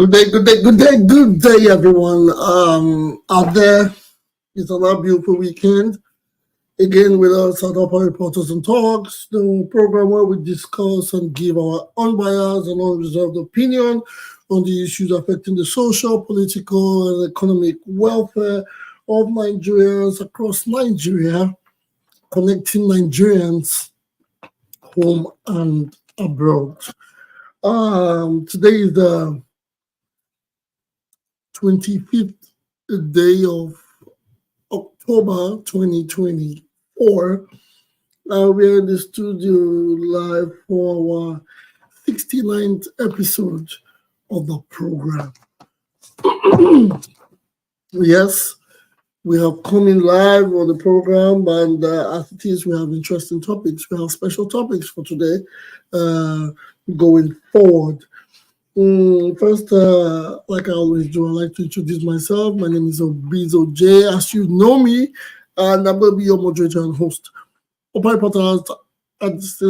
Good day, everyone. Out there, it's another beautiful weekend. Again, with us at Upper Reporters and Talks, the program where we discuss and give our unbiased and unreserved opinion on the issues affecting the social, political, and economic welfare of Nigerians across Nigeria, connecting Nigerians home and abroad. Today is the 25th day of October 2024. We're in the studio live for our 69th episode of the program. Yes, we have come in live on the program, and as it is, we have interesting topics. We have special topics for today going forward. First, like I always do, I'd like to introduce myself. My name is Obizo J, as you know me, and I'm going to be your moderator and host. Open Reporter is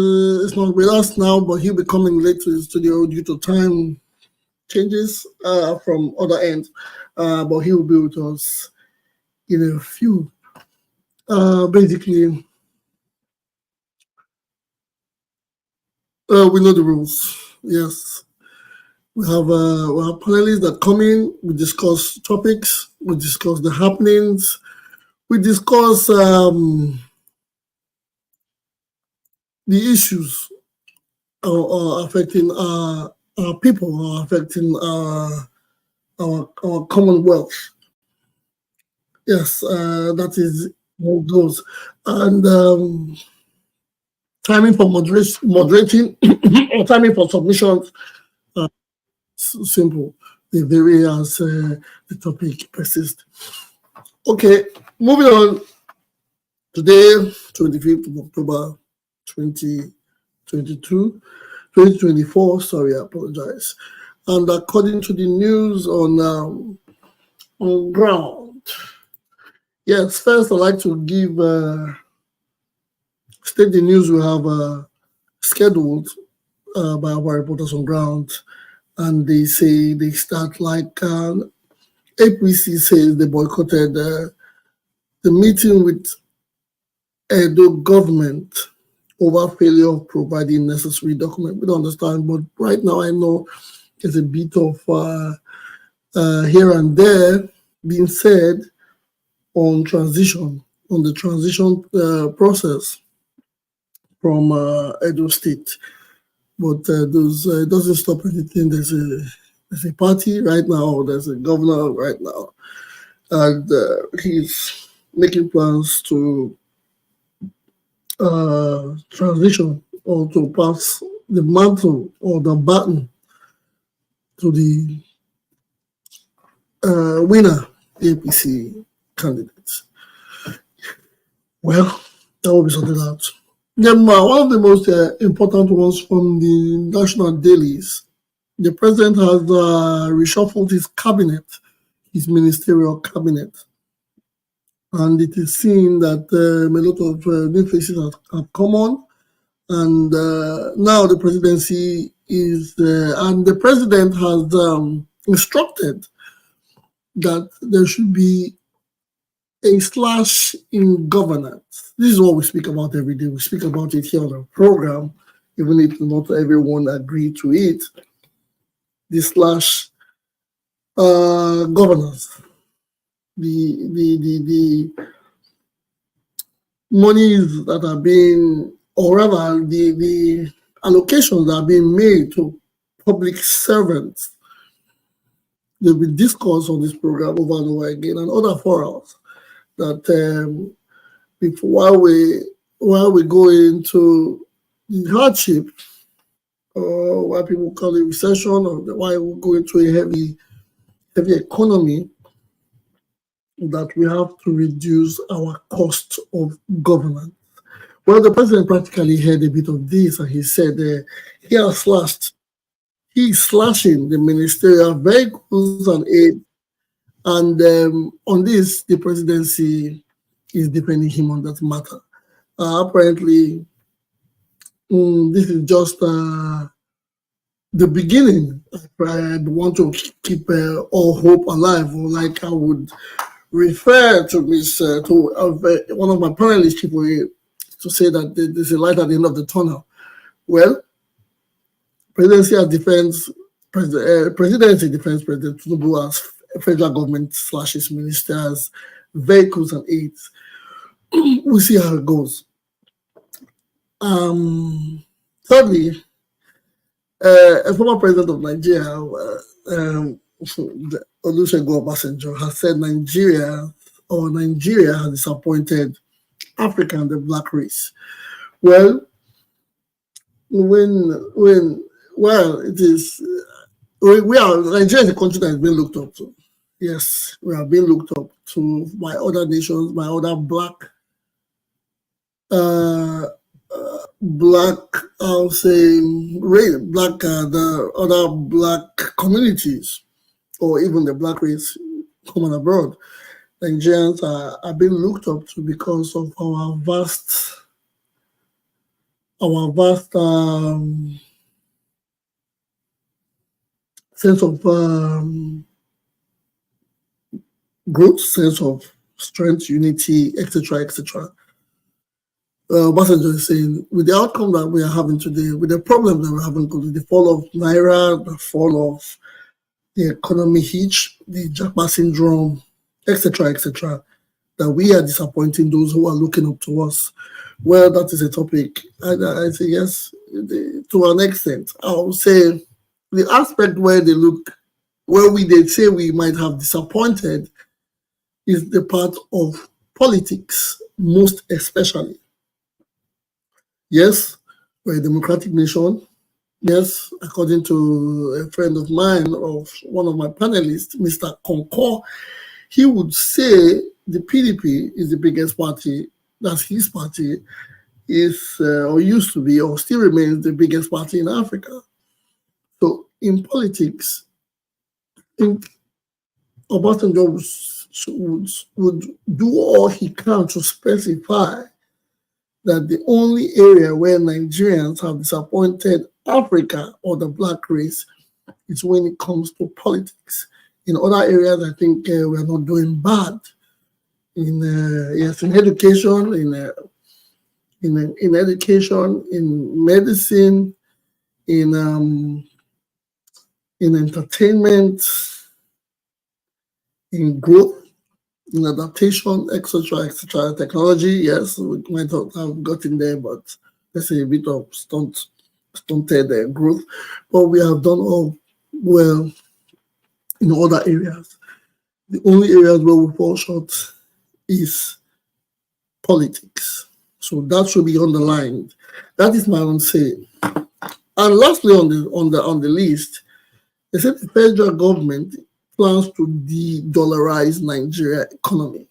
not with us now, but he'll be coming late to the studio due to time changes from other ends, but he will be with us in a few. Basically, we know the rules, yes. We have panelists that come in, we discuss topics, we discuss the happenings, we discuss the issues affecting our people, affecting our commonwealth. Yes, that is how it goes. And timing for moderating or timing for submissions, simple. They vary as the topic persists. Okay, moving on. Today, 25th of October 2024. Sorry, I apologize. And according to the news on ground, yes, first I'd like to give state the news we have scheduled by our reporters on ground. And they say they start like APC says they boycotted the meeting with Edo Govt over failure of providing necessary documents. We don't understand, but right now I know there's a bit of here and there being said on the transition process from Edo State. But it doesn't stop anything. There's a party right now, there's a governor right now, and he's making plans to transition or to pass the mantle or the baton to the winner, APC candidates. Well, that will be sorted out. Then one of the most important ones from the national dailies, the president has reshuffled his cabinet, his ministerial cabinet. And it is seen that a lot of new faces have come on. And now the presidency is, and the president has instructed that there should be a slash in governance. This is what we speak about every day. We speak about it here on the program, even if not everyone agreed to it. The slash governance. The monies that are being, or rather the allocations that are being made to public servants. There'll be discourse on this program over and over again and other forums that while we go into the hardship, or why people call it recession, or why we go into a heavy economy, that we have to reduce our cost of governance. Well, the president practically heard a bit of this, and he said he's slashing the ministerial vehicles and aid. And on this, the presidency is defending him on that matter. Apparently, this is just the beginning, I want to keep all hope alive, or like I would refer to Miss to one of my panelists people to say that there's a light at the end of the tunnel. Well, presidency as defense, presidency defense President Tinubu as federal government / his ministers, vehicles and aids. We'll see how it goes. Thirdly, a former president of Nigeria, Olusegun Obasanjo, has said Nigeria has disappointed Africa and the black race. Well, it is Nigeria is a country that has been looked up to. Yes, we have been looked up to by other nations, by other black, I'll say, the other black communities, or even the black race common abroad. Nigerians are being looked up to because of our vast sense of growth, sense of strength, unity, etc., etc. Obasanjo is saying, with the outcome that we are having today, with the problem that we're having today, the fall of Naira, the fall of the economy hitch, the Jackpot syndrome, etc., etc., that we are disappointing those who are looking up to us. Well, that is a topic. I say yes, to an extent. I would say the aspect where they say we might have disappointed is the part of politics, most especially. Yes, we're a democratic nation. Yes, according to a friend of mine, of one of my panelists, Mr. Concord, he would say the PDP is the biggest party. That's his party, is or used to be or still remains the biggest party in Africa. So in politics, I think Obasanjo would do all he can to specify that the only area where Nigerians have disappointed Africa or the black race is when it comes to politics. In other areas, I think we are not doing bad. In education, in education, in medicine, in entertainment, in growth, in adaptation, etc., etc. Technology, yes, we might not have gotten there, but let's say a bit of stunted growth. But we have done all well in other areas. The only areas where we fall short is politics. So that should be underlined. That is my own say. And lastly, on the list, they said the federal government plans to de-dollarize Nigeria economy.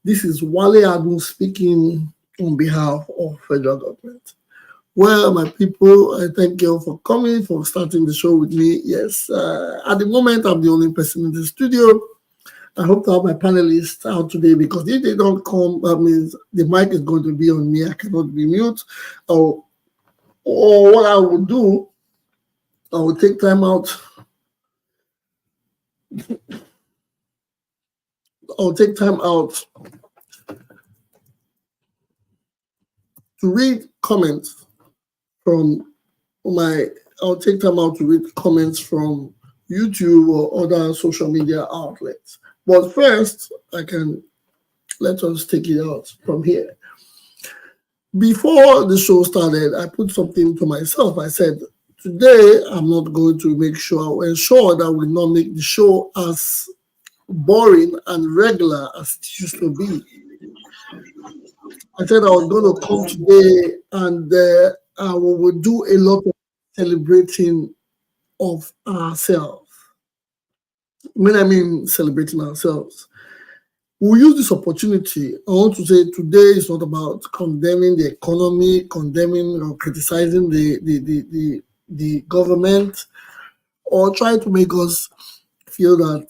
This is Wale Edun speaking on behalf of federal government. Well, my people, I thank you for coming, for starting the show with me. Yes, at the moment, I'm the only person in the studio. I hope to have my panelists out today, because if they don't come, that means the mic is going to be on me. I cannot be mute. Or what I will do, I will take time out. I'll take time out to read comments from I'll take time out to read comments from YouTube or other social media outlets. But first, let us take it out from here. Before the show started, I put something to myself. I said, today I'm not going to ensure that we not make the show as boring and regular as it used to be. I said I was going to come today and we will do a lot of celebrating of ourselves. When I mean celebrating ourselves, we'll use this opportunity. I want to say today is not about condemning the economy, condemning or criticizing the government, or trying to make us feel that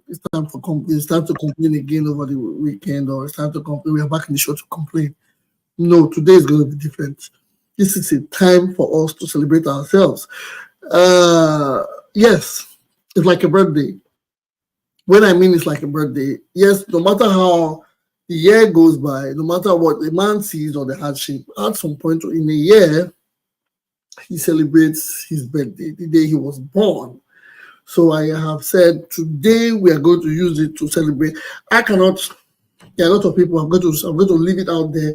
it's time for complain. It's time to complain again over the weekend, or it's time to complain. We are back in the show to complain. No, today is going to be different. This is a time for us to celebrate ourselves. Yes, it's like a birthday. When I mean it's like a birthday, yes, no matter how the year goes by, no matter what the man sees or the hardship, at some point in a year, he celebrates his birthday, the day he was born. So I have said today we are going to use it to celebrate. I cannot. There are a lot of people. I'm going to leave it out there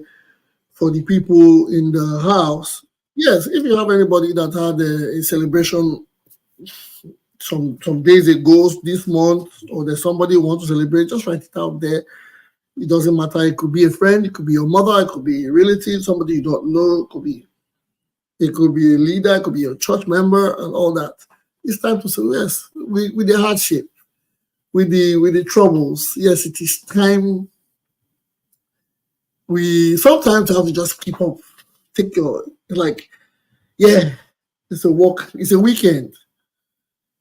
for the people in the house. Yes, if you have anybody that had a celebration some days ago, this month, or there's somebody who wants to celebrate, just write it out there. It doesn't matter. It could be a friend, it could be your mother, it could be a relative, somebody you don't know, it could be a leader, it could be a church member, and all that. It's time to say yes, with the hardship, with the troubles. Yes, it is time. We sometimes have to just keep up. Take your yeah, it's a walk. It's a weekend.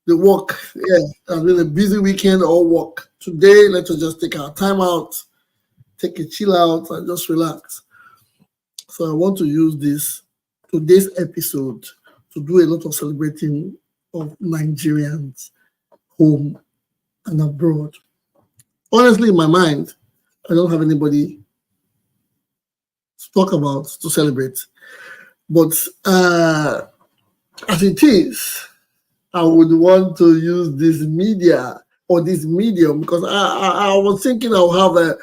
The work, yeah, has been a busy weekend or work. Today, let us just take our time out, take a chill out, and just relax. So I want to use today's episode to do a lot of celebrating of Nigerians home and abroad. Honestly, in my mind, I don't have anybody to talk about to celebrate. But as it is, I would want to use this media or this medium because I was thinking I'll have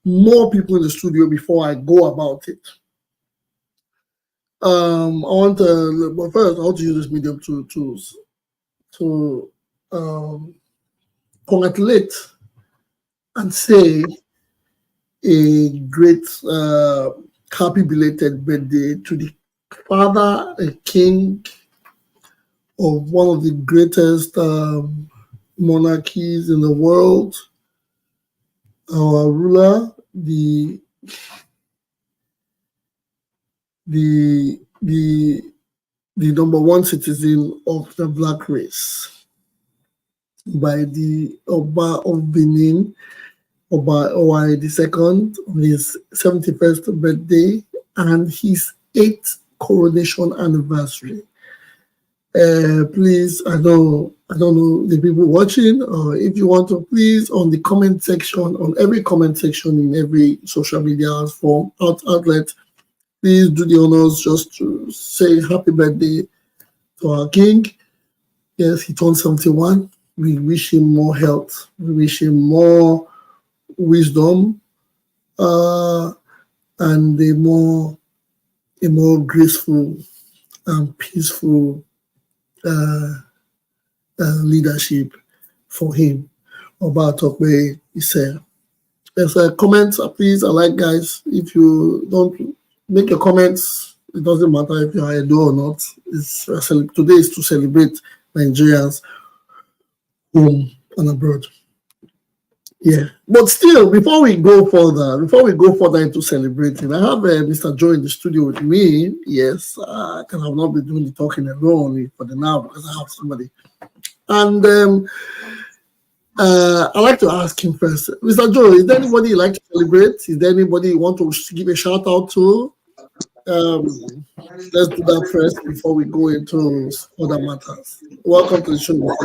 more people in the studio before I go about it. But first I want to use this medium to congratulate and say a great happy belated birthday to the father, a king of one of the greatest monarchies in the world, our ruler, the number one citizen of the black race, by the Oba of Benin, Oba Wale II, on his 71st birthday and his 8th coronation anniversary. Please, I don't know the people watching, or if you want to, please, on the comment section, on every comment section in every social media outlet, please do the honors just to say happy birthday to our king. Yes, he turned 71. We wish him more health. We wish him more wisdom, and a more graceful and peaceful leadership for him. About Tokwe, he said. There's a comments, please. I like guys. If you don't make your comments, it doesn't matter if you're Edo or not. Today is to celebrate Nigerians home and abroad. Yeah, but still, before we go further into celebrating, I have Mr. Joe in the studio with me. Yes, I can have not been doing the talking alone for the now because I have somebody. And I'd like to ask him first, Mr. Joe, is there anybody you like to celebrate? Is there anybody you want to give a shout out to? Let's do that first before we go into other matters. Welcome to the show.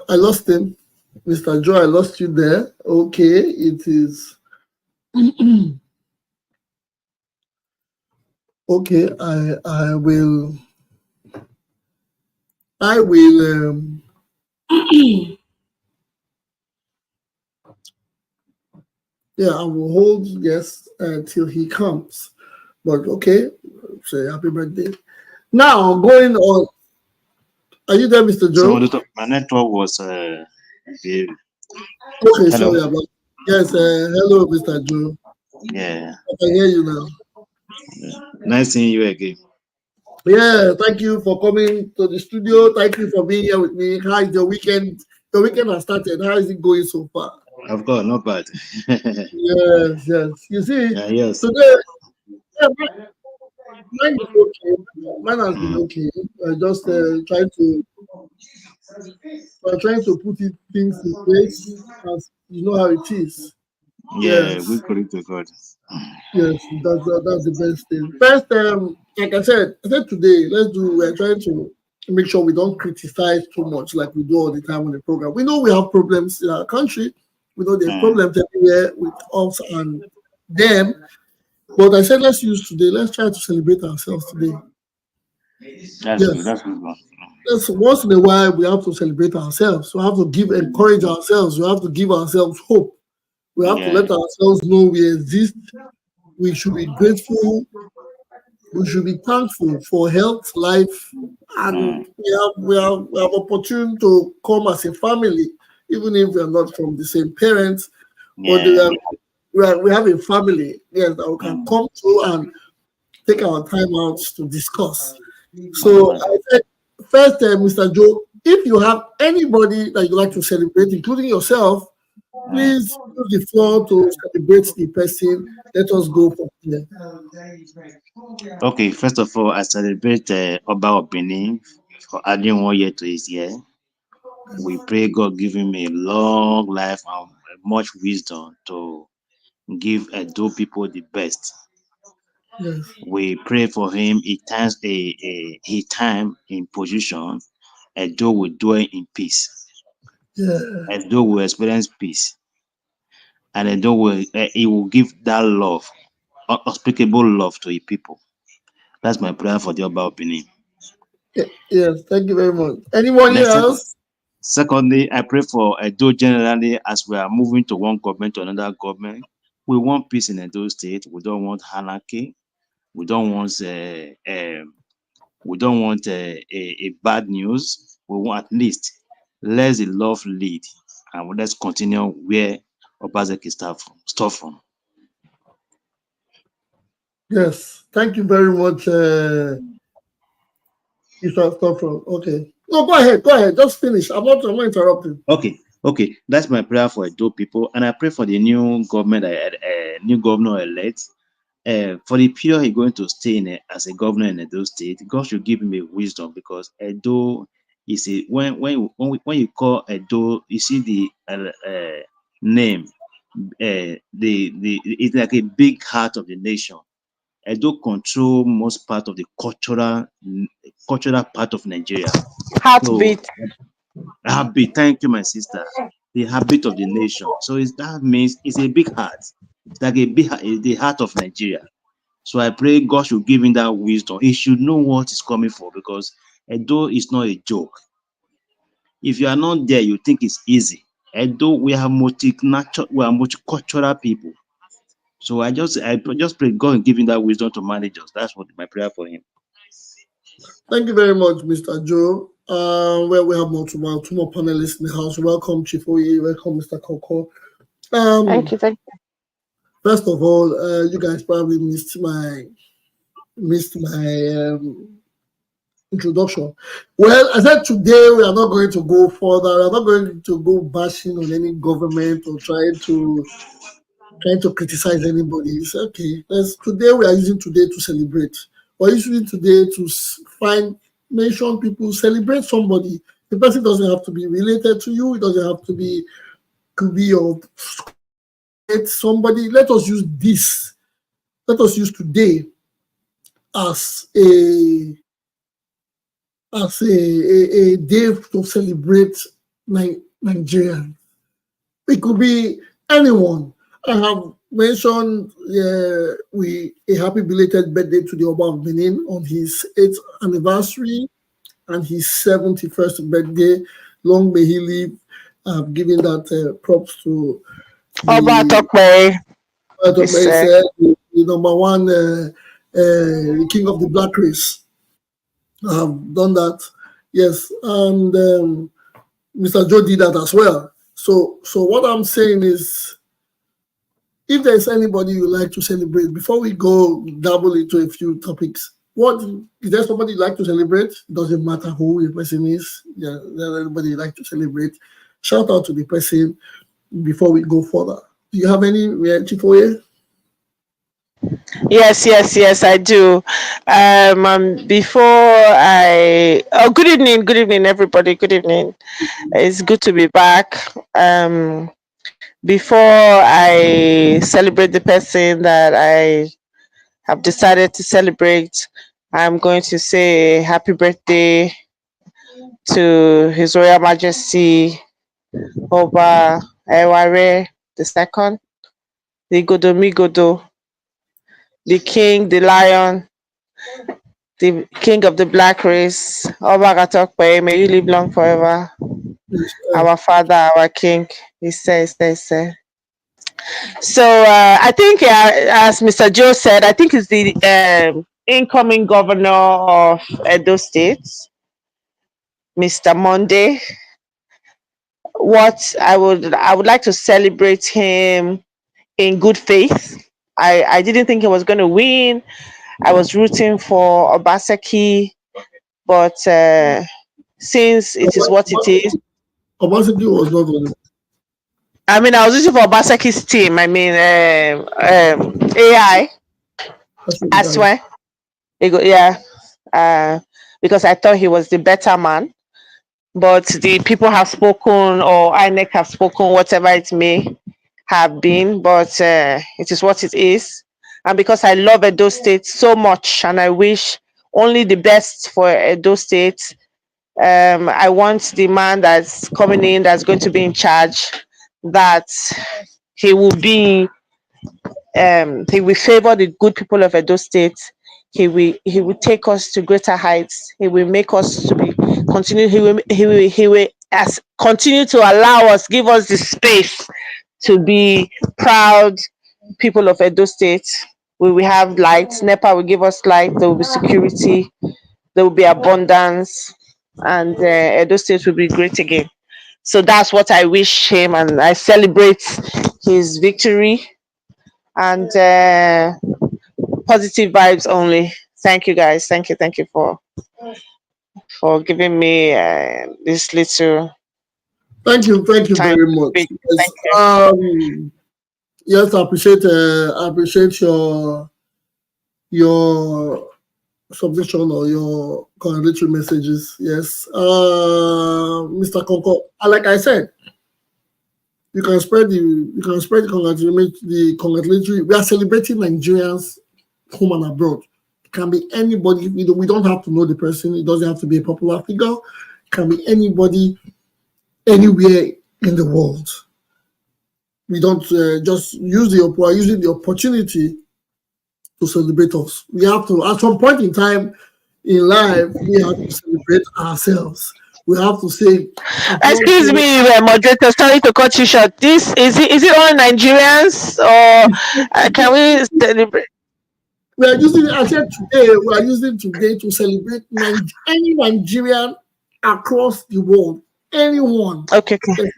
I lost him. Mr. Joe, I lost you there. Okay, it is. Okay, I will. Yeah, I will hold yes until he comes. But okay, say happy birthday. Now going on. Are you there, Mr. Joe? So my network was okay, hello. Sorry about yes. Hello, Mr. Joe. Yeah. I can hear you now. Yeah. Nice seeing you again. Yeah, thank you for coming to the studio. Thank you for being here with me. How is your weekend? The weekend has started. How is it going so far? Of course, not bad. Yes. You see, yes. Today, yeah, mine is okay. Mine has been okay. I just trying to we're trying to put things in place as you know how it is. Yeah, Yes, we glory to God. yes, that's the best thing. First, like I said today, we're trying to make sure we don't criticize too much like we do all the time on the program. We know we have problems in our country. We know there are Mm, problems everywhere with us and them. But I said, let's use today. Let's try to celebrate ourselves today. that's good. Yes. That's good one. Yes, once in a while we have to celebrate ourselves. We have to encourage ourselves. We have to give ourselves hope. We have to Yeah. let ourselves know we exist. We should be grateful. We should be thankful for health, life, and Mm, we have opportunity to come as a family, even if we are not from the same parents. But yeah. we have a family, yes, that we can Mm, come to and take our time out to discuss. all So right. I said, first, Mr. Joe, if you have anybody that you like to celebrate, including yourself, Mm. please use the floor to celebrate the person. Let us go from there. Okay, first of all, I celebrate Oba of Benin for adding 1 year to his year. We pray God give him a long life and much wisdom to give Edo people the best. Yes. We pray for him. He time in position. Edo will dwell in peace. Yeah. Edo will experience peace, and Edo he will give that love, unspeakable love to his people. That's my prayer for the Oba of Benin. Yes. Thank you very much. Anybody Then else? secondly, I pray for Edo generally as we are moving to one government to another government. We want peace in Edo State. We don't want anarchy. We don't want a bad news. We want at least let the love lead, and let's continue where Obaseki start from. Yes. Thank you very much. You shall start from. Okay. No, go ahead. Go ahead. Just finish. I'm not interrupting. Okay, that's my prayer for Edo people, and I pray for the new government, new governor elect. For the period he's going to stay in as a governor in Edo State, God should give him a wisdom because Edo is a when you call Edo, you see the name, it's like a big heart of the nation. Edo control most part of the cultural part of Nigeria. So Heartbeat. habit, thank you, my sister. The habit of the nation. So that means it's a big heart. It's like the heart of Nigeria. So I pray God should give him that wisdom. He should know what is coming for because Edo is not a joke. If you are not there, you think it's easy. Edo, we are multicultural people. So I just pray God will give him that wisdom to manage us. That's what my prayer for him. Thank you very much, Mr. Joe. Well, we have two more panelists in the house. Welcome, Chief Oye. Welcome, Mr. Koko. Thank you. Thank First of all, you guys probably missed my introduction. Well, I said today we are not going to go further. We are not going to go bashing on any government or trying to criticize anybody. It's okay. Today we are using today to celebrate. We're using today to mention people, celebrate somebody. The person doesn't have to be related to you. It doesn't have to be could be your somebody. Let us use this. Let us use today as a day to celebrate Nigeria. It could be anyone. I have mentioned a happy belated birthday to the Oba of Benin on his 8th anniversary and his 71st birthday. Long may he live. I've given that props to you. Oba the Tokwe. It's the number one, the king of the black race. I've done that, yes, and Mr. Joe did that as well. So what I'm saying is, if there's anybody you like to celebrate, before we go dabble into a few topics, what is there somebody you like to celebrate? It doesn't matter who the person is. Yeah, there's anybody you like to celebrate. Shout out to the person before we go further. Do you have any, Chief Oye? Yes, I do. Before good evening, everybody. Good evening. It's good to be back. Before I celebrate the person that I have decided to celebrate, I'm going to say happy birthday to His Royal Majesty Oba Eware the Second, the Godomigodo, the King, the Lion, the king of the black race, Oba Gatokpe, may you live long forever. Our father, our king, he says. So I think, as Mr. Joe said, I think it's the incoming governor of Edo State, Mr. Monday. What I would like to celebrate him in good faith. I didn't think he was going to win. I was rooting for Obaseki, but since it is what it is. Obasanjo was not on it. I mean, I was rooting for Obaseki's team. I mean, AI. I swear. Yeah. Because I thought he was the better man. But the people have spoken, or INEC have spoken, whatever it may have been. But it is what it is. And because I love Edo State so much, and I wish only the best for Edo State, I want the man that's coming in, that's going to be in charge, that he will be he will favor the good people of Edo State. He will take us to greater heights. He will make us to be continue. He will as continue to allow us, give us the space to be proud people of Edo State. We will have light. NEPA will give us light. There will be security. There will be abundance, and Edo State will be great again. So that's what I wish him, and I celebrate his victory, and positive vibes only. Thank you, guys. Thank you for giving me this little Thank you time very to much. speak. Yes, Thank you. yes, I appreciate your submission or your congratulatory messages. Yes, Mr. Konko, like I said, you can spread the congratulatory. We are celebrating Nigerians home and abroad. It can be anybody. We don't have to know the person. It doesn't have to be a popular figure. It can be anybody, anywhere in the world. We don't just using the opportunity to celebrate us. We have to, at some point in time in life, we have to celebrate ourselves. We have to say, Excuse me, moderator. Sorry to cut you short. This is it all Nigerians, or can we celebrate? we are using. I said today we are using today to celebrate any Nigerian across the world. Anyone. Okay. It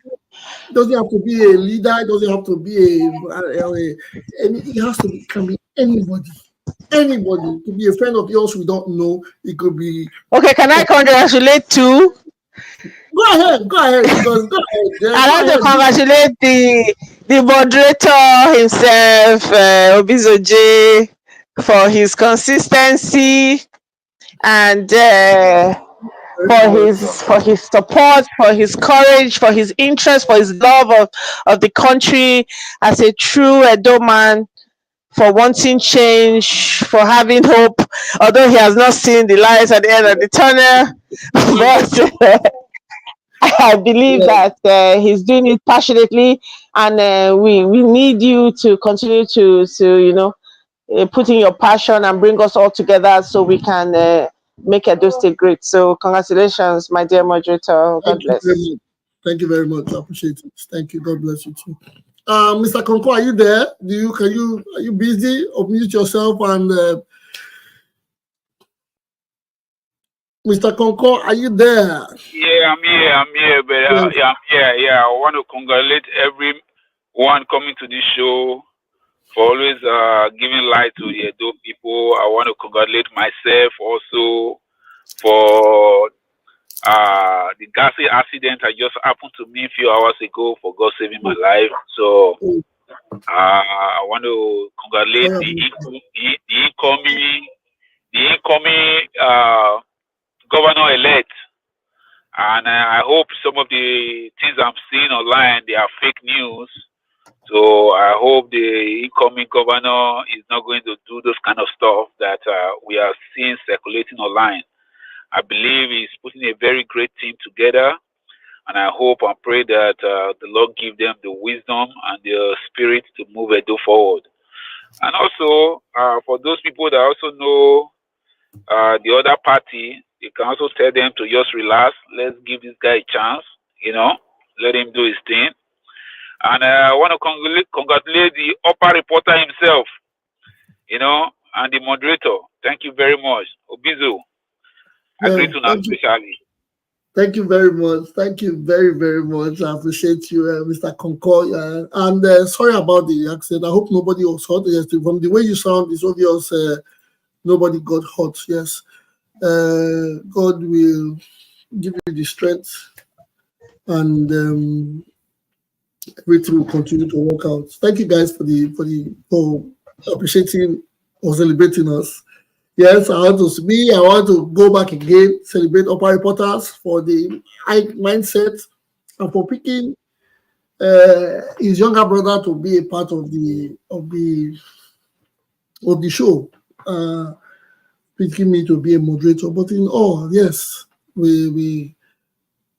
doesn't have to be a leader. It doesn't have to be it has to be, can be anybody. Anybody. It could be a friend of yours we don't know. It could be. Okay, can I congratulate too? Go ahead, because go ahead. I want to congratulate the moderator himself, Obizoje, for his consistency, and for his support, for his courage, for his interest, for his love of the country as a true Edo man, for wanting change, for having hope, although he has not seen the light at the end of the tunnel. But I believe that he's doing it passionately, and we need you to continue to put in your passion and bring us all together so we can make Edo State great. So congratulations, my dear moderator. God bless. Thank you very much. I appreciate it. Thank you. God bless you too. Mr. Konko, are you there? Are you busy? Unmute yourself and Mr. Konko, are you there? Yeah, I'm here, but I'm here. Yeah, I want to congratulate everyone coming to this show for always giving light to the Edo people. I want to congratulate myself also for the ghastly accident that just happened to me a few hours ago, for God saving my life. So I want to congratulate the incoming governor-elect. And I hope some of the things I'm seeing online, they are fake news. So I hope the incoming governor is not going to do those kind of stuff that we are seeing circulating online. I believe he's putting a very great team together. And I hope and pray that the Lord give them the wisdom and the spirit to move Edo forward. And also, for those people that also know the other party, you can also tell them to just relax. Let's give this guy a chance, let him do his thing. And I want to congratulate the upper reporter himself, and the moderator. Thank you very much. Obizo. I greet you now especially. Thank you very much. Thank you very, very much. I appreciate you, Mr. Concord. And sorry about the accident. I hope nobody was hurt. Yes, from the way you sound, it's obvious nobody got hurt. Yes. God will give you the strength, and everything will continue to work out. Thank you guys for appreciating or celebrating us. Yes, I want to go back again, celebrate upper reporters for the high mindset and for picking his younger brother to be a part of the show, picking me to be a moderator. But in all, yes, we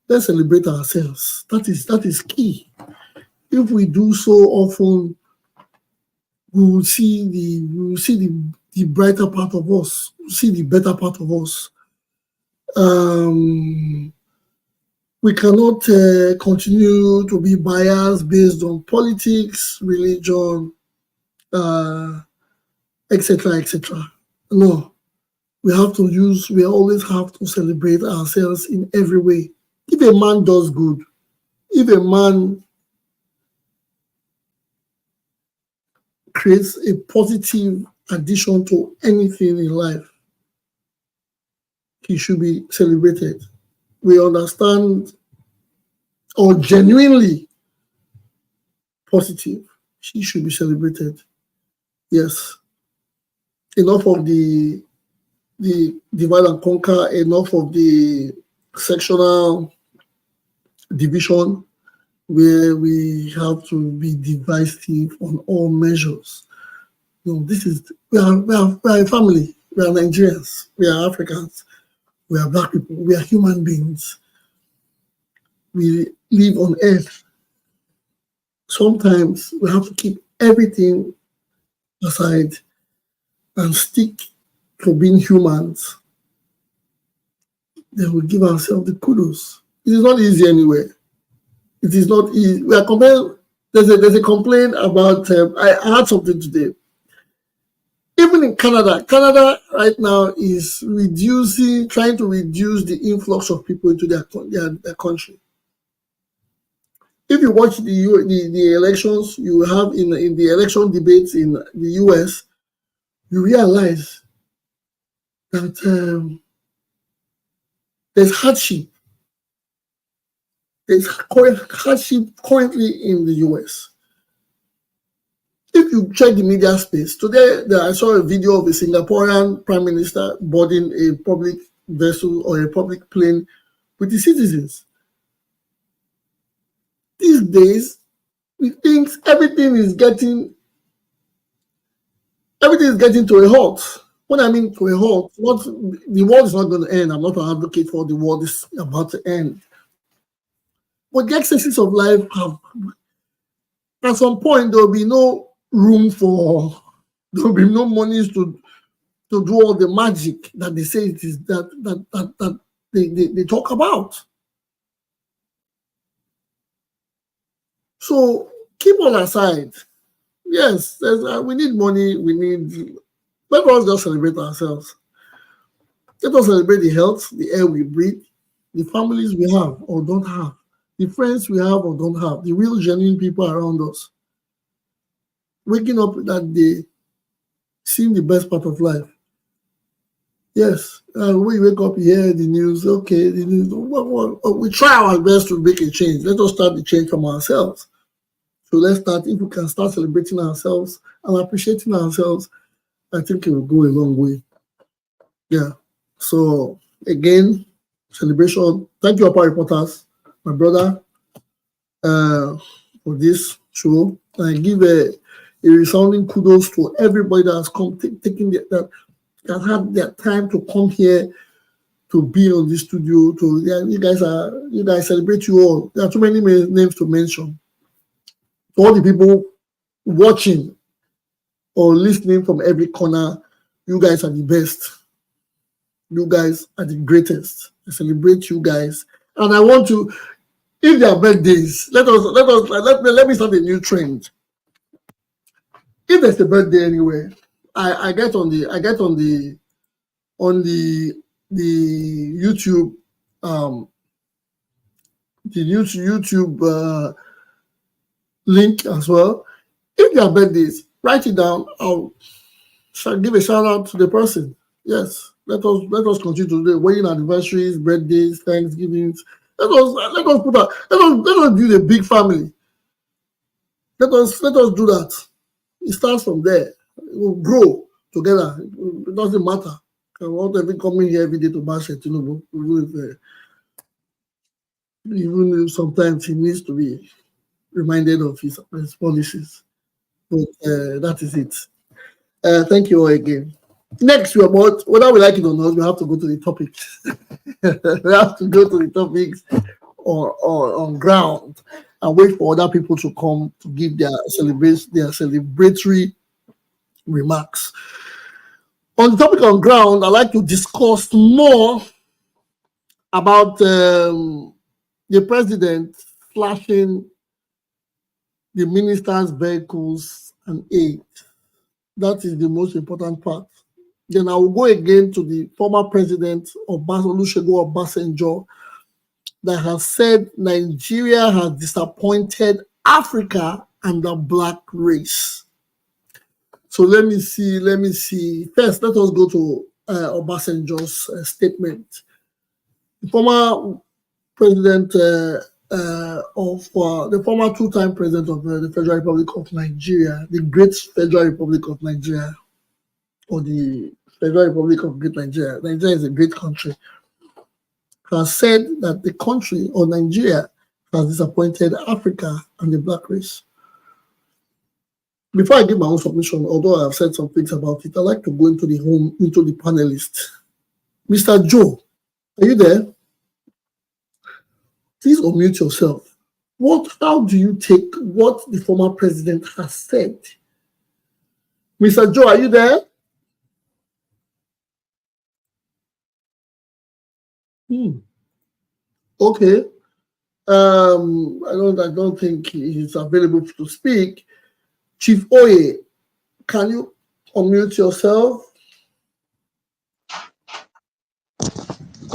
let's celebrate ourselves. That is key. If we do so often, we will see the brighter part of us, see the better part of us. We cannot continue to be biased based on politics, religion, etc., etc. No, we always have to celebrate ourselves in every way. If a man does good, if a man creates a positive addition to anything in life, he should be celebrated. We understand, or genuinely positive, he should be celebrated. Yes. Enough of the divide and conquer, enough of the sectional division where we have to be divisive on all measures. No, we are a family. We are Nigerians. We are Africans. We are Black people. We are human beings. We live on earth. Sometimes we have to keep everything aside and stick to being humans. Then we give ourselves the kudos. It is not easy anywhere. It is not easy. We are comparing. There's a complaint about. I heard something today. Even in Canada right now is trying to reduce the influx of people into their country. If you watch the elections you have in the election debates in the US, you realize that there's hardship. There's hardship currently in the US. If you check the media space, today I saw a video of a Singaporean prime minister boarding a public vessel or a public plane with the citizens. These days, we think everything is getting to a halt. What I mean to a halt, the world is not going to end. I'm not an advocate for the world is about to end. But the excesses of life at some point there will be no room there will be no monies to do all the magic that they say it is that they talk about. So keep all aside. Yes, we need money. Let us just celebrate ourselves. Let us celebrate the health, the air we breathe, the families we have or don't have, the friends we have or don't have, the real genuine people around us. Waking up that day, seeing the best part of life. Yes, when you wake up, you hear the news. Okay, the news. We try our best to make a change. Let us start the change from ourselves. So let's start. If we can start celebrating ourselves and appreciating ourselves, I think it will go a long way. Yeah. So again, celebration. Thank you, Apa Reporters, my brother, for this show. I give a resounding kudos to everybody that has come, taking that had their time to come here to be on the studio. You guys celebrate you all. There are too many names to mention. To all the people watching or listening from every corner, you guys are the best. You guys are the greatest. I celebrate you guys, and I want to. If there are birthdays, let me start a new trend. If there's a birthday anywhere, I get on the YouTube link as well. If there are birthdays, write it down. I'll give a shout out to the person. Yes, let us continue to do wedding anniversaries, birthdays, Thanksgivings. Let us build a big family. Let us do that. It starts from there. It will grow together. It doesn't matter. I want everyone coming here every day to bash Tinubu. Even if sometimes he needs to be reminded of his policies. But that is it. Thank you all again. Next, whether we like it or not, we have to go to the topics. We have to go to the topics on ground and wait for other people to come to give their celebratory remarks. On the topic on ground, I'd like to discuss more about the president flashing the ministers' vehicles and aid. That is the most important part. Then I will go again to the former president Olusegun Obasanjo that has said Nigeria has disappointed Africa and the black race. So let me see. First, let us go to Obasanjo's statement. The former president the former two-time president of the Federal Republic of Nigeria, the Great Federal Republic of Nigeria, or the Federal Republic of Great Nigeria. Nigeria is a great country. Has said that the country, or Nigeria, has disappointed Africa and the black race. Before I give my own submission, although I have said some things about it, I'd like to go into the panelists. Mr. Joe, are you there? Please unmute yourself. How do you take what the former president has said? Mr. Joe, are you there? Okay. I don't think he's available to speak. Chief Oye, can you unmute yourself?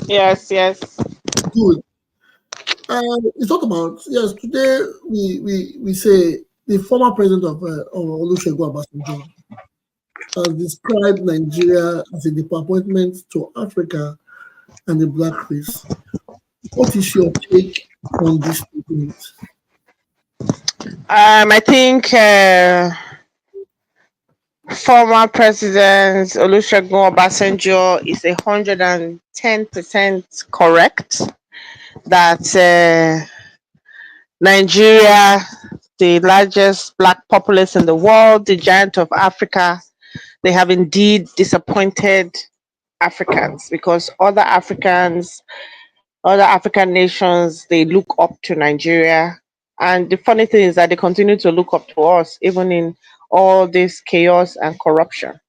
Yes. Good. It's not about, yes, today we say the former president of Olusegun Obasanjo has described Nigeria as a disappointment to Africa and the black race. What is your take on this statement? I think former President Olusegun Obasanjo is 110% correct that Nigeria, the largest black populace in the world, the giant of Africa, they have indeed disappointed Africans, because other African nations, they look up to Nigeria. And the funny thing is that they continue to look up to us, even in all this chaos and corruption.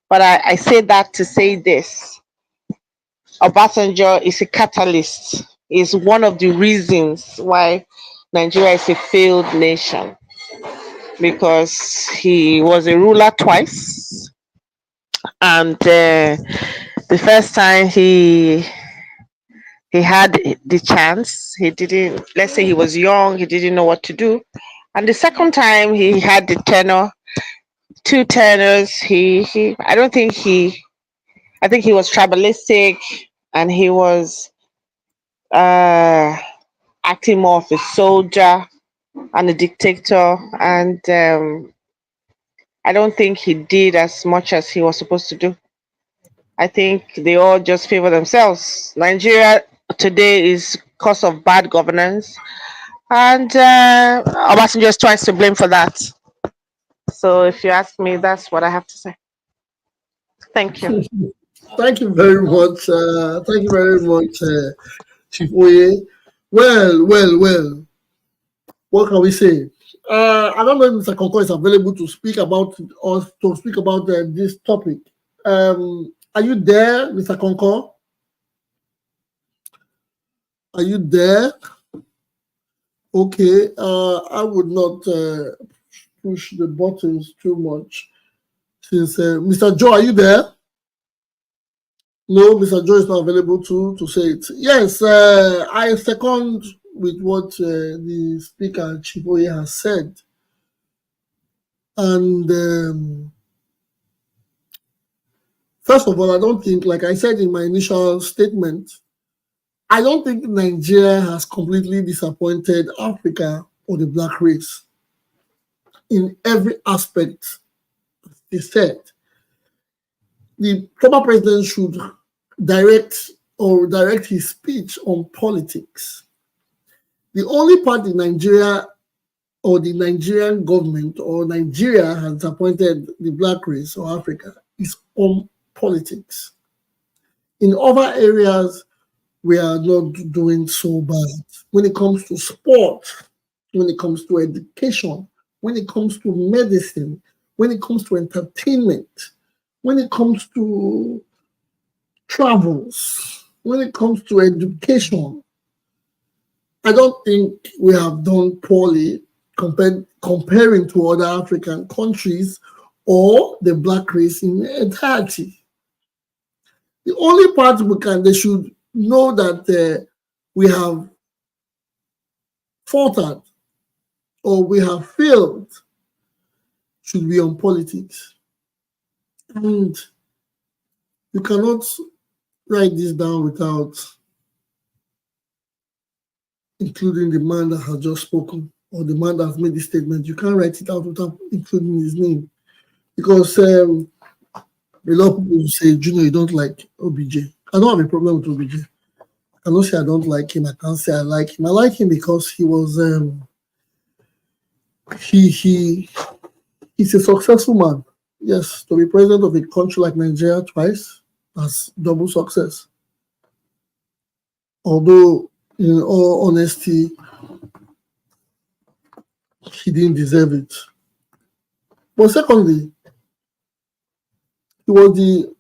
But I say that to say this. Obasanjo is a catalyst, is one of the reasons why Nigeria is a failed nation, because he was a ruler twice. And the first time he had the chance, he didn't, let's say he was young, he didn't know what to do. And the second time he had the tenure, 2 tenures, I think he was tribalistic, and he was acting more of a soldier and a dictator, and I don't think he did as much as he was supposed to do. I think they all just favor themselves. Nigeria today is cause of bad governance, and Obasanjo is twice to blame for that. So if you ask me, that's what I have to say. Thank you. Thank you very much. Thank you very much, Chief Oye. Well. What can we say? I don't know if Mr. Konko is available to speak about this topic. Are you there, Mr. Konko? Are you there? Okay. I would not push the buttons too much. Since Mr. Joe, are you there? No, Mr. Joe is not available to say it. Yes, I second with what the speaker, Chief Oye, has said. And first of all, I don't think, like I said in my initial statement, I don't think Nigeria has completely disappointed Africa or the black race in every aspect. He said the former president should direct his speech on politics. The only part in Nigeria or the Nigerian government or Nigeria has disappointed the black race or Africa is on politics. In other areas, we are not doing so bad. When it comes to sport, when it comes to education, when it comes to medicine, when it comes to entertainment, when it comes to travels, when it comes to education, I don't think we have done poorly comparing to other African countries or the black race in entirety. The only part they should know that we have faltered or we have failed should be on politics. And you cannot write this down without including the man that has just spoken or the man that has made this statement. You can't write it out without including his name. Because a lot of people say, Junior, you don't like OBJ. I don't have a problem with OBJ. I cannot say I don't like him. I can't say I like him. I like him because he was he's a successful man. Yes, to be president of a country like Nigeria twice, that's double success. Although, in all honesty, he didn't deserve it. But secondly, he was the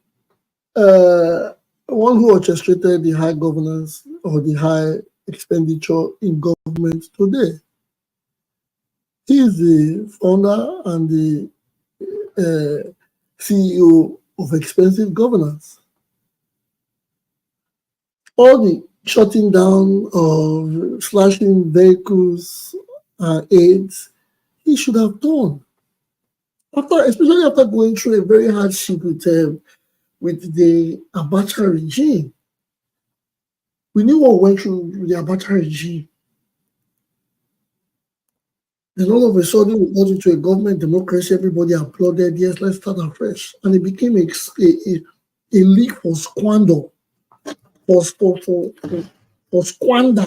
one who orchestrated the high governance or the high expenditure in government today. He is the founder and the CEO of expensive governance. All the shutting down of slashing vehicles and aids, he should have done. Especially after going through a very hardship with the Abacha regime. We knew what went through the Abacha regime. Then all of a sudden we got into a government democracy, everybody applauded, yes, let's start afresh. And it became a league for squander, for squander.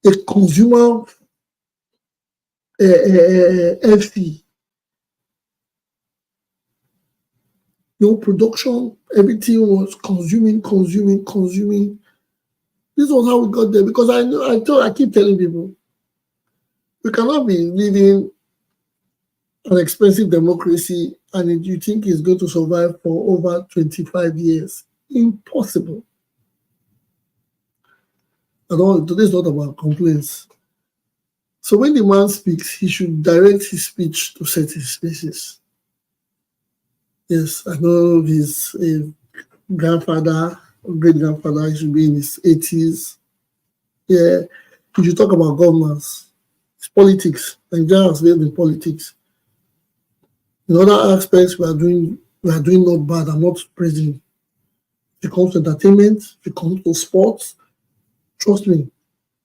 A consumer FC. No production, everything was consuming. This was how we got there, because I keep telling people, we cannot be living an expensive democracy and you think it's going to survive for over 25 years. Impossible. Today is not about complaints. So when the man speaks, he should direct his speech to set his spaces. Yes, I know his grandfather, great-grandfather, he should be in his 80s. Yeah, he should talk about governance. It's politics. Nigeria has failed in politics. In other aspects, we are doing not bad. I'm not praising. If it comes to entertainment, if it comes to sports, trust me,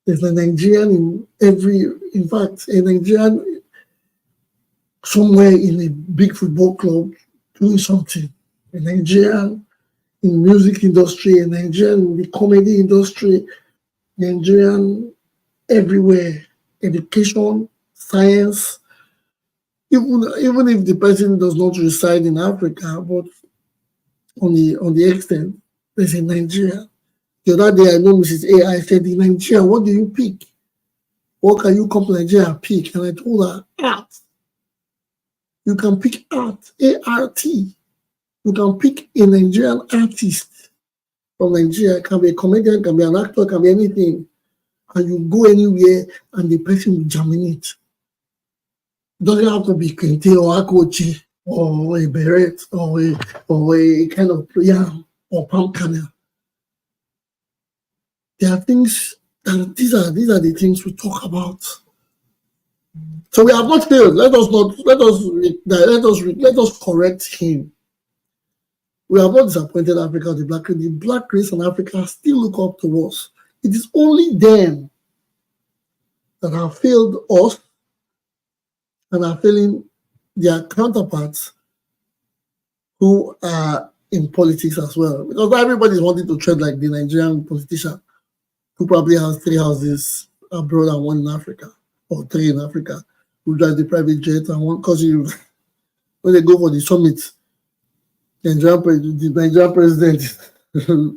There's a Nigerian in fact, a Nigerian somewhere in a big football club doing something. A Nigerian in the music industry, a Nigerian in the comedy industry, Nigerian everywhere. Education, science. Even if the person does not reside in Africa, but on the extent, there's a Nigeria. The other day I know Mrs. A, I said, in Nigeria, what do you pick? What can you come to Nigeria and pick? And I told her, art. You can pick art, A-R-T. You can pick a Nigerian artist from Nigeria. It can be a comedian, can be an actor, can be anything. And you go anywhere and the person will germinate. It doesn't have to be Kente or Akochi or a beret or a kind of yam or palm kernel. There are things, and these are the things we talk about. So we have not failed. Let us correct him. We have not disappointed Africa, the black race and Africa still look up to us. It is only them that have failed us and are failing their counterparts who are in politics as well. Because everybody is wanting to tread like the Nigerian politician who probably has 3 houses abroad and 1 in Africa, or 3 in Africa, who drives the private jet and one, because when they go for the summit, the Nigerian president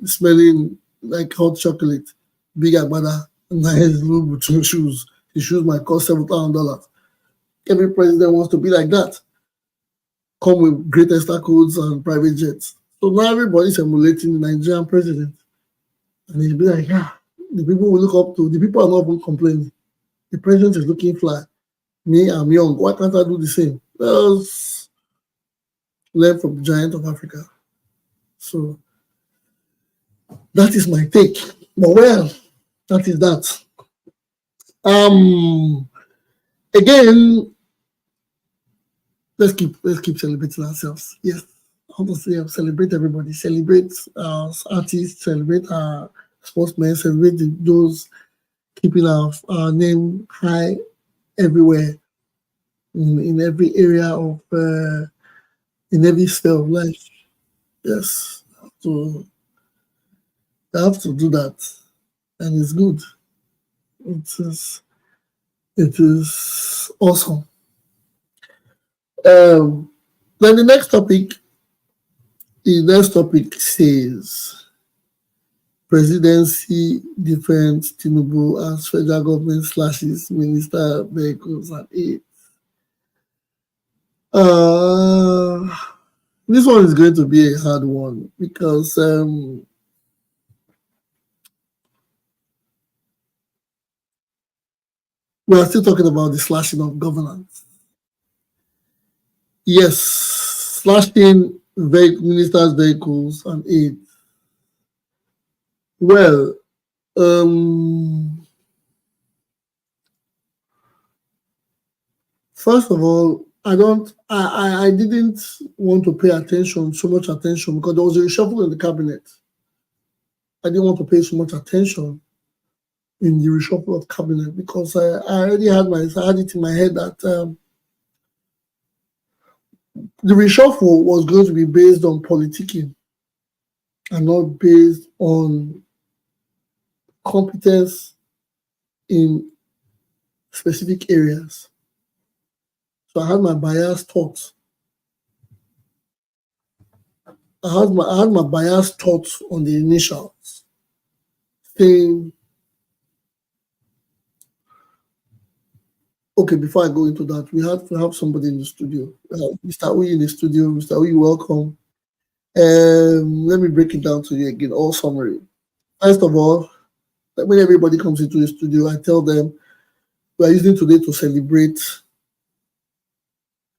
smelling like hot chocolate, big agbada, nice Louis Vuitton shoes. His shoes might cost $7,000. Every president wants to be like that. Come with great extra codes and private jets. So now everybody's emulating the Nigerian president. And he'll be like, yeah, the people we look up to, the people are not even complaining. The president is looking fly. Me, I'm young. Why can't I do the same? Let's learn from the giant of Africa. So that is my take. But well, that is that. Again, let's keep celebrating ourselves. Yes, I want to say celebrate everybody. Celebrate our artists. Celebrate our sportsmen. Celebrate those keeping our name high everywhere, in every area of in every sphere of life. Yes, I have to do that, and it's good. It is awesome. Then the next topic says Presidency defends Tinubu as federal government slashes minister vehicles and aid. This one is going to be a hard one because we are still talking about the slashing of governance. Yes, slashing ministers' vehicles and aid. Well, first of all, I didn't want to pay so much attention because there was a reshuffle in the cabinet. I didn't want to pay so much attention in the reshuffle of cabinet because I already had it in my head that the reshuffle was going to be based on politicking and not based on competence in specific areas. So I had my biased thoughts. I had my biased thoughts on the initials, saying, okay, before I go into that, we have to have somebody in the studio. Mr. Uyi in the studio. Mr. Uyi, welcome. Let me break it down to you again, all summary. First of all, when everybody comes into the studio, I tell them we are using today to celebrate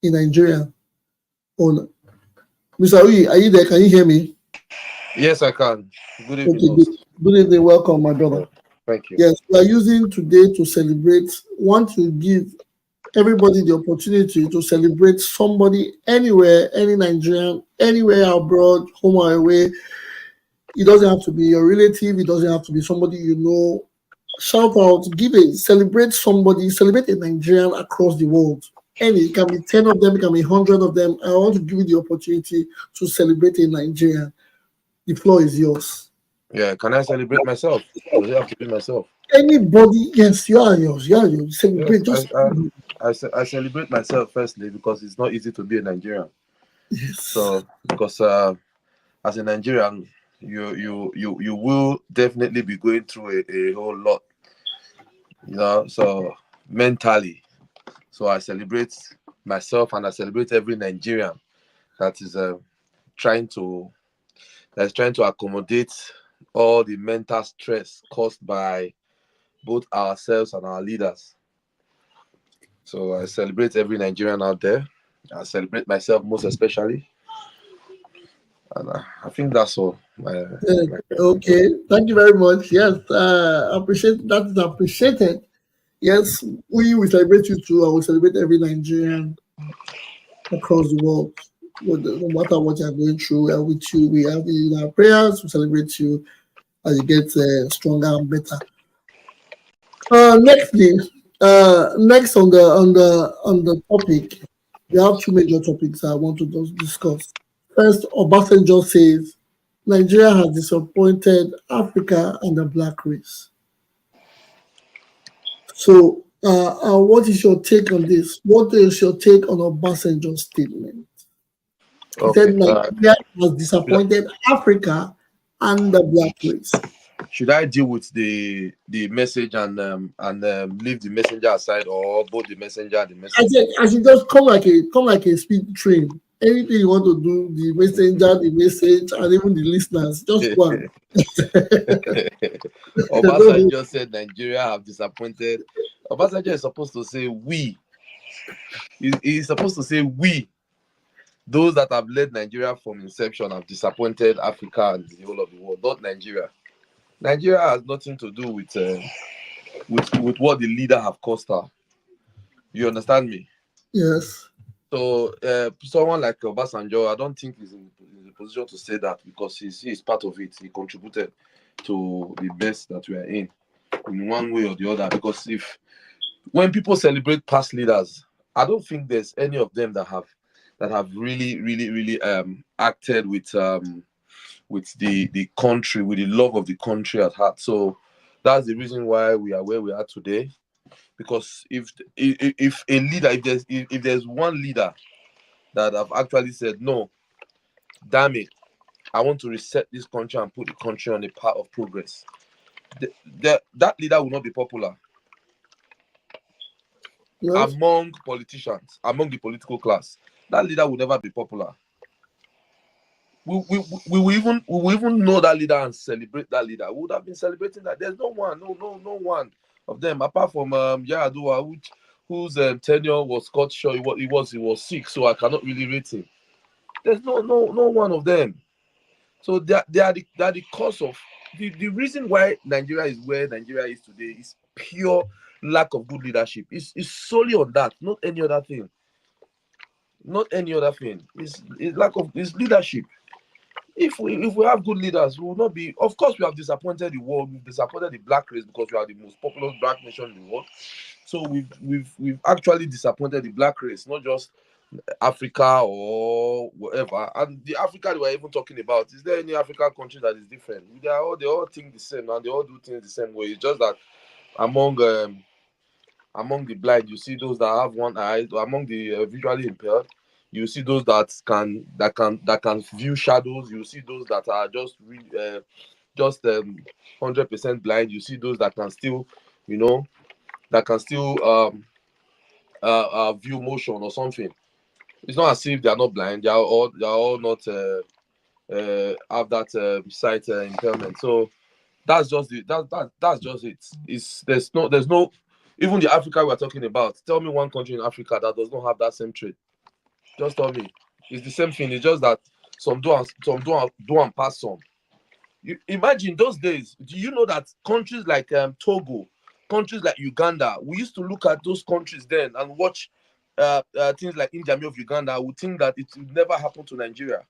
in Nigeria. On Mr. Uyi, are you there? Can you hear me? Yes, I can. Good evening. Okay, good evening. Welcome, my brother. Thank you. Yes, we are using today to celebrate. Want to give everybody the opportunity to celebrate somebody anywhere, any Nigerian, anywhere abroad, home or away. It doesn't have to be your relative. It doesn't have to be somebody you know. shout out, celebrate somebody, celebrate a Nigerian across the world. And it can be 10 of them, it can be 100 of them. I want to give you the opportunity to celebrate a Nigerian. The floor is yours. Yeah, can I celebrate myself? Does it have to be myself? Anybody, yes, you are yours. You are yours. Celebrate. Yes, I celebrate myself firstly because it's not easy to be a Nigerian. Yes. So because as a Nigerian, you will definitely be going through a whole lot, so mentally. So I celebrate myself and I celebrate every Nigerian that is trying to accommodate all the mental stress caused by both ourselves and our leaders. So I celebrate every Nigerian out there. I celebrate myself most especially. And I think that's all. Okay, thank you very much. Yes, appreciate that is appreciated. Yes, we will celebrate you too. I will celebrate every Nigerian across the world. No matter what you're going through, we are with you. We have you in our prayers. We celebrate you as you get stronger and better. Next on the topic, we have two major topics I want to discuss. First, Obasanjo says Nigeria has disappointed Africa and the black race. So, what is your take on this? What is your take on Obasanjo's statement? He said Nigeria has disappointed Africa and the black race. Should I deal with the message and leave the messenger aside, or both the messenger and the messenger? I should just come like a speed train. Anything you want to do, the messenger, the message, and even the listeners, just one. Obasanjo said Nigeria have disappointed. Obasanjo is supposed to say we. He's supposed to say we. Those that have led Nigeria from inception have disappointed Africa and the whole of the world, not Nigeria. Nigeria has nothing to do with what the leader have cost her. You understand me? Yes. So someone like Obasanjo, I don't think he's in the position to say that because he's part of it. He contributed to the best that we are in one way or the other. Because when people celebrate past leaders, I don't think there's any of them that have really acted with the country, with the love of the country at heart. So that's the reason why we are where we are today. Because if a leader, if there's one leader that have actually said, no, damn it, I want to reset this country and put the country on a path of progress, that leader will not be popular. Yes. Among politicians, among the political class, that leader will never be popular. We will even know that leader and celebrate that leader. We would have been celebrating that. There's no one of them apart from Yar'Adua, whose tenure was cut short. He was sick, so I cannot really rate him. There's no one of them. So they are the cause of the reason why Nigeria is where Nigeria is today is pure lack of good leadership. It's solely on that, not any other thing. Not any other thing. It's lack of leadership. If we have good leaders, we will not be. Of course, we have disappointed the world. We've disappointed the black race because we are the most popular black nation in the world. So we've actually disappointed the black race, not just Africa or whatever. And the Africa we are even talking about, is there any African country that is different? They all think the same and they all do things the same way. It's just that among the blind, you see those that have one eye. Among the visually impaired, you see those that can view shadows. You see those that are just 100% blind. You see those that can still, view motion or something. It's not as if they are not blind. They are all not have that sight impairment. So that's just that's just it. There's no even the Africa we are talking about. Tell me one country in Africa that does not have that same trait. Just tell me. It's the same thing. It's just that some do and pass some. You imagine those days. Do you know that countries like Togo, countries like Uganda, we used to look at those countries then and watch things like India of Uganda. I would think that it would never happen to Nigeria.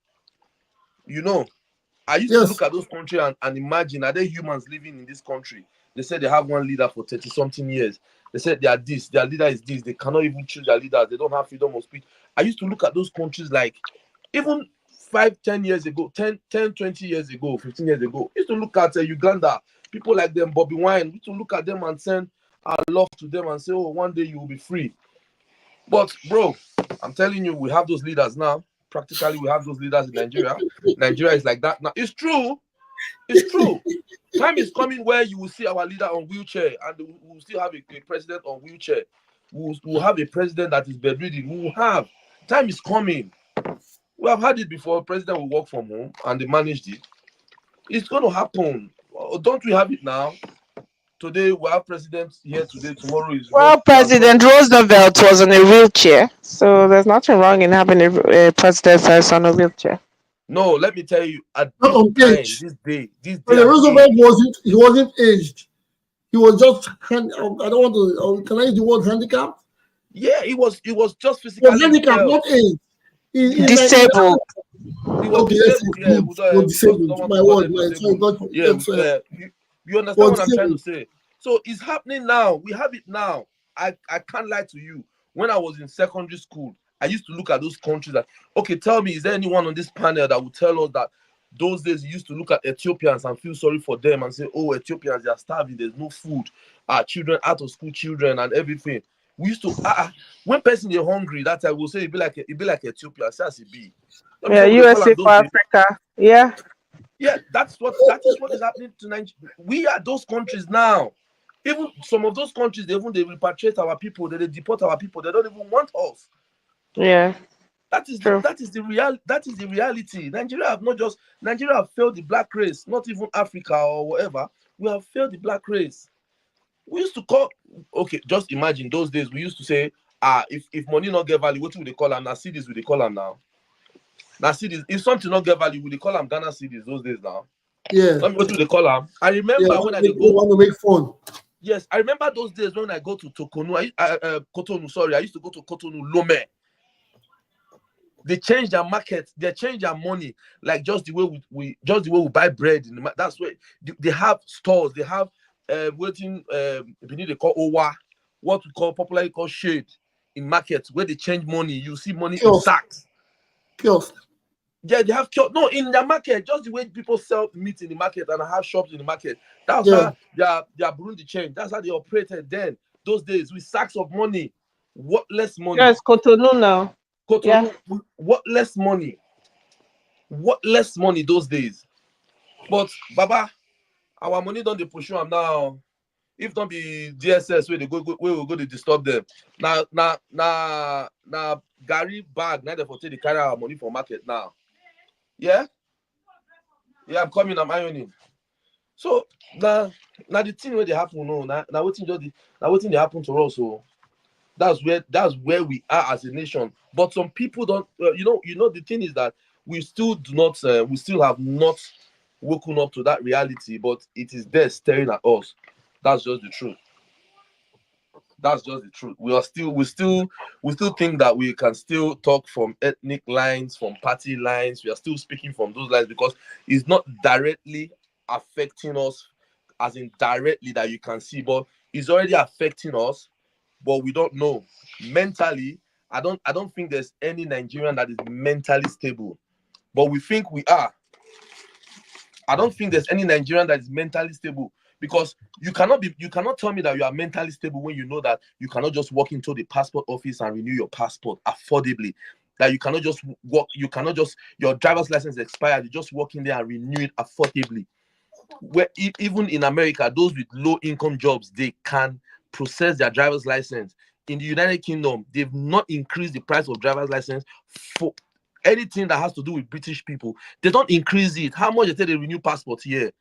I used to look at those countries and imagine, are there humans living in this country? They said they have one leader for 30-something years. They said they are this, their leader is this. They cannot even choose their leaders. They don't have freedom of speech. I used to look at those countries like, even 5-10 years ago, 10-20 years ago, 15 years ago, I used to look at Uganda, people like them, Bobby Wine, we used to look at them and send our love to them and say, oh, one day you will be free. But, bro, I'm telling you, we have those leaders now. Practically, we have those leaders in Nigeria. Nigeria is like that now. It's true. It's true. Time is coming where you will see our leader on wheelchair, and we will still have a president on wheelchair. We will have a president that is bedridden. We will have. Time is coming. We have had it before. President will work from home, and they managed it. It's going to happen. Don't we have it now? Today we have president here. Today, tomorrow is well, President Roosevelt was on a wheelchair, so there's nothing wrong in having a president that's on a wheelchair. No, let me tell you, at Not on this time, age. this day, Roosevelt wasn't aged. He was just I don't want to. Can I use the word handicapped? Yeah, he was just physically. He was handicapped, not aged. Disabled. He was disabled. Yeah, disabled. My word, my sorry. Yeah, you understand what I'm trying to say? So it's happening now. We have it now. I can't lie to you. When I was in secondary school, I used to look at those countries that, okay, tell me, is there anyone on this panel that would tell us that those days you used to look at Ethiopians and feel sorry for them and say, oh, Ethiopians, they are starving, there's no food, children, out of school children and everything. We used to, when person is hungry, that time we'll say it be like Ethiopia, as it be. Yeah, USA for Africa. Yeah. Yeah, that is what is happening to Nigeria. We are those countries now. Even some of those countries, they repatriate our people, they deport our people, they don't even want us. Yeah. That is the reality. Nigeria have failed the black race, not even Africa or whatever. We have failed the black race. We used to call, okay, just imagine those days we used to say, if money not get value, what would they call them? Now cities will they call them now? Now cities, if something not get value, would they call them Ghana cities those days now? Yeah. What do they call them? I remember when I go want to make fun. Yes, I remember those days when I go to Cotonou, sorry, I used to go to Cotonou, Lomé. They change their market, they change their money, like just the way we buy bread in the, that's where they have stores, they have they call Owa, what we popularly call shade in markets where they change money. You see money in sacks. Kiosk. Yeah, they have kiosk. No, in their market, just the way people sell meat in the market and have shops in the market. That's how they are Burundi change. That's how they operated then. Those days with sacks of money. What less money? Yes, Cotonou now. Cotonou, what less money? What less money those days? But Baba, our money don't they pursue them now. If don't be DSS where they go we will go to disturb them. Now Gary bag now they for take the carry our money for market now. Yeah, I'm coming, I'm ironing. So now the thing where they happen, no, now waiting they happen to us. So that's where we are as a nation. But some people don't, the thing is that we still do not, we still have not woken up to that reality. But it is there staring at us. That's just the truth. That's just the truth. We still think that we can still talk from ethnic lines, from party lines. We are still speaking from those lines because it's not directly affecting us, as in directly that you can see, but it's already affecting us, but we don't know. Mentally, I don't think there's any Nigerian that is mentally stable, but we think we are. I don't think there's any Nigerian that is mentally stable. Because you cannot tell me that you are mentally stable when you know that you cannot just walk into the passport office and renew your passport affordably. That you cannot just your driver's license expired, you just walk in there and renew it affordably. Where even in America, those with low income jobs, they can process their driver's license. In the United Kingdom, they've not increased the price of driver's license for anything that has to do with British people. They don't increase it. How much they renew passport here?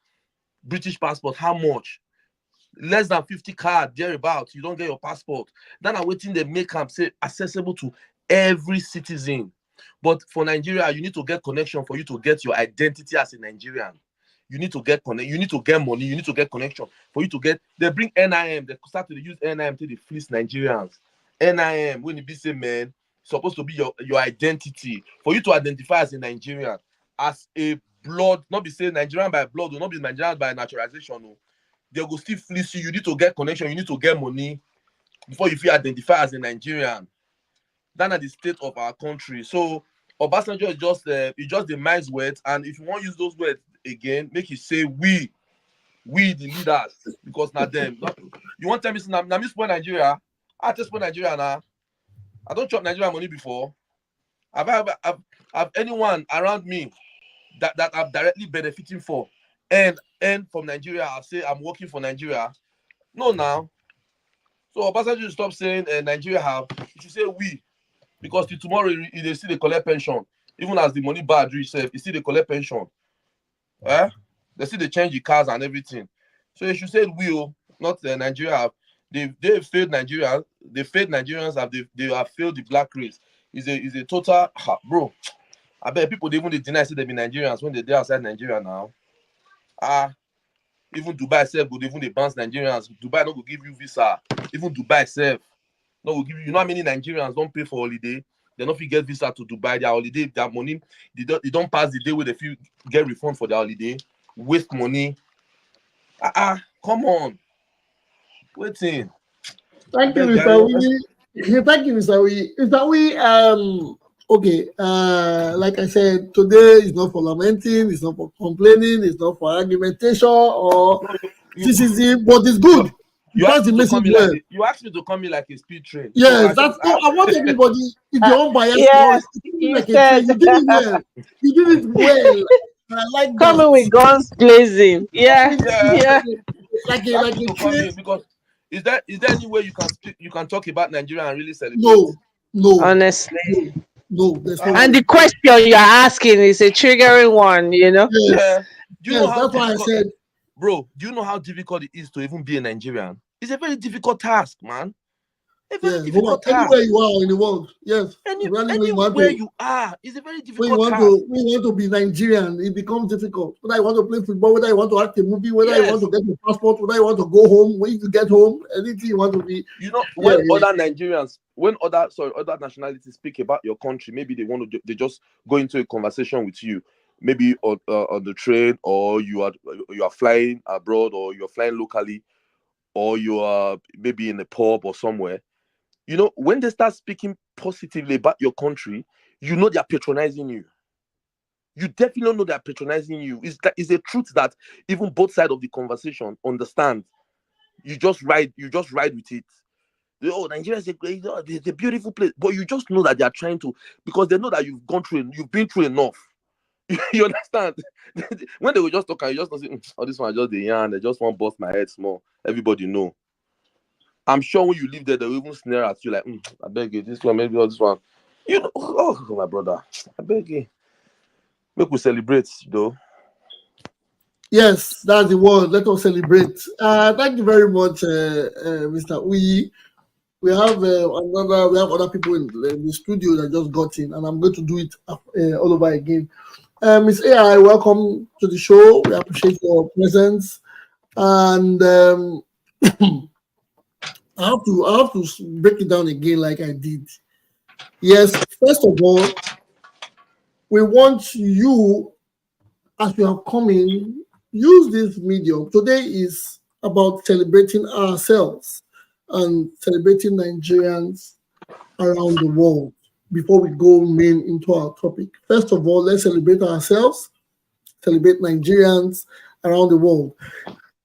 British passport, how much? Less than 50 card, thereabouts, you don't get your passport. Then I'm waiting they make them say accessible to every citizen. But for Nigeria, you need to get connection for you to get your identity as a Nigerian. You need to get money, you need to get connection for you to get. They bring NIM, they start to use NIM to fleece Nigerians. NIM, when you be say man, supposed to be your identity for you to identify as a Nigerian, as a blood, not be saying Nigerian by blood, or not be Nigerian by naturalization. No. They will still fleece you. You need to get connection, you need to get money before you feel identified as a Nigerian. That's not the state of our country. So Obasanjo is just the man's words, and if you want to use those words again, make it say we the leaders, because not them. You want to tell me now me spoil Nigeria? I just spoil Nigeria now. I don't chop Nigerian money before. Have anyone around me that I'm directly benefiting for and from Nigeria? I'll say I'm working for Nigeria. No, now. So Obasanjo should stop saying Nigeria have. You should say we, because till tomorrow they see they collect pension. Even as the money bad reach, you see they collect pension. They see they change the cars and everything. So you should say we, not Nigeria have. They failed Nigeria. They failed Nigerians. They have failed the black race. Is a total bro. I bet people they even deny say they be Nigerians when they're outside Nigeria now. Even Dubai itself would even they bounce Nigerians. Dubai not go give you visa. Even Dubai itself not go give you. You know how many Nigerians don't pay for holiday? They not get visa to Dubai. Their holiday, their money, they don't pass the day where they feel get refund for their holiday. Waste money. Come on. Waiting. Thank you, Mr. Wee. Thank you, Mr. Wee. Mr. Wee, okay, like I said, today is not for lamenting, it's not for complaining, it's not for argumentation or criticism, but it's good. You asked me to come in like a speed train. Yes, so I want everybody, if you're unbiased, yes, like a train, you did it well. You did it well. I like that. Coming with guns blazing. Yeah. Like a train. Because is there any way you can talk about Nigeria and really celebrate? No. Honestly. No, there's no. And the question you're asking is a triggering one, you know? Yes. Do you know how that's why I said, bro, do you know how difficult it is to even be a Nigerian? It's a very difficult task, man. A very difficult task. Anywhere you are in the world, yes. Anywhere you are, it's a very difficult task. When you want to be Nigerian, it becomes difficult. Whether you want to play football, whether you want to act a movie, whether you want to get your passport, whether you want to go home, when you get home, anything you want to be. You know, when other Nigerians, other nationalities speak about your country, maybe they just go into a conversation with you, maybe on the train, or you are flying abroad, or you're flying locally, or you are maybe in a pub or somewhere. You know, when they start speaking positively about your country, you know they're patronizing you. You definitely know they're patronizing you. It's a truth that even both sides of the conversation understand. You just ride with it. Nigeria is a beautiful place, but you just know that they are trying to, because they know that you've been through enough. You understand? When they will just talk and you just say, this one just the yarn, they just want to bust my head small. Everybody know. I'm sure when you leave there, they'll even snare at you like, I beg you, this one, maybe this one. You know, oh my brother, I beg you. Make we celebrate, though. Yes, that's the word. Let us celebrate. Thank you very much, Mr. We have other people in the studio that just got in, and I'm going to do it all over again. Ms. AI, welcome to the show. We appreciate your presence, and I have to break it down again like I did. Yes, first of all, we want you, as you have come in, use this medium. Today is about celebrating ourselves and celebrating Nigerians around the world. Before we go main into our topic, first of all, let's celebrate ourselves, celebrate Nigerians around the world.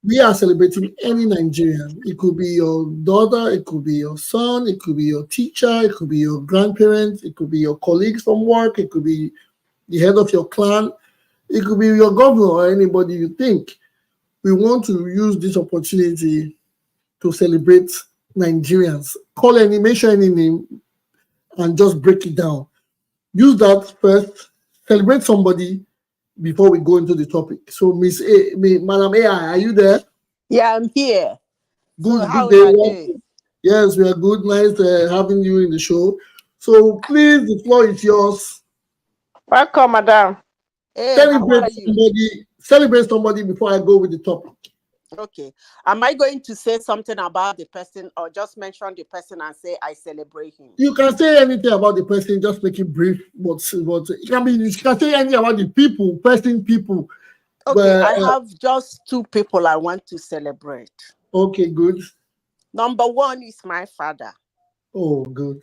We are celebrating any Nigerian. It could be your daughter, it could be your son, it could be your teacher, it could be your grandparents, it could be your colleagues from work, it could be the head of your clan, it could be your governor or anybody you think. We want to use this opportunity to celebrate Nigerians. Mention any name and just break it down. Use that first, celebrate somebody before we go into the topic. So, Madam AI, are you there? Yeah, I'm here. Good. So how good are day. you? Yes, we are good. Nice having you in the show. So, please, the floor is yours. Welcome, madam. Hey, Celebrate somebody before I go with the topic. Okay. Am I going to say something about the person or just mention the person and say I celebrate him? You can say anything about the person, just make it brief. But it can be, you can say anything about the people, people. Okay, I have just two people I want to celebrate. Okay, good. Number one is my father. Oh, good.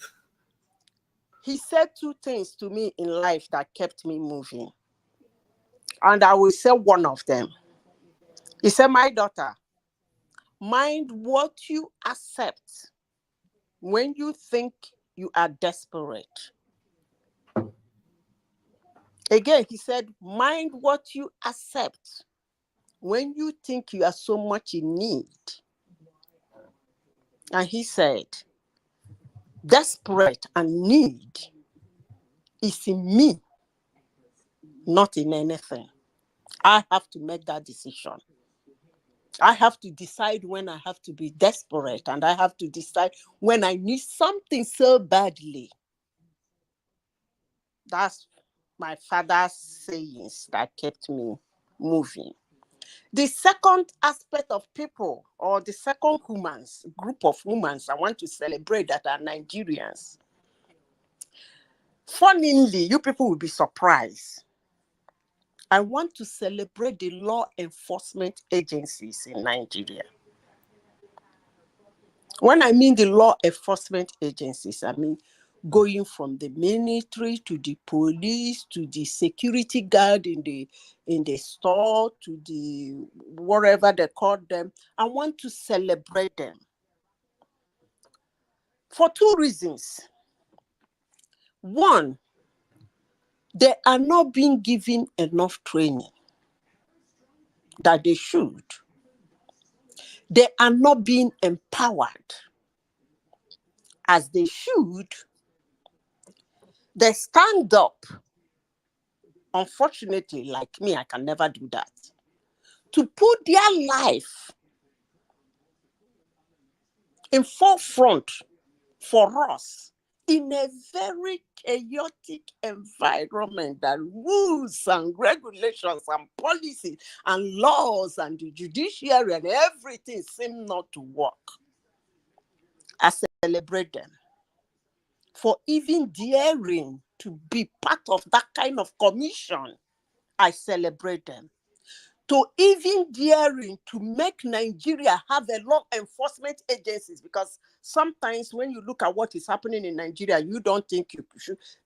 He said two things to me in life that kept me moving. And I will say one of them. He said, my daughter, mind what you accept when you think you are desperate. Again, he said, mind what you accept when you think you are so much in need. And he said, desperate and need is in me, not in anything. I have to make that decision. I have to decide when I have to be desperate, and I have to decide when I need something so badly. That's my father's sayings that kept me moving. The second aspect of people, or the second group of humans I want to celebrate that are Nigerians. Funnily, you people will be surprised. I want to celebrate the law enforcement agencies in Nigeria. When I mean the law enforcement agencies, I mean going from the military to the police to the security guard in the store to the whatever they call them. I want to celebrate them for two reasons. One, they are not being given enough training that they should. They are not being empowered as they should. They stand up. Unfortunately, like me, I can never do that. To put their life in forefront for us in a very chaotic environment that rules and regulations and policies and laws and the judiciary and everything seem not to work. I celebrate them for even daring to be part of that kind of commission. I celebrate them. To even daring to make Nigeria have a law enforcement agencies, because sometimes when you look at what is happening in Nigeria, you don't think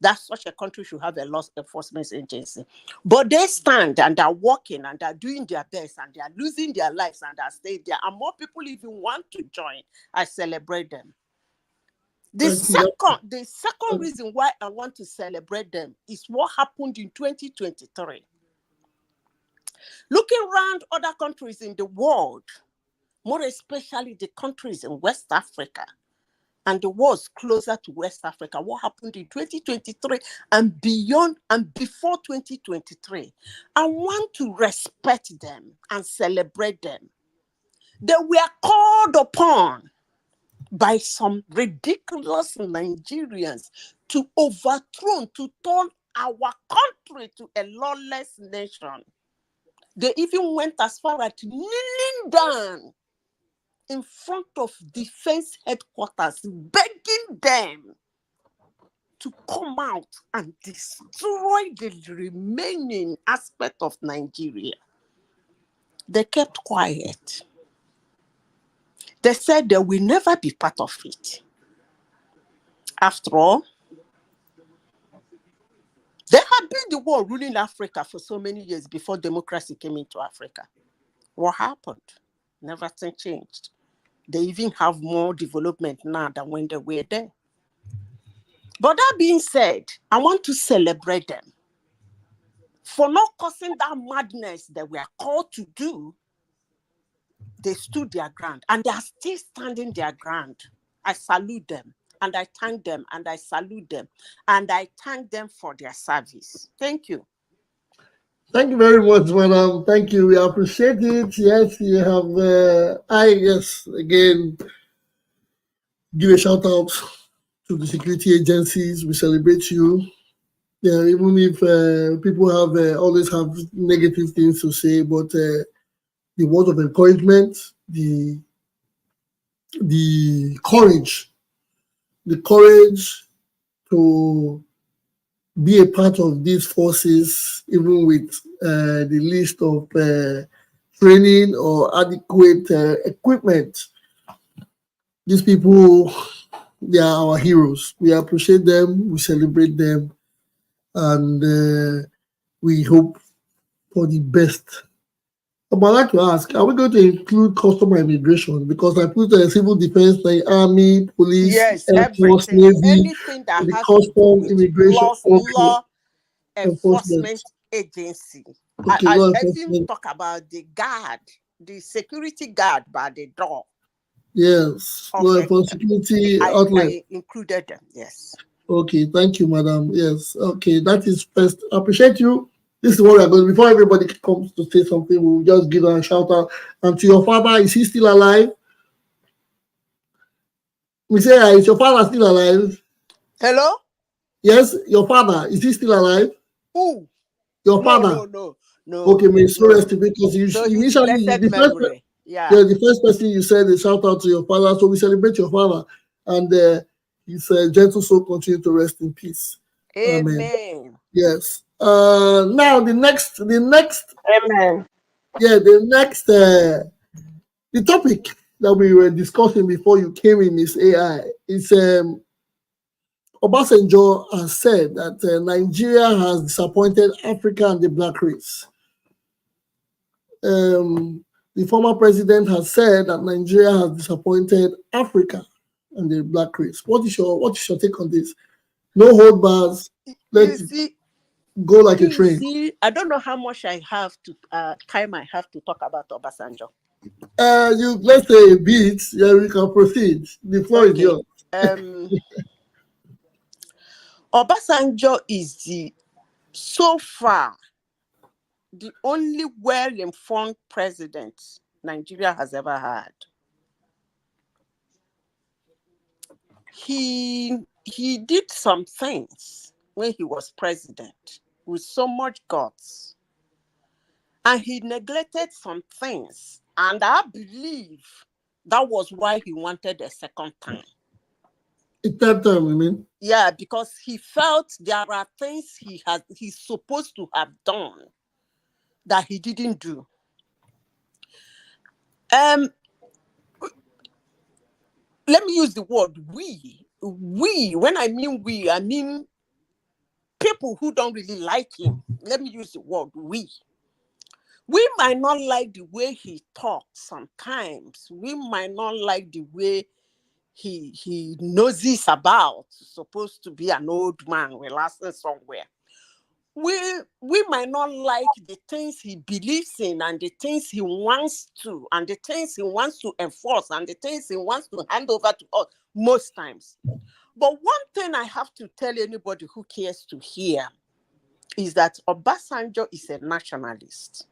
that such a country should have a law enforcement agency. But they stand and are working and are doing their best and they are losing their lives and are staying there. And more people even want to join. I celebrate them. The second reason why I want to celebrate them is what happened in 2023. Looking around other countries in the world, more especially the countries in West Africa and the world closer to West Africa, what happened in 2023 and beyond and before 2023, I want to respect them and celebrate them. They were called upon by some ridiculous Nigerians to overthrow, to turn our country to a lawless nation. They even went as far as kneeling down in front of defense headquarters, begging them to come out and destroy the remaining aspect of Nigeria. They kept quiet. They said they will never be part of it. After all, they had been the one ruling Africa for so many years before democracy came into Africa. What happened? Nothing changed. They even have more development now than when they were there. But that being said, I want to celebrate them for not causing that madness that we are called to do. They stood their ground and they are still standing their ground. I salute them and I thank them and I salute them and I thank them for their service. Thank you. Thank you very much, madam. Thank you. We appreciate it. Yes, you have, again, give a shout out to the security agencies. We celebrate you. Yeah, even if people always have negative things to say, but the words of encouragement, the courage to be a part of these forces, even with the list of training or adequate equipment. These people, they are our heroes. We appreciate them, we celebrate them, and we hope for the best. But I'd like to ask, are we going to include custom and immigration? Because I put civil defense, like army, police, Yes, air force, everything. navy, Anything that the has to do custom, with immigration, okay, law enforcement agency. okay, I law even enforcement, talk about the guard, the security guard by the door. yes, law Okay, enforcement, security outlet. I included them. Yes. Okay, thank you, madam. Yes, okay, that is first. I appreciate you. This is what we're going. Before everybody comes to say something, we'll just give a shout out. And to your father, is he still alive? We say, is your father still alive? Hello? Yes, your father, is he still alive? Who? Your No, father. no, Okay, may so no. rest because you So his initially blessed memory. Yeah. the first person you said a shout out to your father. So we celebrate your father, and his gentle soul continue to rest in peace. Amen. Amen. Yes. Now the next, Amen. yeah, the topic that we were discussing before you came in is AI. It's Obasanjo has said that Nigeria has disappointed Africa and the black race. The former president has said that Nigeria has disappointed Africa and the black race. What is your take on this? No hold bars. Let it go like a train. I don't know how much I have to time I have to talk about Obasanjo. Let's say a bit. Yeah, we can proceed. The floor is yours. Obasanjo is so far the only well-informed president Nigeria has ever had. He did some things when he was president with so much guts, and he neglected some things, and I believe that was why he wanted a second time. A third time, I mean? Yeah, because he felt there are things he's supposed to have done that he didn't do. Let me use the word we. When I mean we, I mean people who don't really like him. Let me use the word we. We might not like the way he talks sometimes. We might not like the way he noses about, supposed to be an old man relaxing somewhere. We might not like the things he believes in and the things he wants to and the things he wants to enforce and the things he wants to hand over to us most times. But one thing I have to tell anybody who cares to hear is that Obasanjo is a nationalist.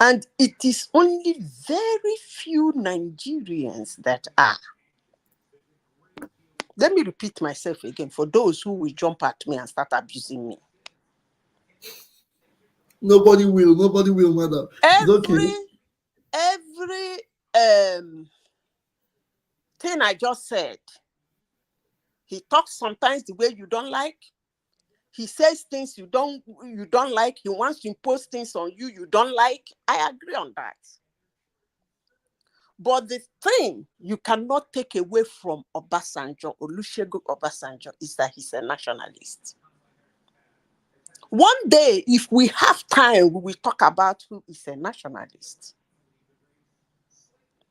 And it is only very few Nigerians that are. Let me repeat myself again for those who will jump at me and start abusing me. Nobody will, madam. Every thing I just said, he talks sometimes the way you don't like. He says things you don't like. He wants to impose things on you don't like. I agree on that. But the thing you cannot take away from Obasanjo, Olusegun Obasanjo, is that he's a nationalist. One day, if we have time, we will talk about who is a nationalist.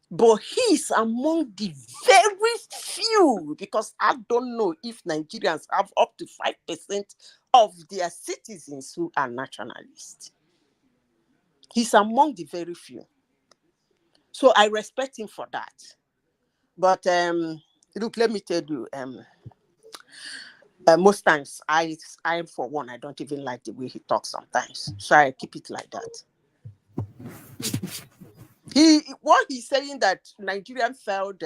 But he's among the very few, because I don't know if Nigerians have up to 5% of their citizens who are nationalists. He's among the very few. So I respect him for that. But look, let me tell you, most times I for one, I don't even like the way he talks sometimes. So I keep it like that. What he's saying that Nigerian failed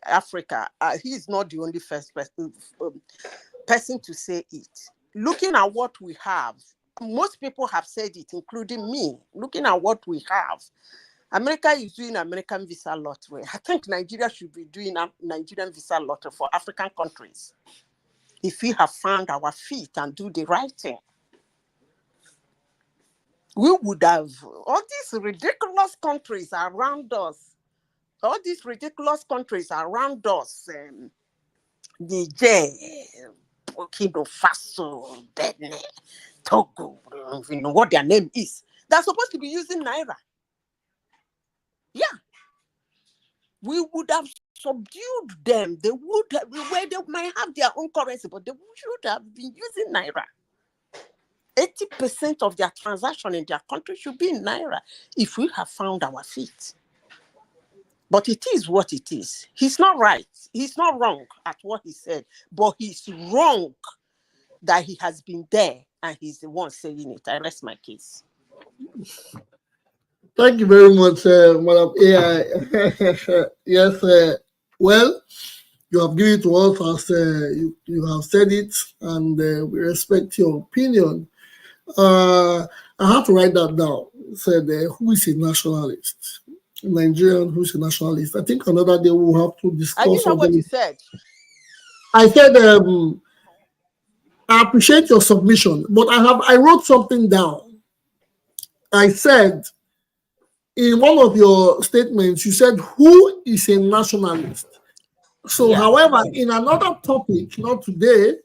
Africa, he is not the only first person to say it. Looking at what we have, most people have said it, including me, looking at what we have. America is doing American visa lottery. I think Nigeria should be doing a Nigerian visa lottery for African countries. If we have found our feet and do the right thing, we would have all these ridiculous countries around us. All these ridiculous countries around us, Niger, Burkina Faso, Benin, Togo, you know what their name is. They're supposed to be using Naira. Yeah. We would have subdued them. They would have, where they might have their own currency, but they should have been using Naira. 80% of their transaction in their country should be in Naira if we have found our feet. But it is what it is. He's not right. He's not wrong at what he said, but he's wrong that he has been there and he's the one saying it. I rest my case. Thank you very much, Madam AI. Yes, well, you have given it to us as you have said it, and we respect your opinion. I have to write that down. Said, who is a nationalist? Nigerian, who's a nationalist? I think another day we'll have to discuss. I didn't know what you said. I said, I appreciate your submission, but I wrote something down. I said, in one of your statements, you said, who is a nationalist? So, yeah. However, in another topic, not today,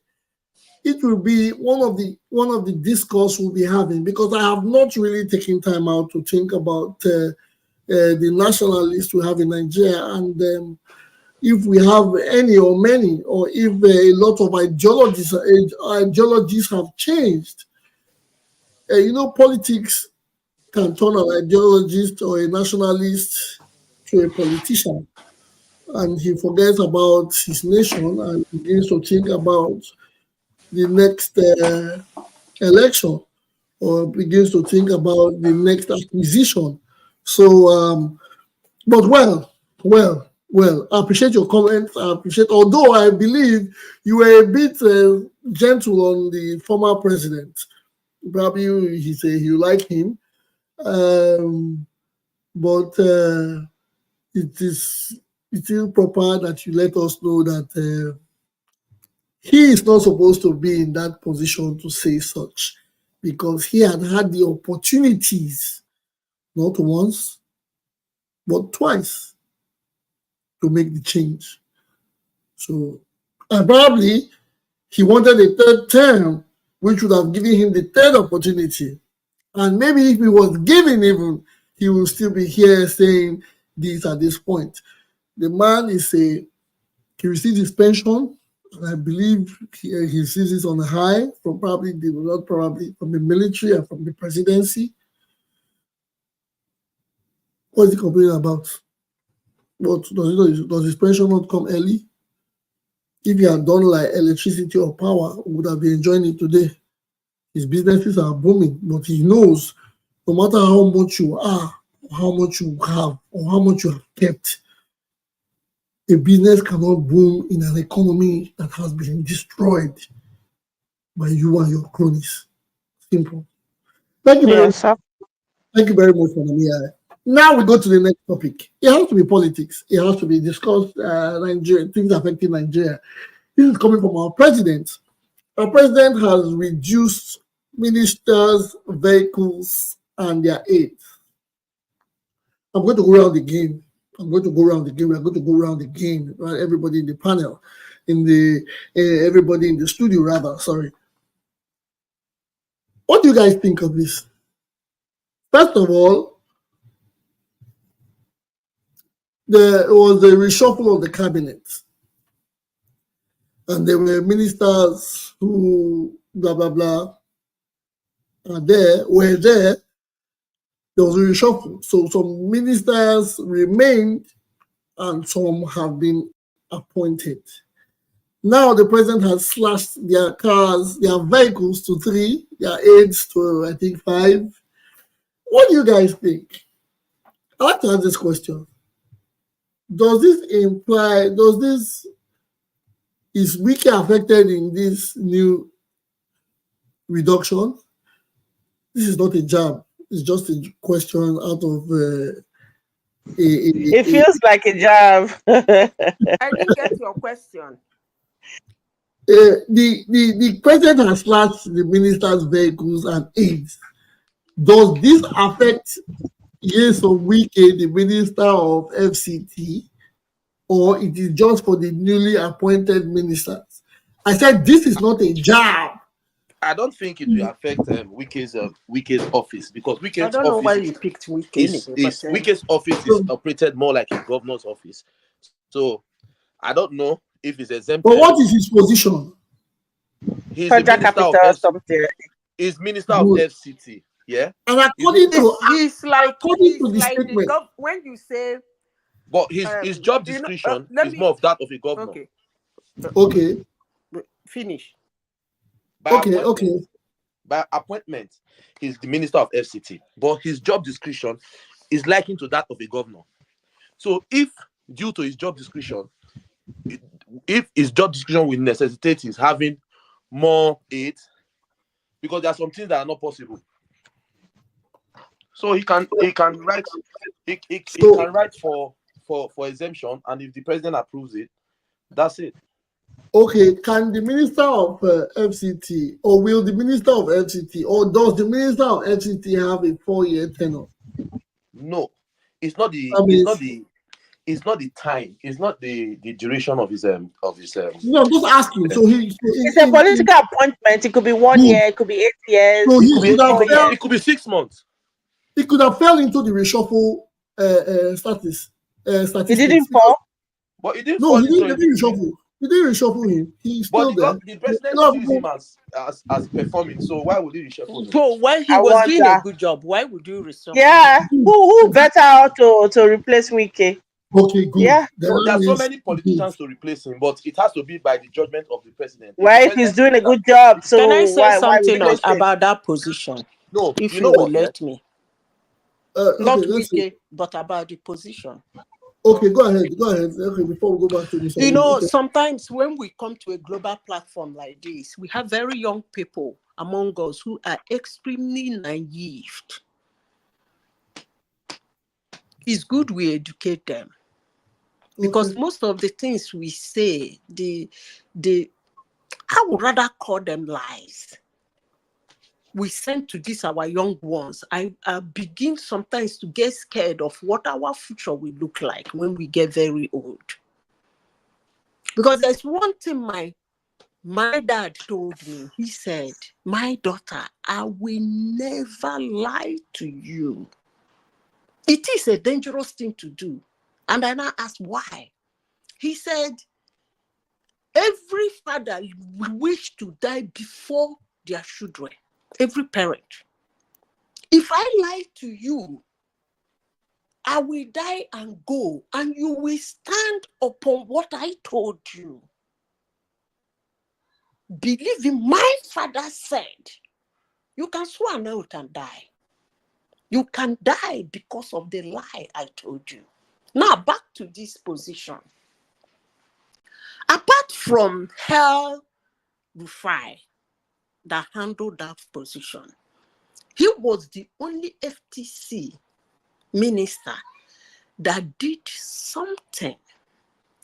it will be one of the discourse we'll be having, because I have not really taken time out to think about the nationalists we have in Nigeria, and if we have any or many, or if a lot of ideologies have changed. Politics can turn an ideologist or a nationalist to a politician, and he forgets about his nation and begins to think about the next election, or begins to think about the next acquisition. So, but I appreciate your comments. I appreciate, although I believe you were a bit gentle on the former president. Probably he said you like him, but it is proper that you let us know that he is not supposed to be in that position to say such, because he had the opportunities, not once, but twice, to make the change. So, and probably he wanted a third term, which would have given him the third opportunity. And maybe if he was given even, he will still be here saying this at this point. The man he received his pension, and I believe he sees it on a high from from the military and from the presidency. What is he complaining about? What does his pension not come early? If he had done like electricity or power, we would have been enjoying it today. His businesses are booming, but he knows no matter how much you are, or how much you have, or how much you have kept, a business cannot boom in an economy that has been destroyed by you and your cronies. Simple. Thank you very much. Thank you very much, Madam AI. Now we go to the next topic. It has to be politics. It has to be discussed, Nigeria, things affecting Nigeria. This is coming from our president. Our president has reduced ministers' vehicles and their aids. I'm going to go around the game. We're going to go around the game. Right? Everybody in the panel, everybody in the studio, rather. Sorry. What do you guys think of this? First of all, there was a reshuffle of the cabinet, and there were ministers who blah blah blah were there. There was a reshuffle, so some ministers remained, and some have been appointed. Now the president has slashed their vehicles to 3, their aides to I think 5. What do you guys think? I'd like to ask this question. Does this imply, is Wiki affected in this new reduction? this is not a jab. It's just a question out of it feels like a jab. I didn't get your question. The president has slashed the minister's vehicles and aids. Does this affect Nyesom Wike, the minister of FCT, or it is just for the newly appointed ministers? I said this is not a jab. I don't think it will affect Wike's office, because Wike's I don't know why you office picked Wike. Wike's office is operated more like a governor's office. So I don't know if he's exempted. But what is his position? He's the minister of something. He's minister of FCT. Yeah. And according to the statement, when you say, but his job description is more of that of a governor. Okay. Finish. By appointment, he's the minister of FCT, but his job description is likened to that of a governor. So if due to his job description, if his job description will necessitate his having more aids, because there are some things that are not possible. So he can write for exemption, and if the president approves it, that's it. Okay, can the minister of FCT, or will the minister of FCT, or does the minister of FCT have a 4-year tenure? No, it's not the time. It's not the duration of his No, I'm just asking. So it's a political appointment. It could be 1 year. It could be 8 years. So it could be 6 months. It could have fell into the reshuffle statistics. He didn't fall. But he didn't. No, he didn't reshuffle. He didn't reshuffle him. He's still there. The president sees him as performing. So why would he reshuffle him? So when he was doing a good job, why would you reshuffle? Yeah. Who better to replace Wike? Okay, good. Yeah. There are so many politicians to replace him, but it has to be by the judgment of the president. Why, if he's doing a good job? So can I say something about that position? No, if you will let me. Not Wike, but about the position. Okay, go ahead. Okay, before we go back to this. Sometimes when we come to a global platform like this, we have very young people among us who are extremely naive. It's good we educate them. Because most of the things we say, I would rather call them lies. We send to this our young ones. I begin sometimes to get scared of what our future will look like when we get very old. Because there's one thing my dad told me. He said, "My daughter, I will never lie to you." It is a dangerous thing to do. And I now asked why. He said, every father will wish to die before their children. Every parent. If I lie to you, I will die and go, and you will stand upon what I told you. Believe in my father said, you can swear an oath and die. You can die because of the lie I told you. Now back to this position. Apart from El Rufai that handled that position, he was the only FTC minister that did something.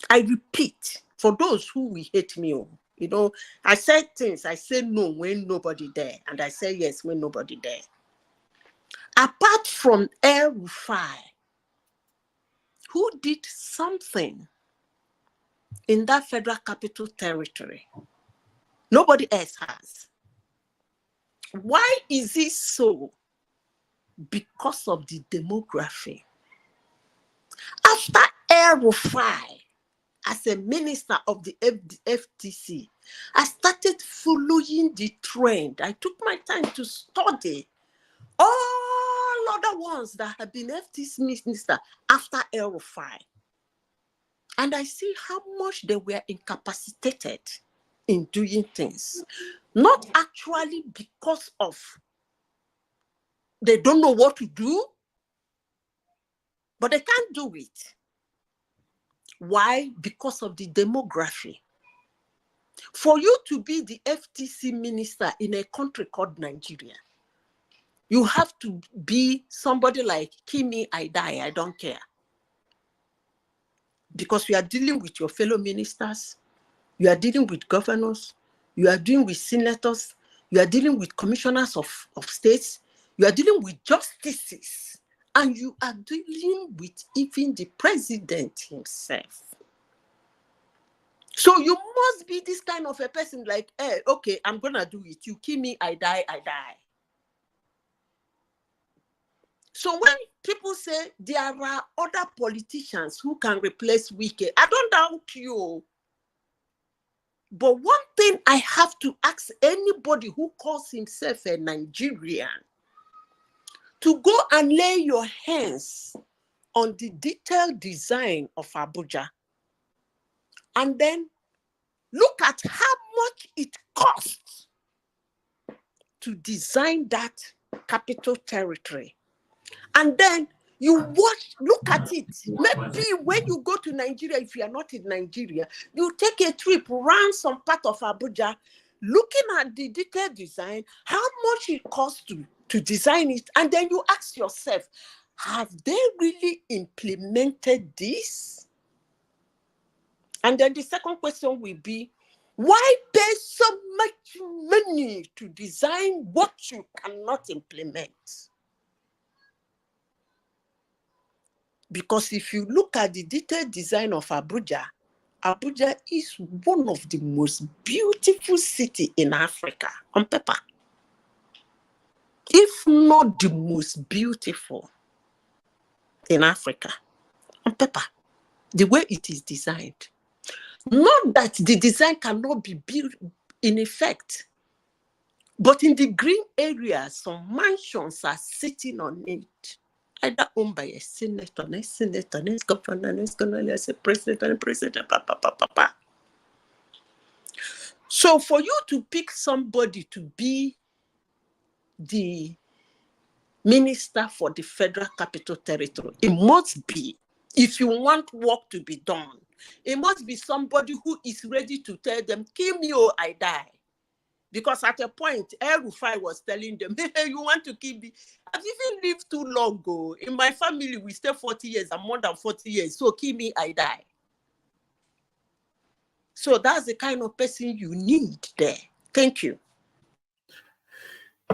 I repeat, for those who will hate me, I said things, I say no when nobody there, and I say yes when nobody there. Apart from El Rufai, who did something in that Federal Capital Territory, nobody else has. Why is it so? Because of the demography. After El Rufai, as a minister of the FTC, I started following the trend. I took my time to study all other ones that have been FTC minister after El Rufai. And I see how much they were incapacitated in doing things. Not actually because of they don't know what to do, but they can't do it. Why? Because of the demography. For you to be the FTC minister in a country called Nigeria, You have to be somebody like, kill me, I die, I don't care. Because you are dealing with your fellow ministers, you are dealing with governors, you are dealing with senators, you are dealing with commissioners of states, you are dealing with justices, and you are dealing with even the president himself. So you must be this kind of a person like, hey, okay, I'm going to do it. You kill me, I die, I die. So when people say there are other politicians who can replace Wike, I don't doubt you. But one thing I have to ask anybody who calls himself a Nigerian to go and lay your hands on the detailed design of Abuja and then look at how much it costs to design that capital territory. And then you look at it. Maybe when you go to Nigeria, if you are not in Nigeria, you take a trip around some part of Abuja, looking at the detailed design, how much it costs to design it, and then you ask yourself, have they really implemented this? And then the second question will be, why pay so much money to design what you cannot implement? Because if you look at the detailed design of Abuja, Abuja is one of the most beautiful cities in Africa on paper. If not the most beautiful in Africa on paper, the way it is designed. Not that the design cannot be built in effect, but in the green areas, some mansions are sitting on it. Either owned by a senator, governor, a president, So for you to pick somebody to be the minister for the Federal Capital Territory, it must be, if you want work to be done, it must be somebody who is ready to tell them, kill me or I die. Because at a point, El-Rufai was telling them, hey, you want to kill me? I've even lived too long ago. In my family, we stay 40 years and more than 40 years. So kill me, I die. So that's the kind of person you need there. Thank you.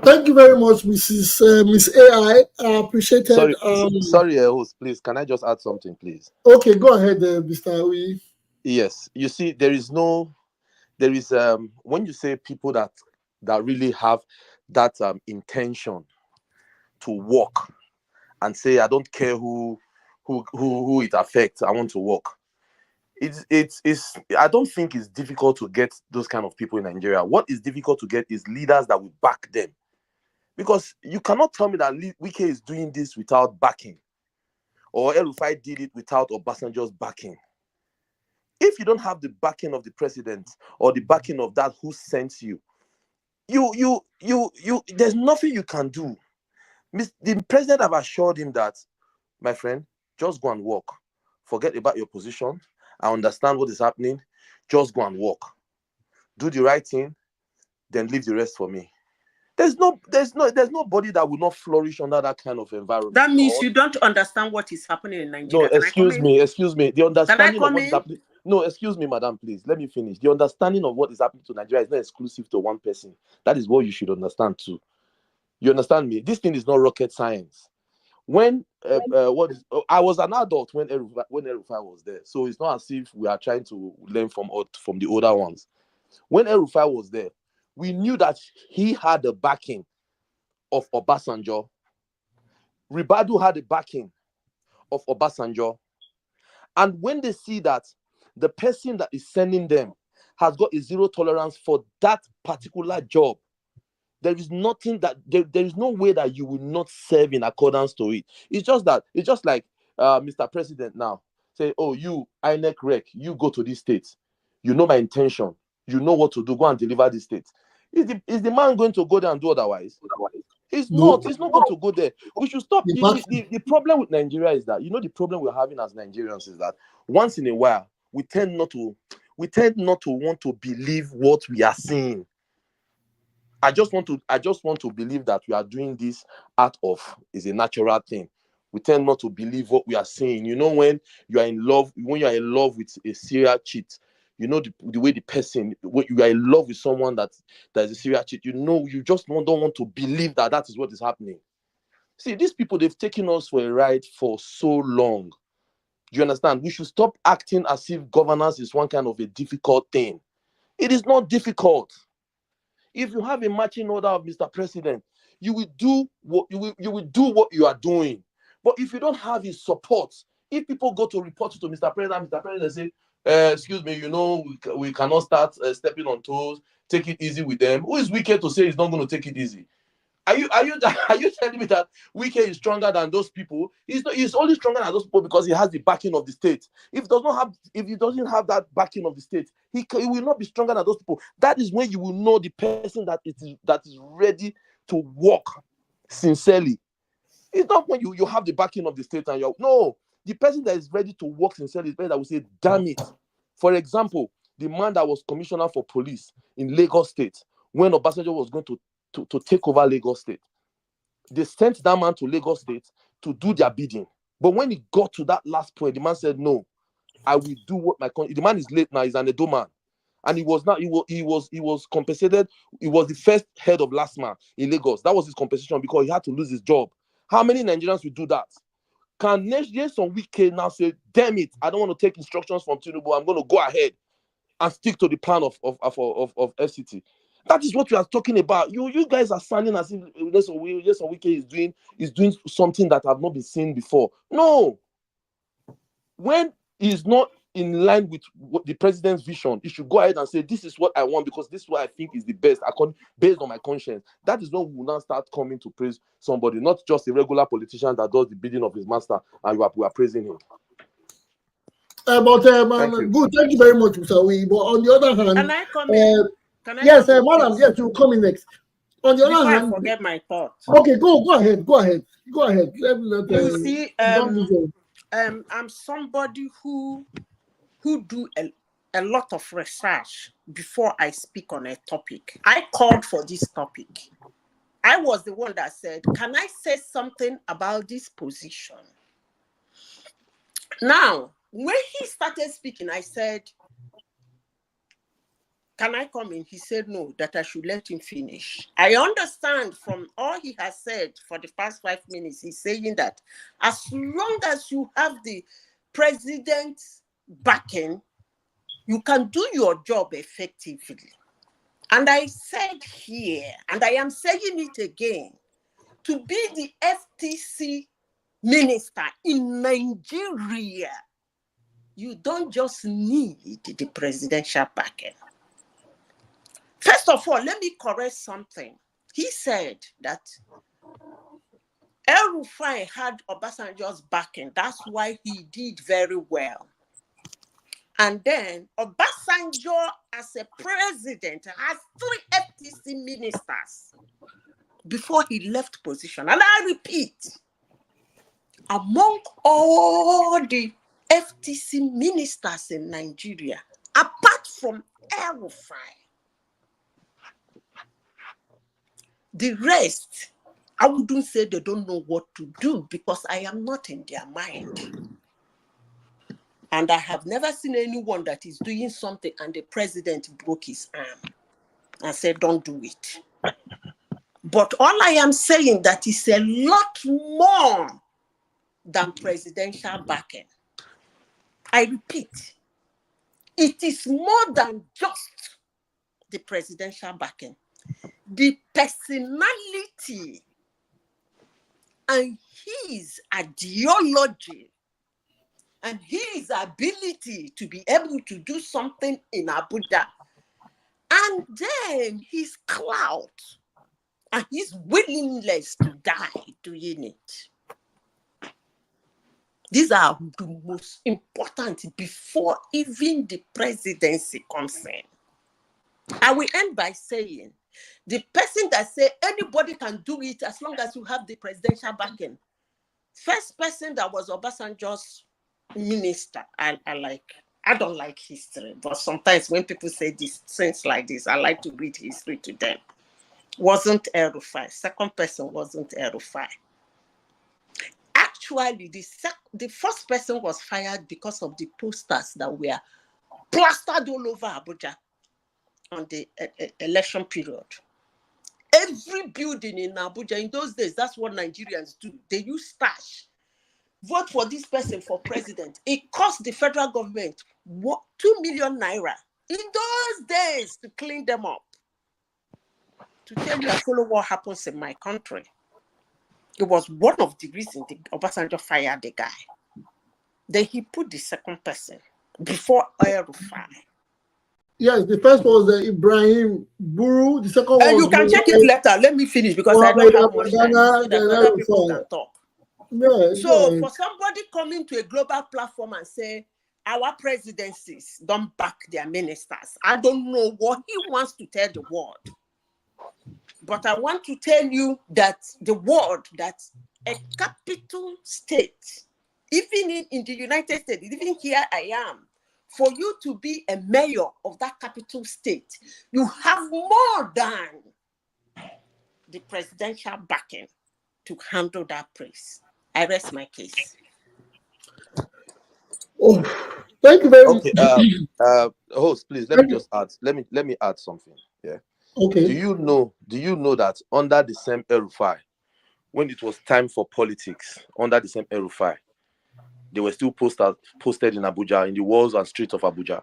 Thank you very much, Miss AI. I appreciate it. Sorry, host, please. Can I just add something, please? Okay, go ahead, Mr. Awi. Yes. You see, there is when you say people that really have that intention to work and say, I don't care who it affects, I want to work. It's I don't think it's difficult to get those kind of people in Nigeria. What is difficult to get is leaders that will back them. Because you cannot tell me that Wike is doing this without backing, or El-Rufai did it without Obasanjo's backing. If you don't have the backing of the president or the backing of that who sent you, there's nothing you can do. The president have assured him that, my friend, just go and work. Forget about your position. I understand what is happening. Just go and work. Do the right thing, then leave the rest for me. There's nobody that will not flourish under that kind of environment. That means you don't understand what is happening in Nigeria. No, excuse me. The understanding of what is happening. No, excuse me, madam, please. Let me finish. The understanding of what is happening to Nigeria is not exclusive to one person. That is what you should understand too. You understand me? This thing is not rocket science. When I was an adult when El-Rufai was there, so it's not as if we are trying to learn from the older ones. When El-Rufai was there, we knew that he had the backing of Obasanjo. Ribadu had the backing of Obasanjo. And when they see that the person that is sending them has got a zero tolerance for that particular job, there is nothing that there is no way that you will not serve in accordance to it. It's just like Mr. President now say, oh, you INEC rec, you go to this state. You know my intention. You know what to do. Go and deliver this state. Is the man going to go there and do otherwise? He's not going to go there. We should stop. The problem with Nigeria is that, the problem we're having as Nigerians is that once in a while, we tend not to want to believe what we are seeing. I just want to believe that we are doing this out of is a natural thing. We tend not to believe what we are saying. You know, when you are in love with a serial cheat, you know the way the person, when you are in love with someone that is a serial cheat, you know, you just don't want to believe that is what is happening. See, these people, they've taken us for a ride for so long. Do you understand? We should stop acting as if governance is one kind of a difficult thing. It is not difficult. If you have a marching order of Mr. President, you will do what you are doing. But if you don't have his support, if people go to report to Mr. President say, excuse me, you know, we cannot start stepping on toes, take it easy with them. Who is wicked to say he's not going to take it easy? Are you telling me that Wike is stronger than those people? He's only stronger than those people because he has the backing of the state. If he doesn't have that backing of the state, he will not be stronger than those people. That is when you will know the person that is ready to work sincerely. It's not when you have the backing of the state and the person that is ready to work sincerely is the person that will say, damn it. For example, the man that was commissioner for police in Lagos State when Obasanjo was going to take over Lagos State. They sent that man to Lagos State to do their bidding. But when he got to that last point, the man said, no, I will do what my country. The man is late now, he's an Edo man. And he was compensated. He was the first head of last man in Lagos. That was his compensation because he had to lose his job. How many Nigerians will do that? Can Nigerians Wike now say, damn it, I don't want to take instructions from Tinubu, I'm going to go ahead and stick to the plan of FCT? That is what we are talking about. You guys are sounding as if Wike is doing something that have not been seen before. No. When he's not in line with what the president's vision, he should go ahead and say, this is what I want because this is what I think is the best based on my conscience. That is when we will now start coming to praise somebody, not just a regular politician that does the bidding of his master and we are praising him. Good. Thank you very much, Mr. Wee. But on the other hand, can I come in? Yes, madam. Yes, you come in next. On the other hand, I forget my thoughts. Okay, go ahead. You see, I'm somebody who do a lot of research before I speak on a topic. I called for this topic. I was the one that said, can I say something about this position? Now, when he started speaking, I said, can I come in? He said no, that I should let him finish. I understand from all he has said for the past 5 minutes, he's saying that as long as you have the president's backing, you can do your job effectively. And I said here, and I am saying it again, to be the FTC minister in Nigeria, you don't just need the presidential backing. First of all, let me correct something. He said that El-Rufai had Obasanjo's backing. That's why he did very well. And then Obasanjo, as a president, has 3 FTC ministers before he left position. And I repeat, among all the FTC ministers in Nigeria, apart from El-Rufai, the rest, I wouldn't say they don't know what to do because I am not in their mind. And I have never seen anyone that is doing something and the president broke his arm and said, don't do it. But all I am saying that is a lot more than presidential backing. I repeat, it is more than just the presidential backing. The personality and his ideology and his ability to be able to do something in Abuja, and then his clout and his willingness to die doing it. These are the most important before even the presidency comes in. I will end by saying, the person that say anybody can do it as long as you have the presidential backing. First person that was Obasanjo's minister, I don't like history, but sometimes when people say these things like this, I like to read history to them. wasn't El-Rufai. Second person wasn't El-Rufai. Actually, the first person was fired because of the posters that were plastered all over Abuja on the election period. Every building in Abuja in those days, that's what Nigerians do. They use stash. Vote for this person for president. It cost the federal government 2 million naira in those days to clean them up. To tell you, I follow what happens in my country. It was one of the reasons Obasanjo fired the guy. Then he put the second person before El-Rufai. Yes, the first one was Ibrahim Buru. The second one was you can check it later. Let me finish because I don't have much time so that other people can talk. Yeah, so for somebody coming to a global platform and say, our presidencies don't back their ministers, I don't know what he wants to tell the world. But I want to tell you that the world, that a capital state, even in the United States, even here I am, for you to be a mayor of that capital state, you have more than the presidential backing to handle that place. I rest my case. Oh, thank you very much. Okay, host, please let me just add. Let me add something. Yeah. Okay. Do you know that under the same El-Rufai, when it was time for politics, under the same El-Rufai, they were still posted in Abuja, in the walls and streets of Abuja.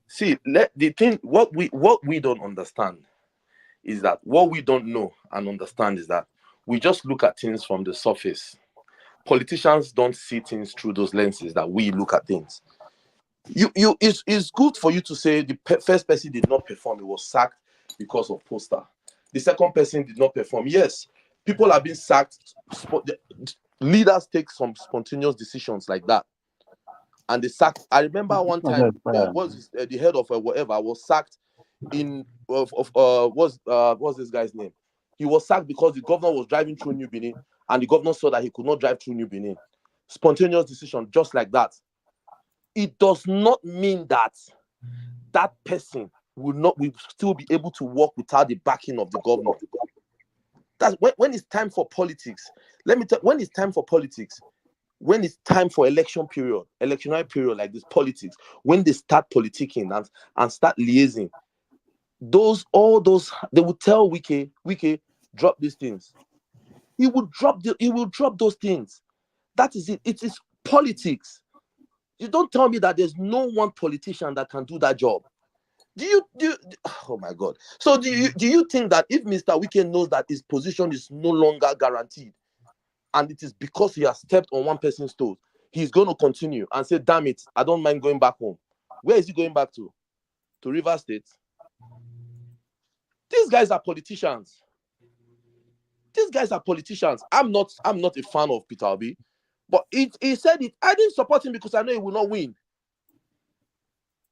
See, what we don't understand is that what we don't know and understand is that we just look at things from the surface. Politicians don't see things through those lenses that we look at things. It's good for you to say the first person did not perform, he was sacked because of poster. The second person did not perform. Yes, people have been sacked. Leaders take some spontaneous decisions like that, and they sack. I remember one time the head of whatever was sacked what's this guy's name? He was sacked because the governor was driving through New Benin, and the governor saw that he could not drive through New Benin. Spontaneous decision, just like that. It does not mean that that person will still be able to work without the backing of the governor. That's when it's time for politics. Let me tell you, when it's time for politics, when it's time for electionary period like this, politics, when they start politicking and start liaising, all those they will tell Wike, drop these things. He will drop those things. That is it. It is politics. You don't tell me that there's no one politician that can do that job. Oh my God. So do you think that if Mr. Wike knows that his position is no longer guaranteed, and it is because he has stepped on one person's toes, he's going to continue and say, damn it, I don't mind going back home? Where is he going back to? To Rivers State? These guys are politicians. I'm not a fan of Peter Obi, but he said it. I didn't support him because I know he will not win.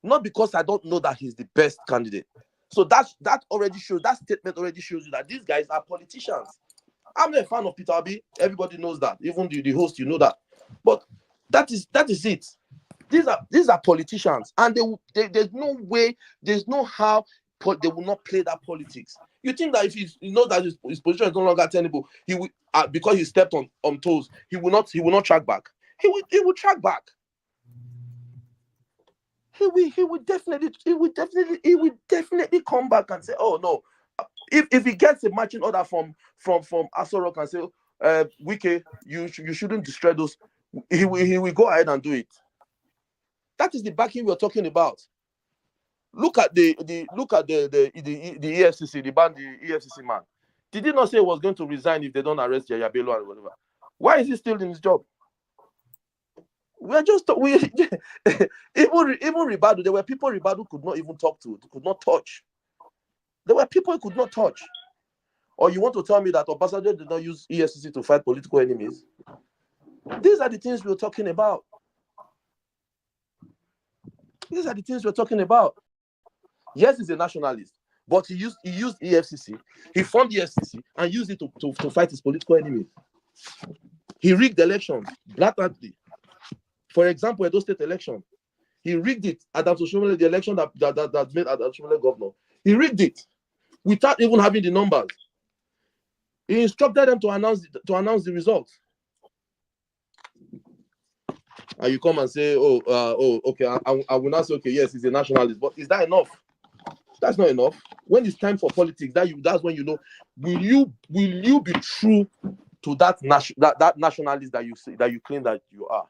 Not because I don't know that he's the best candidate. So that statement already shows you that these guys are politicians. I'm not a fan of Peter Obi. Everybody knows that. Even the host, you know that. But that is it. These are politicians, and there's no way, there's no how they will not play that politics. You think that if he knows that his position is no longer tenable, he will because he stepped on toes, he will not track back. He will track back. He would definitely come back and say, oh no. If he gets a matching order from Aso Rock and say, Wike, you shouldn't destroy those, he will go ahead and do it. That is the backing we're talking about. Look at the EFCC, the EFCC man. Did he not say he was going to resign if they don't arrest Yaya Bello and whatever? Why is he still in his job? Even Ribadu, there were people Ribadu could not even talk to, could not touch. There were people he could not touch. Or you want to tell me that Obasanjo did not use EFCC to fight political enemies? These are the things we're talking about. These are the things we're talking about. Yes, he's a nationalist, but he used EFCC. He formed EFCC and used it to fight his political enemies. He rigged the elections blatantly. For example, Edo State election, he rigged it. Adams Oshomole, the election that made Adams Oshomole governor, he rigged it. without even having the numbers. He instructed them to announce the results. And you come and say, okay, I will not say, okay, yes, he's a nationalist, but is that enough? That's not enough. When it's time for politics, that's when you know, will you be true to that nationalist that you claim that you are?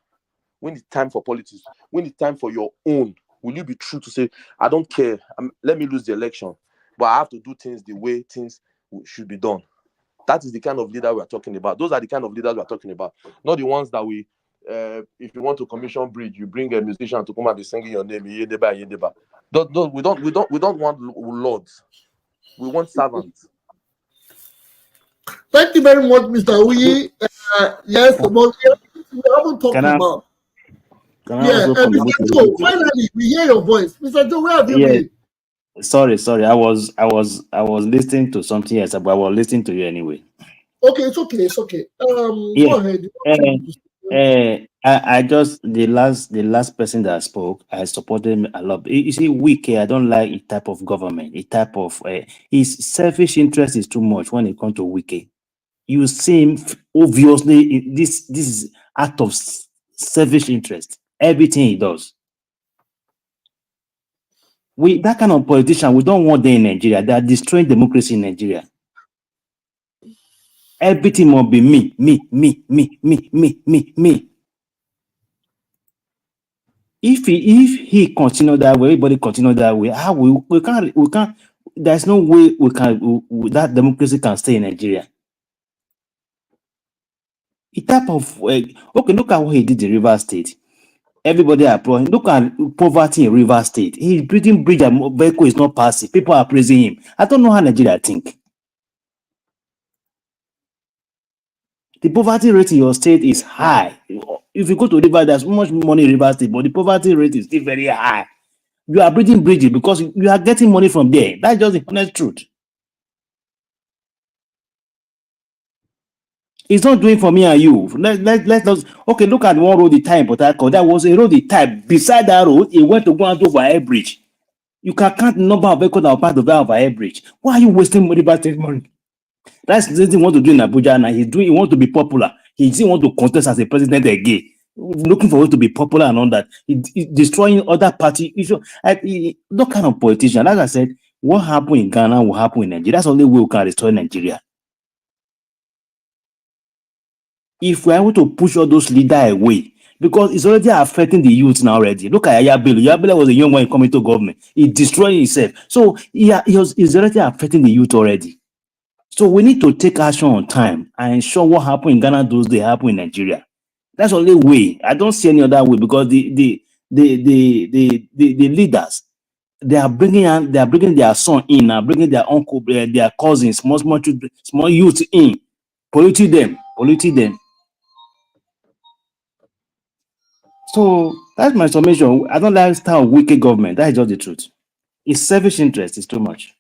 When it's time for politics, when it's time for your own, will you be true to say, I don't care, let me lose the election, but I have to do things the way things should be done? That is the kind of leader we are talking about. Those are the kind of leaders we are talking about, not the ones that if you want to commission bridge, you bring a musician to come and be singing your name. We don't want lords. We want servants. Thank you very much, Mr. Uyi. Yes, but we haven't talked about. Mr. Joe, finally, we hear your voice. Mr. Joe, where have you been? Sorry. I was listening to something else, but I was listening to you anyway. Okay, it's okay. Go ahead. I just the last person that spoke, I supported him a lot. You see, Wike, I don't like a type of government, a type of his selfish interest is too much when it comes to Wike. You see him obviously this is act of selfish interest. Everything he does. That kind of politician, we don't want them in Nigeria. They are destroying democracy in Nigeria. Everything must be me. If he continue that way, everybody continue that way, how we can't. There's no way that democracy can stay in Nigeria. A type of okay, look at what he did in River State. Everybody applaud. Look at poverty in River State. He's building bridge and vehicle is not passing. People are praising him. I don't know how Nigeria think. The poverty rate in your state is high. If you go to River, there's so much money in River State, but the poverty rate is still very high. You are building bridges because you are getting money from there. That's just the honest truth. It's not doing for me and you. Let's okay, look at one road the time, but that was a road the type. Beside that road, he went to go and do overhead bridge. You can count the number of vehicles that are part of that overhead bridge. Why are you wasting River State money? That's the thing he wants to do in Abuja now. He wants to be popular. He didn't want to contest as a president again. Looking for ways to be popular and all that. He's destroying other party issues. That kind of politician. Like I said, what happened in Ghana will happen in Nigeria. That's the only way we can restore Nigeria. If we're able to push all those leaders away, because it's already affecting the youth now already. Look at Yabelo. Yabelo was a young one coming to government. He destroyed himself. So he's already affecting the youth already. So we need to take action on time and ensure what happened in Ghana those days happen in Nigeria. That's the only way. I don't see any other way because the leaders, they are bringing their son in, bringing their uncle, their cousins, small youth in, polluting them. So that's my summation. I don't like style of wicked government. That is just the truth. It's selfish interest. It's too much.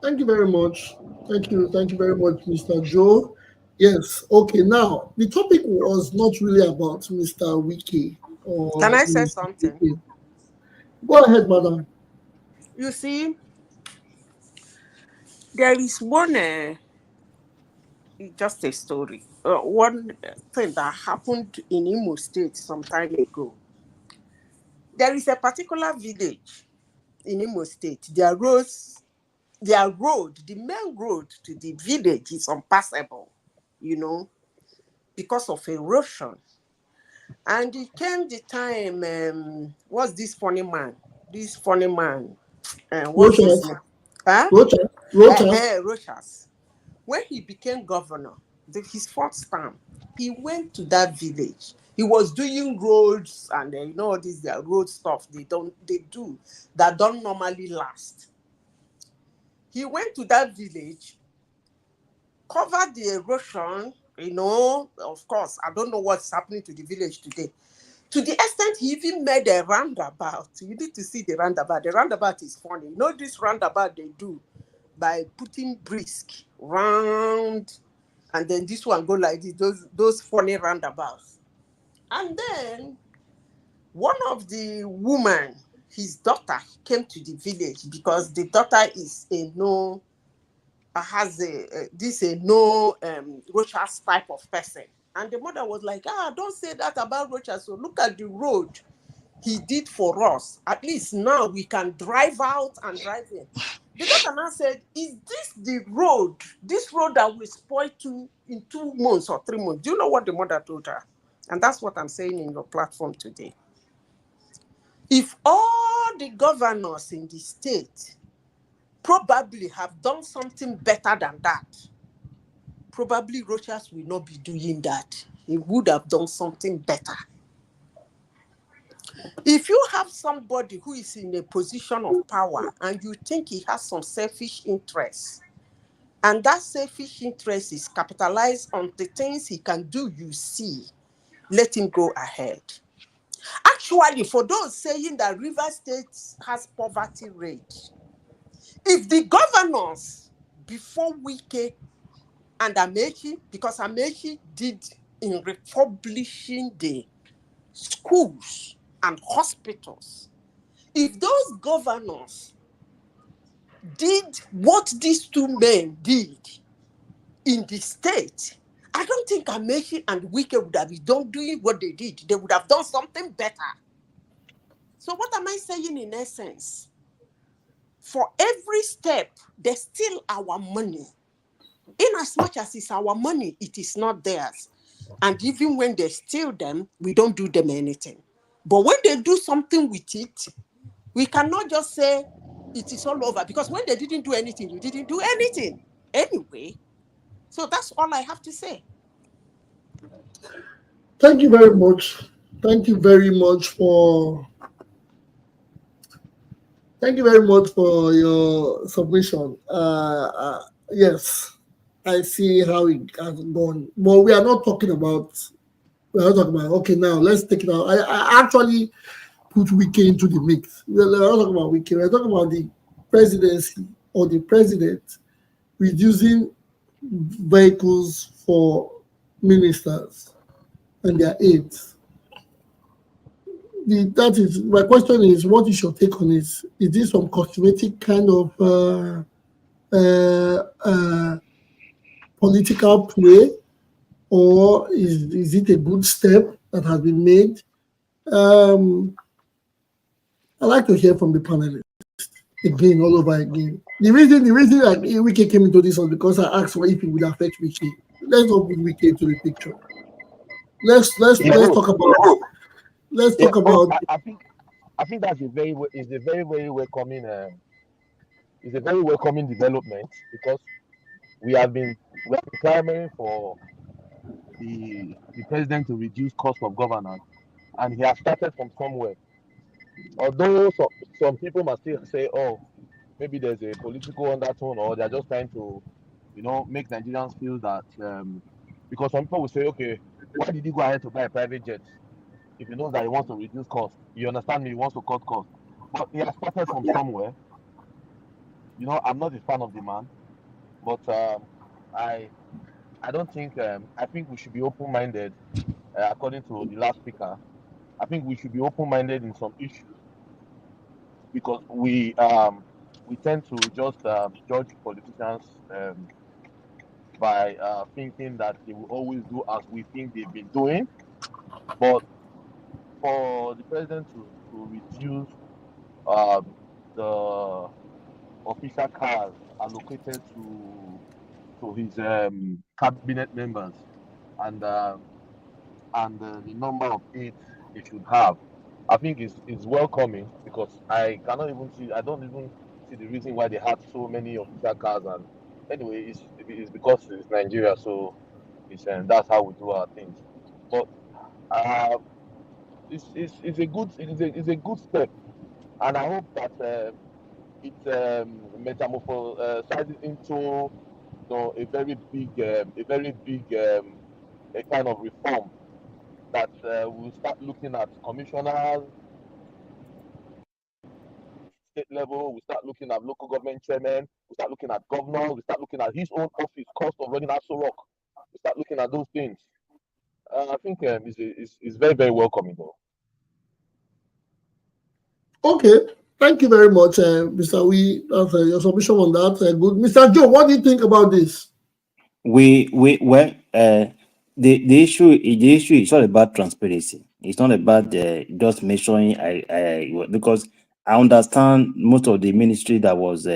Thank you very much. Thank you very much, Mr. Joe. Yes. Okay. Now the topic was not really about Mr. Wiki. Can I say something? Wiki. Go ahead, madam. You see, there is one. Just a story. One thing that happened in Imo State some time ago. There is a particular village in Imo State. The main road to the village is unpassable, because of erosion. And it came the time, what's this funny man? What's his name? Rochas. When he became governor, his fourth term, he went to that village. He was doing roads and all this their road stuff they do that don't normally last. He went to that village, covered the erosion, of course, I don't know what's happening to the village today. To the extent he even made a roundabout. You need to see the roundabout. The roundabout is funny. This roundabout they do by putting brisk round, and then this one go like this, those funny roundabouts. And then one of the women, his daughter came to the village because the daughter is a no, has a no Rochas type of person. And the mother was like, don't say that about Rochas. So look at the road he did for us. At least now we can drive out and drive in. The daughter now said, is this the road, this road that we spoil in 2 months or 3 months? Do you know what the mother told her? And that's what I'm saying in your platform today. If all the governors in the state probably have done something better than that, probably Rochas will not be doing that. He would have done something better. If you have somebody who is in a position of power and you think he has some selfish interests, and that selfish interest is capitalized on the things he can do, you see, let him go ahead. Actually, for those saying that River State has poverty rate, if the governors before Wike and Amechi, because Amechi did in republishing the schools and hospitals, if those governors did what these two men did in the state, I don't think Amechi and Wike would have been doing what they did. They would have done something better. So what am I saying in essence? For every step, there's still our money. In as much as it's our money, it is not theirs. And even when they steal them, we don't do them anything. But when they do something with it, we cannot just say it is all over, because when they didn't do anything, you didn't do anything anyway. So that's all I have to say. Thank you very much. Thank you very much for your submission. Yes, I see how it has gone. But we are not talking about. Okay, now let's take it out. I actually put Wike into the mix. We're not talking about Wike. We're talking about the presidency or the president reducing vehicles for ministers and their aides. That is my question. Is what is your take on it? Is this some cosmetic kind of political play, or is it a good step that has been made? I'd like to hear from the panelists again, all over again. The reason that Wike came into this was because I asked if it would affect Wike. Let's not put Wike into the picture. Let's talk about. Let's talk about. I think that's a very welcoming is a very welcoming development, because we have been clamoring for the president to reduce cost of governance, and he has started from somewhere. Although some people must still say, oh, maybe there's a political undertone, or they're just trying to, make Nigerians feel that, because some people will say, okay, why did he go ahead to buy a private jet if he knows that he wants to reduce cost? You understand me? He wants to cut costs. But he has started from somewhere. I'm not a fan of the man, but I don't think, I think we should be open-minded, according to the last speaker. I think we should be open-minded in some issues, because we tend to just judge politicians by thinking that they will always do as we think they've been doing. But for the president to reduce the official cars allocated to his cabinet members, and the number of aides they should have, I think is welcoming, because I don't even see the reason why they have so many official cars. And anyway, it's because it's Nigeria, so that's how we do our things. But it's a good step, and I hope that it metamorphosizes into a very big a kind of reform that we'll start looking at commissioners, state level, we start looking at local government chairmen, we start looking at governors, we start looking at his own office, cost of running Aso Rock. We start looking at those things. I think it's very, very welcoming, though. Okay, thank you very much, Mr. Wee. That's your submission on that. Good, Mr. Joe. What do you think about this? Well, the issue is all about transparency. It's not about just measuring. Because I understand most of the ministry that was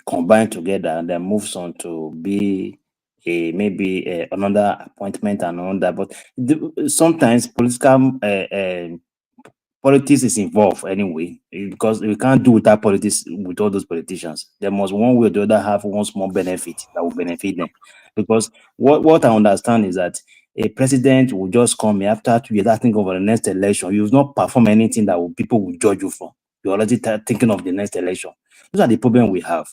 combined together and then moves on to be maybe another appointment and all that. But sometimes political politics is involved anyway, because we can't do without politics with all those politicians. There must one way or the other have one small benefit that will benefit them. Because what I understand is that a president will just come here after 2 years, asking over the next election. You've not performed anything that people will judge you for. You're already thinking of the next election. Those are the problem we have.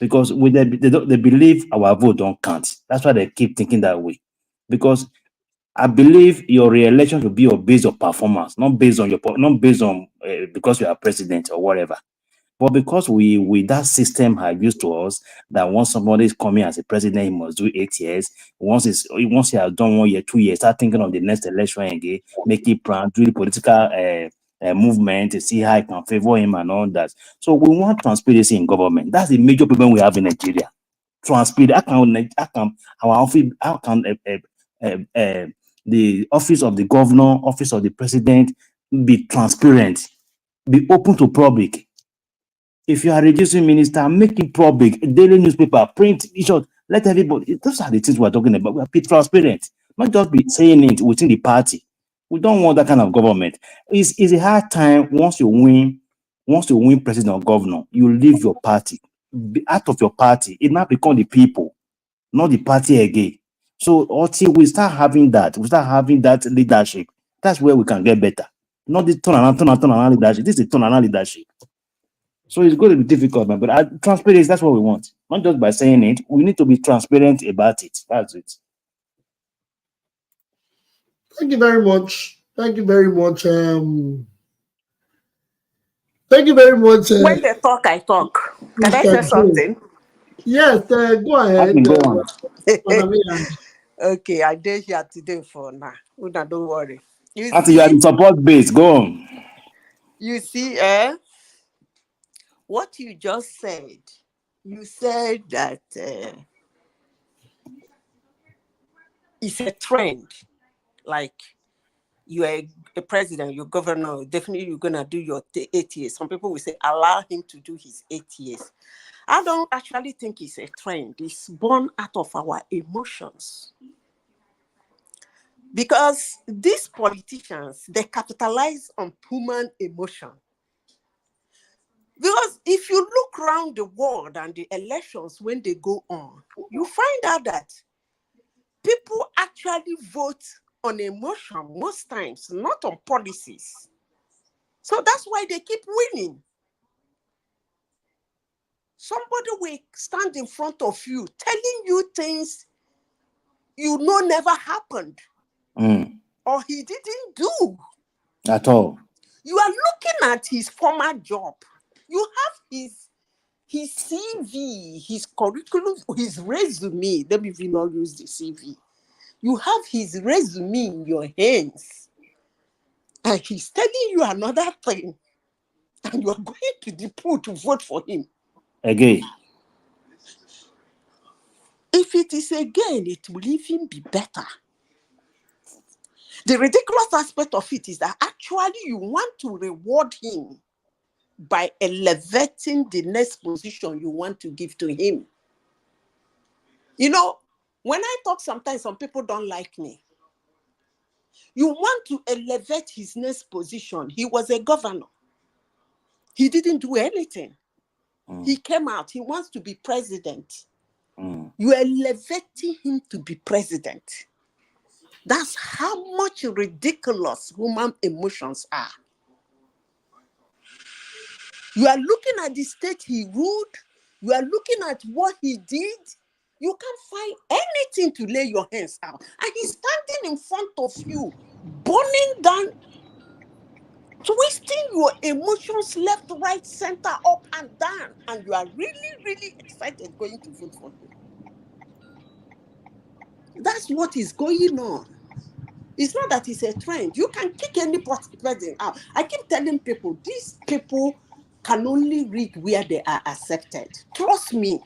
Because they believe our vote don't count. That's why they keep thinking that way. Because I believe your re-election should be based on performance, not based on because you are president or whatever. But because that system have used to us that once somebody is coming as a president, he must do 8 years. Once he has done 1 year, 2 years, start thinking of the next election again, make it plan, do the political movement to see how I can favor him and all that. So we want transparency in government. That's the major problem we have in Nigeria. Transparency. How can the office of the governor, office of the president be transparent, be open to public? If you are reducing minister, make it public. Daily newspaper, print, let everybody. Those are the things we're talking about. We are be transparent, not just be saying it within the party. We don't want that kind of government. It's a hard time once you win president or governor, you leave your party. Be out of your party. It now become the people, not the party again. So until we start having that leadership, that's where we can get better. Not the turn around leadership. This is turn around leadership. So it's going to be difficult, man. But transparency, that's what we want. Not just by saying it. We need to be transparent about it. That's it. Thank you very much. Thank you very much. Thank you very much. When they talk, I talk. Can I say Mr. Joe. something? Yes, go ahead. Go on. Okay, I did here today for now. Don't worry. You After you are the support base, go on. You see, what you just said, you said that it's a trend. Like, you are a president, you're governor, definitely you're going to do your 8 years. Some people will say, allow him to do his 8 years. I don't actually think it's a trend. It's born out of our emotions. Because these politicians, they capitalize on human emotion. Because if you look around the world and the elections when they go on, you find out that people actually vote on emotion most times, not on policies. So that's why they keep winning. Somebody will stand in front of you telling you things you know never happened or he didn't do at all. You are looking at his former job. You have his CV, his curriculum, his resume. Let me even not use the CV. You have his resume in your hands. And he's telling you another thing. And you are going to the poll to vote for him. Again. If it is again, it will even be better. The ridiculous aspect of it is that actually you want to reward him by elevating the next position you want to give to him. You know, when I talk sometimes, some people don't like me. You want to elevate his next position. He was a governor. He didn't do anything. He came out. He wants to be president. You are elevating him to be president. That's how much ridiculous human emotions are. You are looking at the state he ruled. You are looking at what he did. You can't find anything to lay your hands out. And he's standing in front of you, burning down, twisting your emotions left, right, center, up and down. And you are really, really excited going to vote for him. That's what is going on. It's not that it's a trend. You can kick any president out. I keep telling people, these people can only rig where they are accepted. Trust me.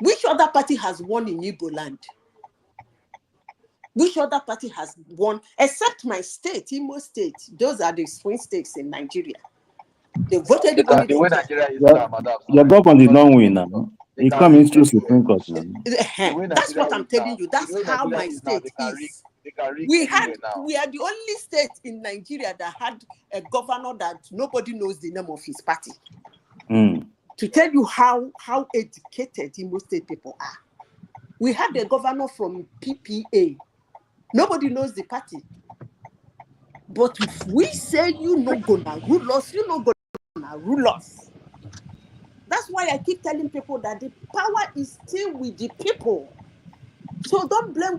Which other party has won in Igbo land? Which other party has won, except my state, Imo State? Those are the swing states in Nigeria. They voted The even if way they Nigeria is Your, now, madam. your government did not win now. It comes into Supreme Court now. That's what I'm telling you. That's how my state is. They can rig We are the only state in Nigeria that had a governor that nobody knows the name of his party. To tell you how educated Imo State people are. We had a governor from PPA. Nobody knows the party. But if we say you no gonna rule us, you no gonna rule us. That's why I keep telling people that the power is still with the people. So don't blame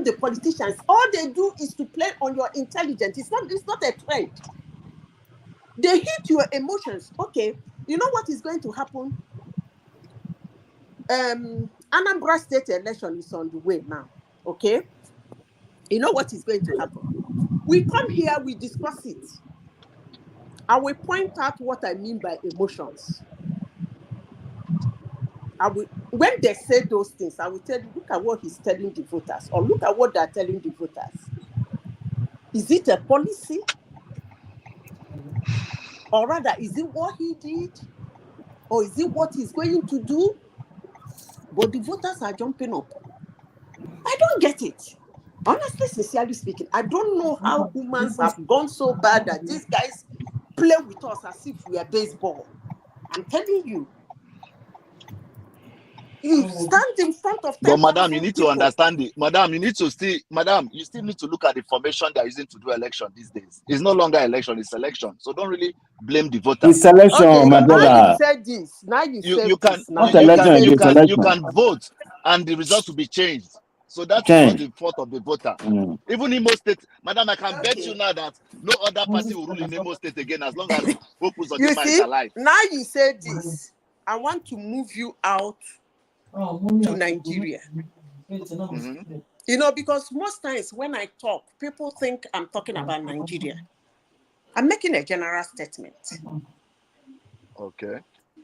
the politicians. All they do is to play on your intelligence. It's not a trend. They hit your emotions. Okay, you know what is going to happen? Anambra State election is on the way now. Okay, you know what is going to happen? We come here, we discuss it. I will point out what I mean by emotions. When they say those things, I will tell you, look at what he's telling the voters, or look at what they're telling the voters. Is it a policy? Or rather, is it what he did? Or is it what he's going to do? But the voters are jumping up. I don't get it. Honestly, sincerely speaking, I don't know how humans have gone so bad that these guys play with us as if we are baseball. I'm telling you. You stand in front of 10,000 But madam, you need people. to understand it. Madam, you still need to look at the formation they are using to do election these days. It's no longer election, it's selection. So don't really blame the voters. It's selection, okay, my brother. Now you said this. Now you can vote and the results will be changed. So that is not the fault of the voter. Even Imo State, madam, I can bet you now that no other party will rule in Imo State again as long as Hope Uzodinma is alive. Now you said this. I want to move you out to Nigeria. You know, because most times when I talk, people think I'm talking about Nigeria. I'm making a general statement. Okay.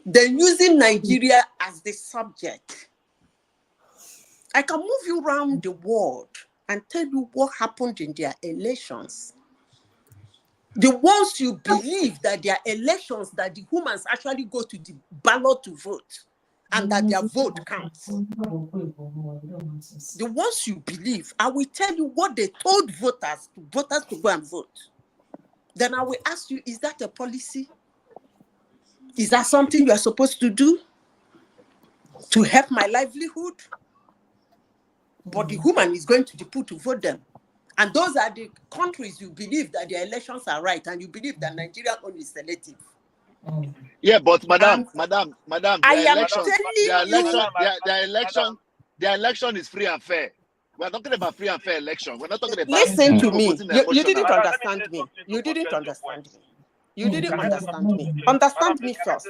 Then using Nigeria as the subject. I can move you around the world and tell you what happened in their elections. The ones you believe that their elections, that the humans actually go to the ballot to vote and that their vote counts. The ones you believe, I will tell you what they told voters to go and vote. Then I will ask you, is that a policy? Is that something you are supposed to do to help my livelihood? But the human is going to the pool to vote them. And those are the countries you believe that their elections are right, and you believe that Nigeria only is selective. Yeah, but madam, their election is free and fair. We're talking about free and fair election. We're not talking about. Listen to me. You didn't understand me. You didn't understand me. You didn't understand me. Understand me first.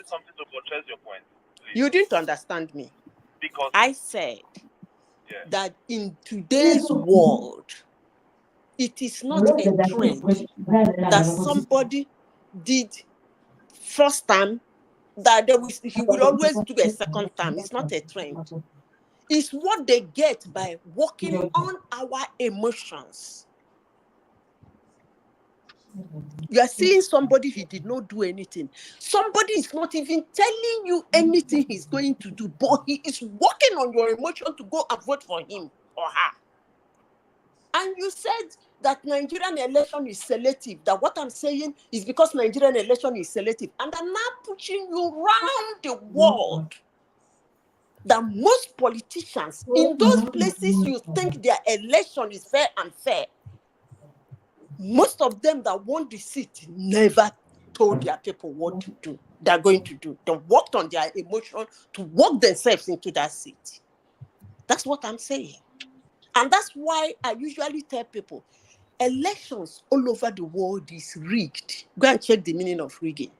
You didn't understand me. Because I said that in today's world, it is not a trend that somebody did first time that he will always do a second time. It's not a trend. It's what they get by working on our emotions. You are seeing somebody, he did not do anything. Somebody is not even telling you anything he's going to do, but he is working on your emotion to go and vote for him or her. And you said that Nigerian election is selective, that what I'm saying is because Nigerian election is selective. And I'm now pushing you around the world that most politicians, in those places you think their election is fair and fair, most of them that won the seat never told their people what to do. They're going to do. They worked on their emotion to work themselves into that seat. That's what I'm saying. And that's why I usually tell people, elections all over the world is rigged. Go and check the meaning of rigging.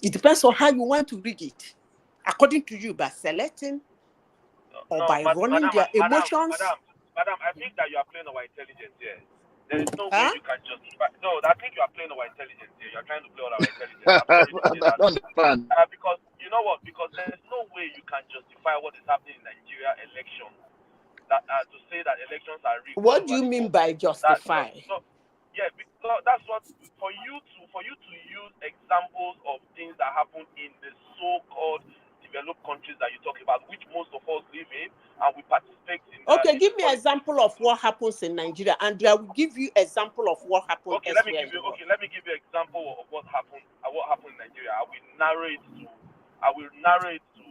It depends on how you want to rig it. According to you, by selecting or by running their emotions? Madam, I think that you are playing our intelligence here. There is no way you can justify. No, I think you are playing our intelligence here. You are trying to play all our intelligence. I'm sorry to say that. Because you know what? Because there's no way you can justify what is happening in Nigeria election. That to say that elections are rigged. What do you mean by justify? Yeah, because that's what for you to use examples of things that happen in the so-called developed countries that you talk about, which most of us live in, and we participate in. Okay, give me an example of what happens in Nigeria, and I will give you example of what happened. Okay, let me give you an example of what happened. What happened in Nigeria. I will narrate to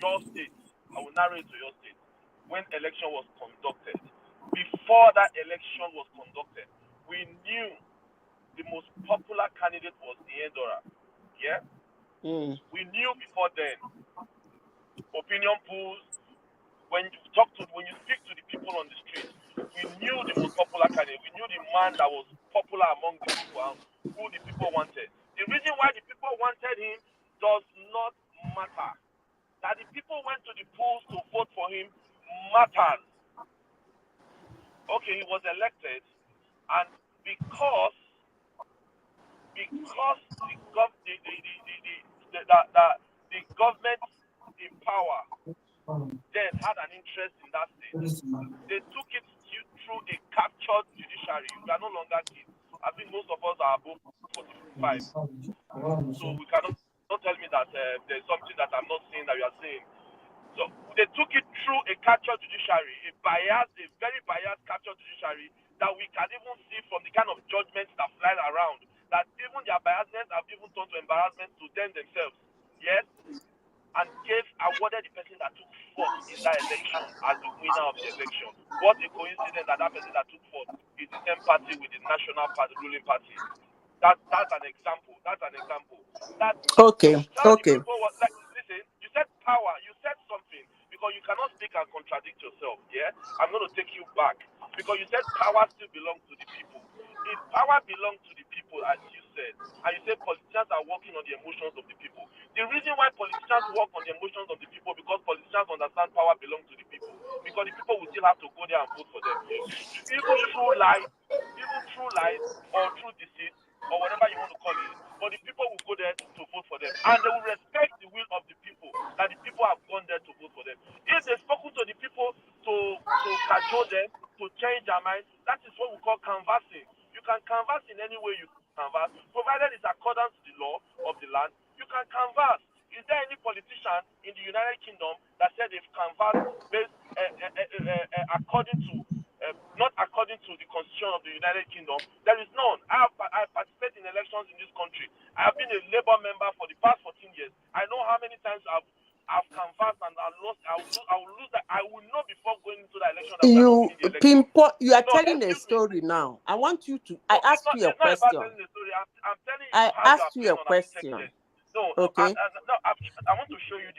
your state. I will narrate to your state when election was conducted. Before that election was conducted, we knew the most popular candidate was Edo. Yeah. We knew before then. Opinion polls. When you speak to the people on the street, we knew the most popular candidate. We knew the man that was popular among the people and who the people wanted. The reason why the people wanted him does not matter. That the people went to the polls to vote for him matters. Okay, he was elected, and because the government in power then had an interest in that state. They took it through a captured judiciary. We are no longer kids. I think most of us are above 45. So we cannot tell me that there's something that I'm not saying that you are saying. So they took it through a captured judiciary, a very biased captured judiciary that we can even see from the kind of judgments that fly around, that even their biasness have even turned to embarrassment to them themselves. Yes? And awarded the person that took fourth in that election as the winner of the election. What a coincidence that person that took fourth is the same party with the national party, ruling party. That's an example. Okay. Listen, you said power. You said something because you cannot speak and contradict yourself. Yeah, I'm going to take you back because you said power still belongs to the people. If power belongs to the people, as you said, and you said politicians are working on the emotions of the people. The reason why politicians work on the emotions of the people because politicians understand power belongs to the people. Because the people will still have to go there and vote for them. Even through lies or through deceit or whatever you want to call it, but the people will go there to vote for them. And they will respect the will of the people, that the people have gone there to vote for them. If they've spoken to the people to cajole them, to change their mind, that is what we call canvassing. You can canvass in any way you canvass, provided it's according to the law of the land, you can canvass. Is there any politician in the United Kingdom that said they've canvassed based not according to the constitution of the United Kingdom? There is none. I participate in elections in this country. I have been a Labour member for the past 14 years. I know how many times I've canvassed and I lost. I will lose that. I will know before going into the election. You are telling a story now. I want you to. I asked you a question. I'm telling you I how asked you a question. Okay. I want to show you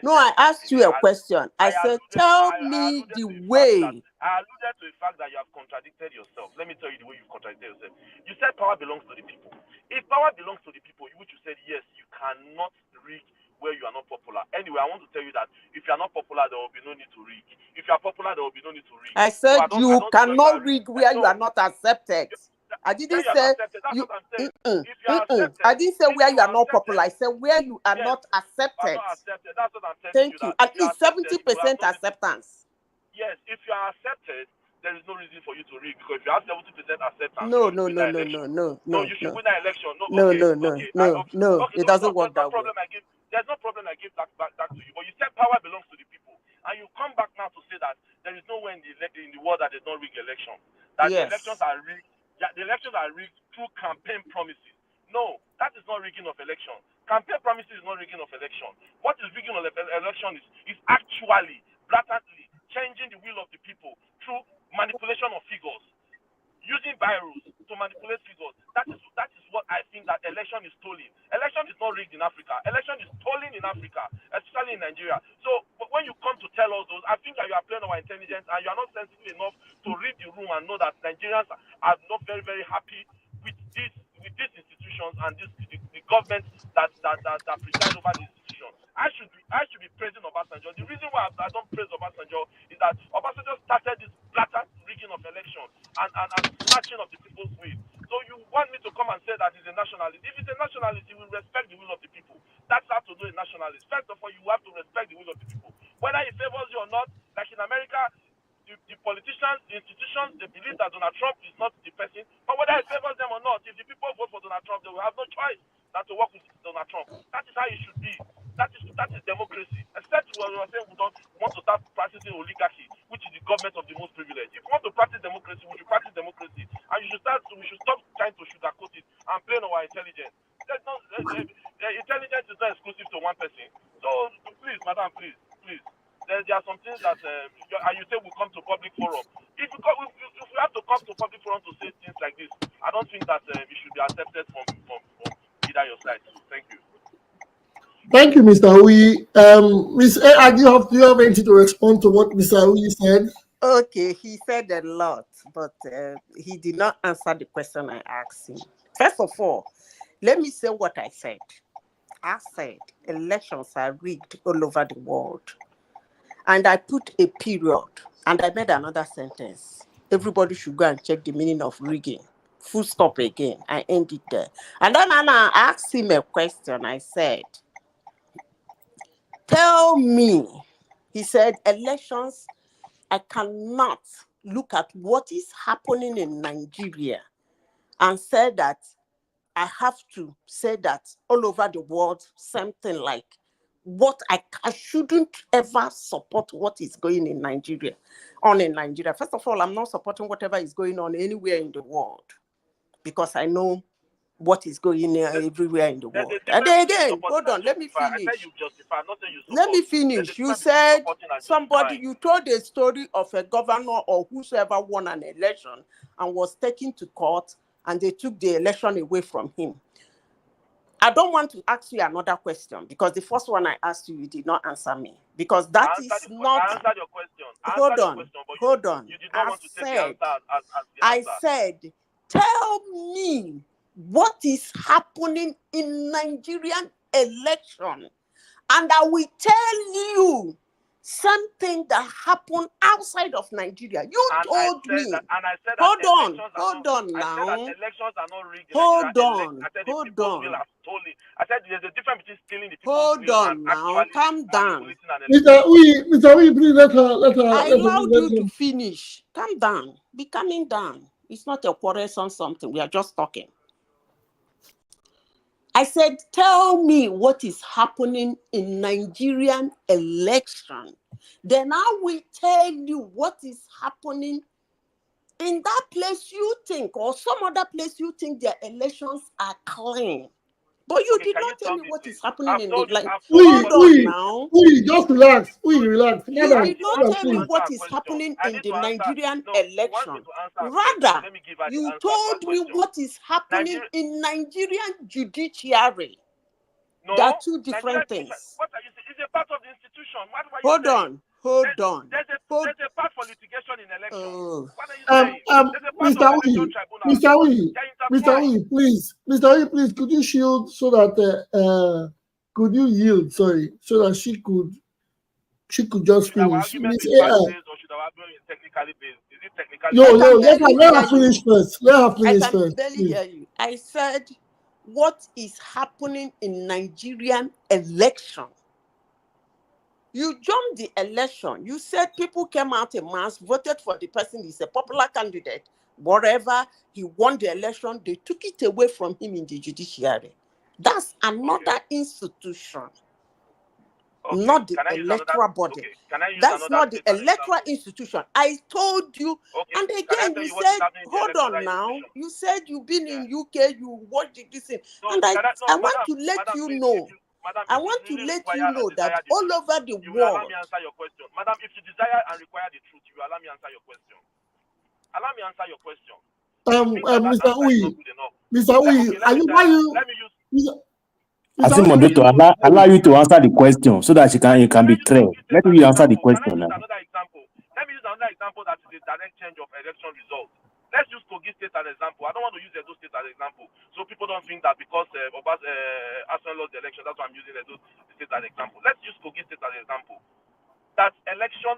I asked you a question. I said, tell me the way. I alluded to the fact that you have contradicted yourself. Let me tell you the way you've contradicted yourself. You said power belongs to the people. If power belongs to the people, which you said, yes, you cannot rig where you are not popular. Anyway, I want to tell you that if you are not popular, there will be no need to rig. If you are popular, there will be no need to rig. I said you cannot rig where you are not accepted. I didn't say you. I didn't say where you are not popular. I said where you are not accepted. That's what I'm telling Thank you. you. At least 70% acceptance. Yes, if you are accepted, there is no reason for you to rig because if you have 70% acceptance, no, you should win that election. It doesn't work that way. There's no problem I give back to you. But you said power belongs to the people, and you come back now to say that there is nowhere in the world that there's no rig election. That the elections are rigged. The elections are rigged through campaign promises. No, that is not rigging of election. Campaign promises is not rigging of election. What is rigging of election is actually blatantly changing the will of the people through manipulation of figures, using virus to manipulate figures. That is what I think that election is stolen. Election is not rigged in Africa. Election is stolen in Africa, especially in Nigeria. So when you come to tell us those, I think that you are playing our intelligence and you are not sensitive enough to read the room and know that Nigerians are not very, very happy with these institutions and the government that preside over the institutions. I should be praising Obasanjo. The reason why I don't praise Obasanjo is that Obasanjo started this blatant rigging of election and snatching of the people's will. So you want me to come and say that he's a nationalist? If he's a nationalist, he will respect the will of the people. That's how to do a nationalist. First of all, you have to respect the will of the people. Whether he favors you or not, like in America, the politicians, the institutions, they believe that Donald Trump is not the person. But whether he favors them or not, if the people vote for Donald Trump, they will have no choice than to work with Donald Trump. That is how it should be. That is democracy. Except when we are saying we don't want to start practicing oligarchy, which is the government of the most privileged. If we want to practice democracy, we should practice democracy, and we should stop trying to sugarcoat it and play on our intelligence. Intelligence is not exclusive to one person. So please, madam, please. There are some things that and you say we come to public forum. If we have to come to public forum to say things like this, I don't think that it should be accepted from either your side. So thank you. Thank you, Mr. Uyi. Ms. A, do you have anything to respond to what Mr. Uyi said? Okay, he said a lot, but he did not answer the question I asked him. First of all, let me say what I said. I said elections are rigged all over the world. And I put a period, and I made another sentence. Everybody should go and check the meaning of rigging. Full stop again. I ended there. And then I asked him a question. I said, tell me. He said, elections, I cannot look at what is happening in Nigeria and say that I have to say that all over the world, something like what I shouldn't ever support what is going in Nigeria. First of all, I'm not supporting whatever is going on anywhere in the world because I know what is going on everywhere in the world. And again, hold on, let me finish. Let me finish. You said you told a story of a governor or whosoever won an election and was taken to court and they took the election away from him. I don't want to ask you another question because the first one I asked you did not answer me. Because that is not... I answered your question. Hold on. You did not want to take the answer as the answer. I said, tell me what is happening in Nigerian election. And I will tell you something that happened outside of Nigeria. You told me. And I said hold on now. I said that elections are not rigged. Hold on. I said the people will have stolen. I said there's a difference between stealing the people's will and now. Calm down. Mr. Uyi, please let her. I allowed you to finish. Calm down. Be coming down. It's not a quarrelsome something. We are just talking. I said, tell me what is happening in Nigerian election. Then I will tell you what is happening in that place you think, or some other place you think their elections are clean. But you did not tell me what is happening in the election. Hold on now. Just relax. Relax. You did not tell me what is happening in the Nigerian election. Rather, you told me what is happening in Nigerian judiciary. There are two different things. What are you saying? It's a part of the institution. Hold on. There's a part for litigation in elections. What are you saying? Mr. Uyi, please, could you shield so that could you yield? Sorry, so that she could just finish. No, let her finish first. I can barely hear you. I said, what is happening in Nigerian election? You jumped the election. You said people came out en masse, voted for the person. He's a popular candidate. Whatever, he won the election. They took it away from him in the judiciary. That's another institution. Not the electoral body. That's not the electoral institution. I told you. And again, you said, hold on now. You said you've been in UK, you watched this thing. And I want to let you know. I want to let you know that all over the world. Allow me answer your question. Madam, if you desire and require the truth, you allow me answer your question. Allow me answer your question. Mr. Uyi, as a moderator, allow you to answer the question so that you can be clear. Let me answer the question now. Let me use another example that is a direct change of election results. Let's use Kogi State as an example. I don't want to use Edo State as an example, so people don't think that because Arsenal lost the election, that's why I'm using Edo State as an example. Let's use Kogi State as an example. That election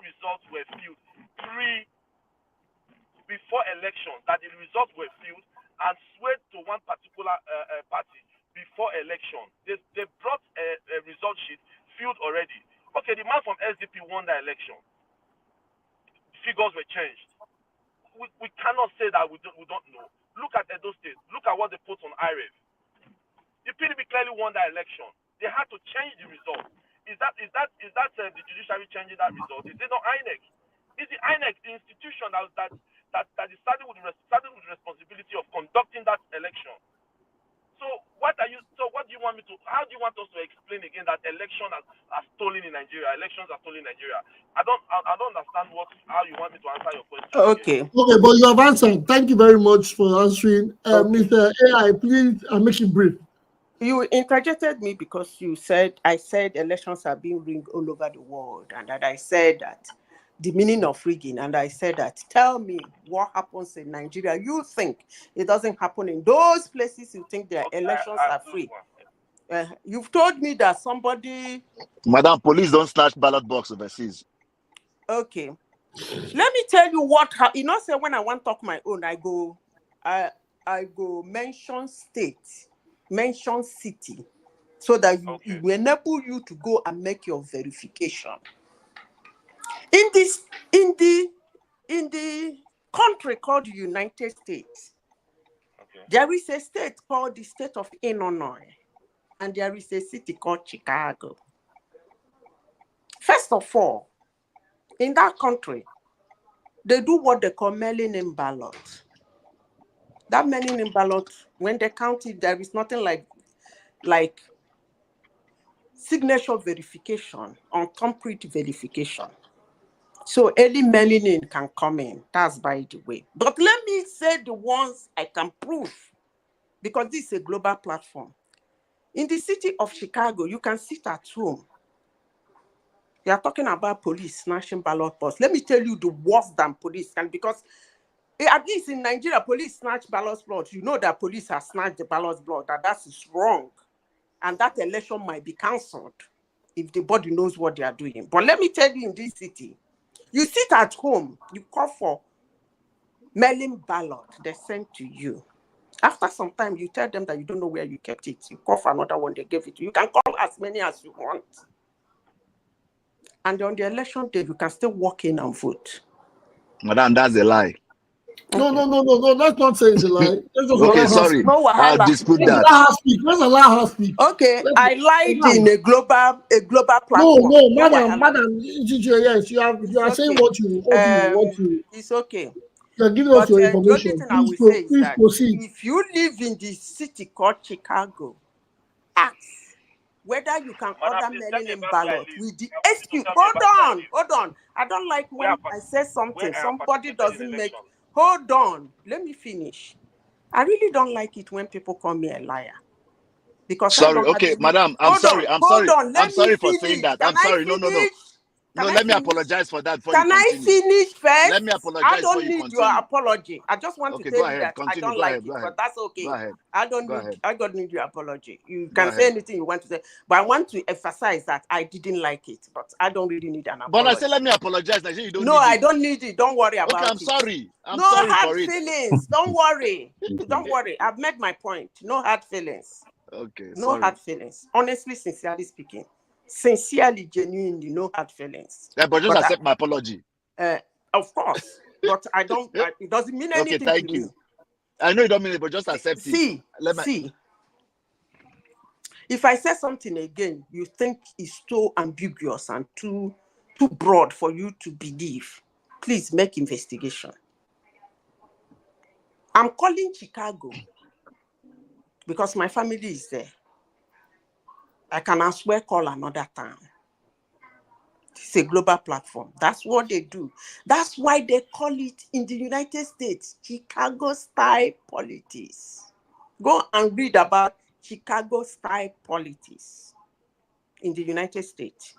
results were filled before election. That the results were filled and swayed to one particular party before election. They brought a result sheet filled already. Okay, the man from SDP won the election. Figures were changed. We cannot say that we don't know. Look at Edo State. Look at what they put on IREV. The PDP clearly won that election. They had to change the result. Is that the judiciary changing that result? Is it not INEC? Is the INEC the institution that is starting with the responsibility of conducting that election? So what do you want me to? How do you want us to explain again that election are stolen in Nigeria? Elections are stolen in Nigeria. I don't understand how you want me to answer your question. Okay. Okay, but you have answered. Thank you very much for answering. Mr. AI, please make it brief. You interjected me because I said elections are being rigged all over the world, and that I said that the meaning of rigging, and I said that, tell me what happens in Nigeria. You think it doesn't happen in those places you think their elections are free. You've told me that somebody... Madam, police don't snatch ballot box overseas. Okay. Let me tell you what, say when I want to talk my own, I go mention state, mention city, so that it will enable you to go and make your verification. In the country called the United States, there is a state called the state of Illinois, and there is a city called Chicago. First of all, in that country, they do what they call mailing-in ballot. That mailing-in ballot, when they count it, there is nothing like signature verification or complete verification. So early mailing-in can come in. That's by the way. But let me say the ones I can prove, because this is a global platform. In the city of Chicago, you can sit at home. You are talking about police snatching ballot box. Let me tell you the worse than police can, because at least in Nigeria, police snatch ballot box. You know that police have snatched the ballot box. That is wrong. And that election might be cancelled if the body knows what they are doing. But let me tell you, in this city, you sit at home, you call for mailing ballot, they send to you. After some time, you tell them that you don't know where you kept it. You call for another one, they gave it to you. You can call as many as you want. And on the election day, you can still walk in and vote. Madam, that's a lie. No, that's not saying it's a lie. Okay, sorry. I'll dispute that. Let's allow her speak. Okay, I lied in a global platform. No, madam, yes, you are saying what you It's okay. You're giving us your information. The only thing I will say is that proceed. if you live in the city called Chicago, ask whether you can order mailing-in ballot with the excuse. Hold on. I don't like when I say something, somebody doesn't make. Hold on, let me finish. I really don't like it when people call me a liar. Because sorry, okay, madam, I'm sorry for saying that. I'm sorry. No. Let me apologize for that. Can I finish first? Let me apologize. I don't need your apology. I just want to tell you that I don't like it, but that's okay. Go ahead. I don't need your apology. You can say anything you want to say, but I want to emphasize that I didn't like it, but I don't really need an apology. But I said let me apologize. I say you don't. No, I don't need it. Don't worry about it. I'm sorry. I'm sorry for it. No hard feelings. Don't worry. Don't worry. I've made my point. No hard feelings. Okay. No hard feelings. Honestly, sincerely speaking. Sincerely, genuinely, no hard feelings. Yeah, but just accept my apology. Of course, but I don't. It doesn't mean anything. Okay, thank you. I know you don't mean it, but just accept it. See. If I say something again, you think it's too ambiguous and too broad for you to believe. Please make investigation. I'm calling Chicago because my family is there. I can as well call another town. It's a global platform. That's what they do. That's why they call it in the United States, Chicago-style politics. Go and read about Chicago-style politics in the United States,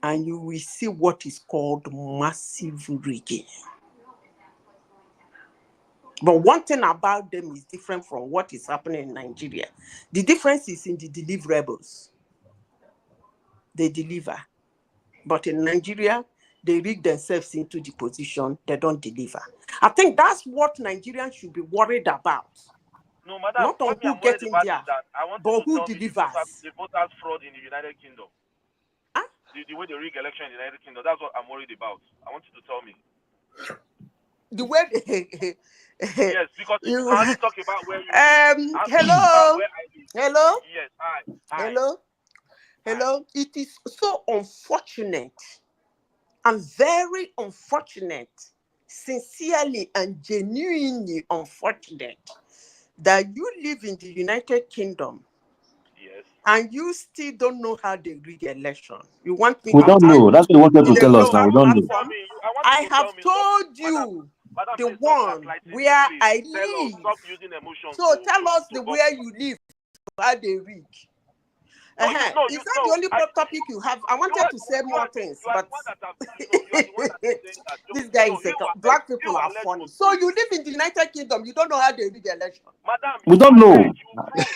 and you will see what is called massive rigging. But one thing about them is different from what is happening in Nigeria. The difference is in the deliverables. They deliver. But in Nigeria, they rig themselves into the position, they don't deliver. I think that's what Nigerians should be worried about. No, madam, not on who gets in there, but who delivers. The voters fraud in the United Kingdom. Huh? The way they rig election in the United Kingdom, that's what I'm worried about. I want you to tell me. The way they... Yes, because you can only talk about where you hello? Hello? Yes, hi. Hello? Hello? It is so unfortunate and very unfortunate, sincerely and genuinely unfortunate, that you live in the United Kingdom. Yes. And you still don't know how they rig election. You want me We don't know. That's what you wanted to tell us now. We don't know. I have told you the one where I live. So tell us the where you live, how they rig. Is that the only topic you have? I wanted to say more things, but this guy is black people are funny. So you live in the United Kingdom, you don't know how they rig election. We don't know.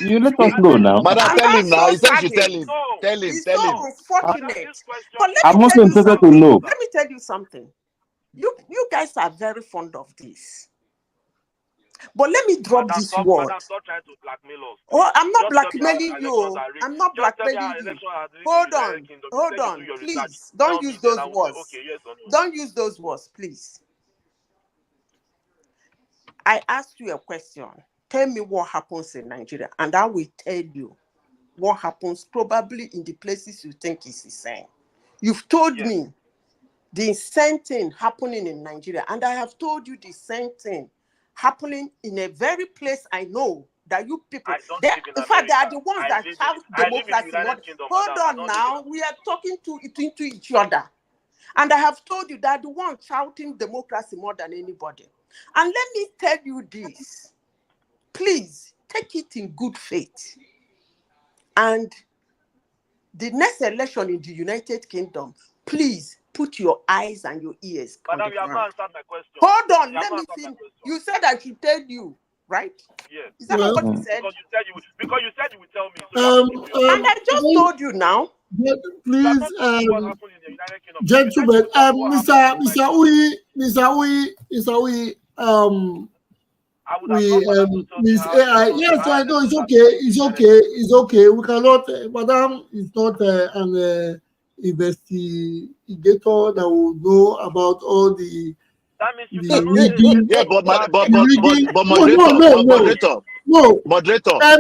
You let us know now. Madam, tell him now. He said you tell him. Tell him. It's Tell so him. unfortunate. But I'm also interested to know. Let me tell you something. You guys are very fond of this. But let me drop this word. Stop trying to blackmail us. Oh, I'm not blackmailing you. I'm not blackmailing you. Hold on. Please, don't use those words. Don't use those words, please. I asked you a question. Tell me what happens in Nigeria, and I will tell you what happens probably in the places you think is the same. You've told me the same thing happening in Nigeria, and I have told you the same thing happening in a very place I know that you people, in fact, they are the ones that shout democracy. Hold on now, we are talking into each other. And I have told you that the one shouting democracy more than anybody. And let me tell you this, please take it in good faith. And the next election in the United Kingdom, please put your eyes and your ears. Madam, you have not answered my question. Hold on, let me finish. You said I should tell you, right? Yes. Is that not what you said? Because you said you would tell me. So and I just told you now. Please, gentlemen, Mr. Uyi, Miss AI, yes, I know it's okay. We cannot, Madam is not an investigator that will know about all the. That means you rigging. Yeah, but moderator.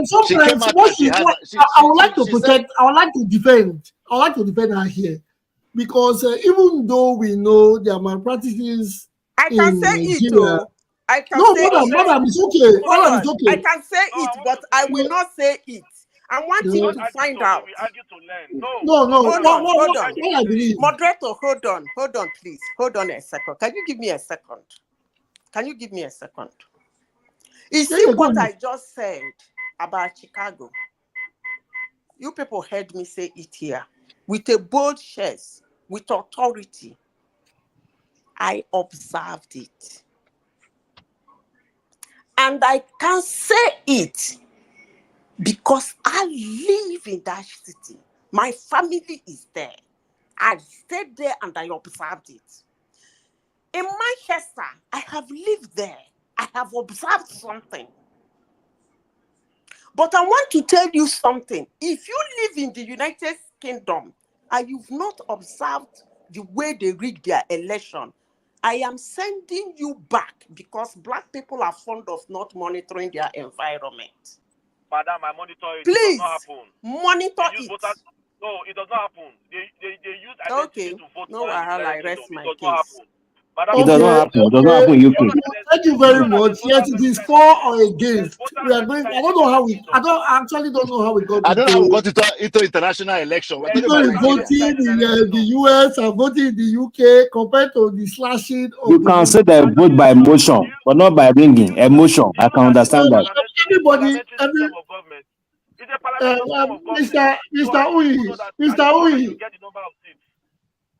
Sometimes I would like to protect. I would like to defend her here, because even though we know there are malpractices, I can say it too. I can say madam, it's okay. Madam, it's okay. I can say it, but I will not say it. I want you to find out. No. Hold on. Moderator, hold on, please. Hold on a second. Can you give me a second? You see what I just said about Chicago? You people heard me say it here. With a bold chest, with authority, I observed it. And I can say it because I live in that city. My family is there. I stayed there and I observed it. In Manchester, I have lived there. I have observed something. But I want to tell you something. If you live in the United Kingdom and you've not observed the way they rig their election, I am sending you back, because black people are fond of not monitoring their environment. Madam, I monitor it. Please, it does not happen. Monitor it. No, it does not happen. They use identity to vote. No, I rest my case. It does not happen. It does not happen in UK. Thank you very much. Yes, it is for or against. We are going. I don't know how we. I actually don't know how we got. I don't know how we got into international election. People voting in the US and voting in the UK compared to the slashing. You can say that vote by emotion, but not by ringing. Emotion. I can understand that. Everybody. Mr. Uyi.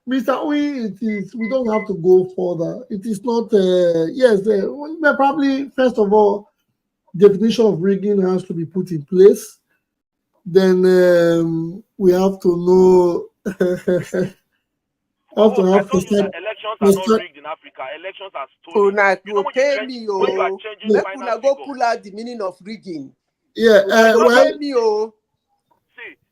Mr. Oyi, it is. We don't have to go further. It is not. Yes, probably first of all, definition of rigging has to be put in place. Then we have to know. I told you that elections are not rigged in Africa. Elections are stolen. You know when you are changing make final una go figure. pull out the meaning of rigging. Yeah, well,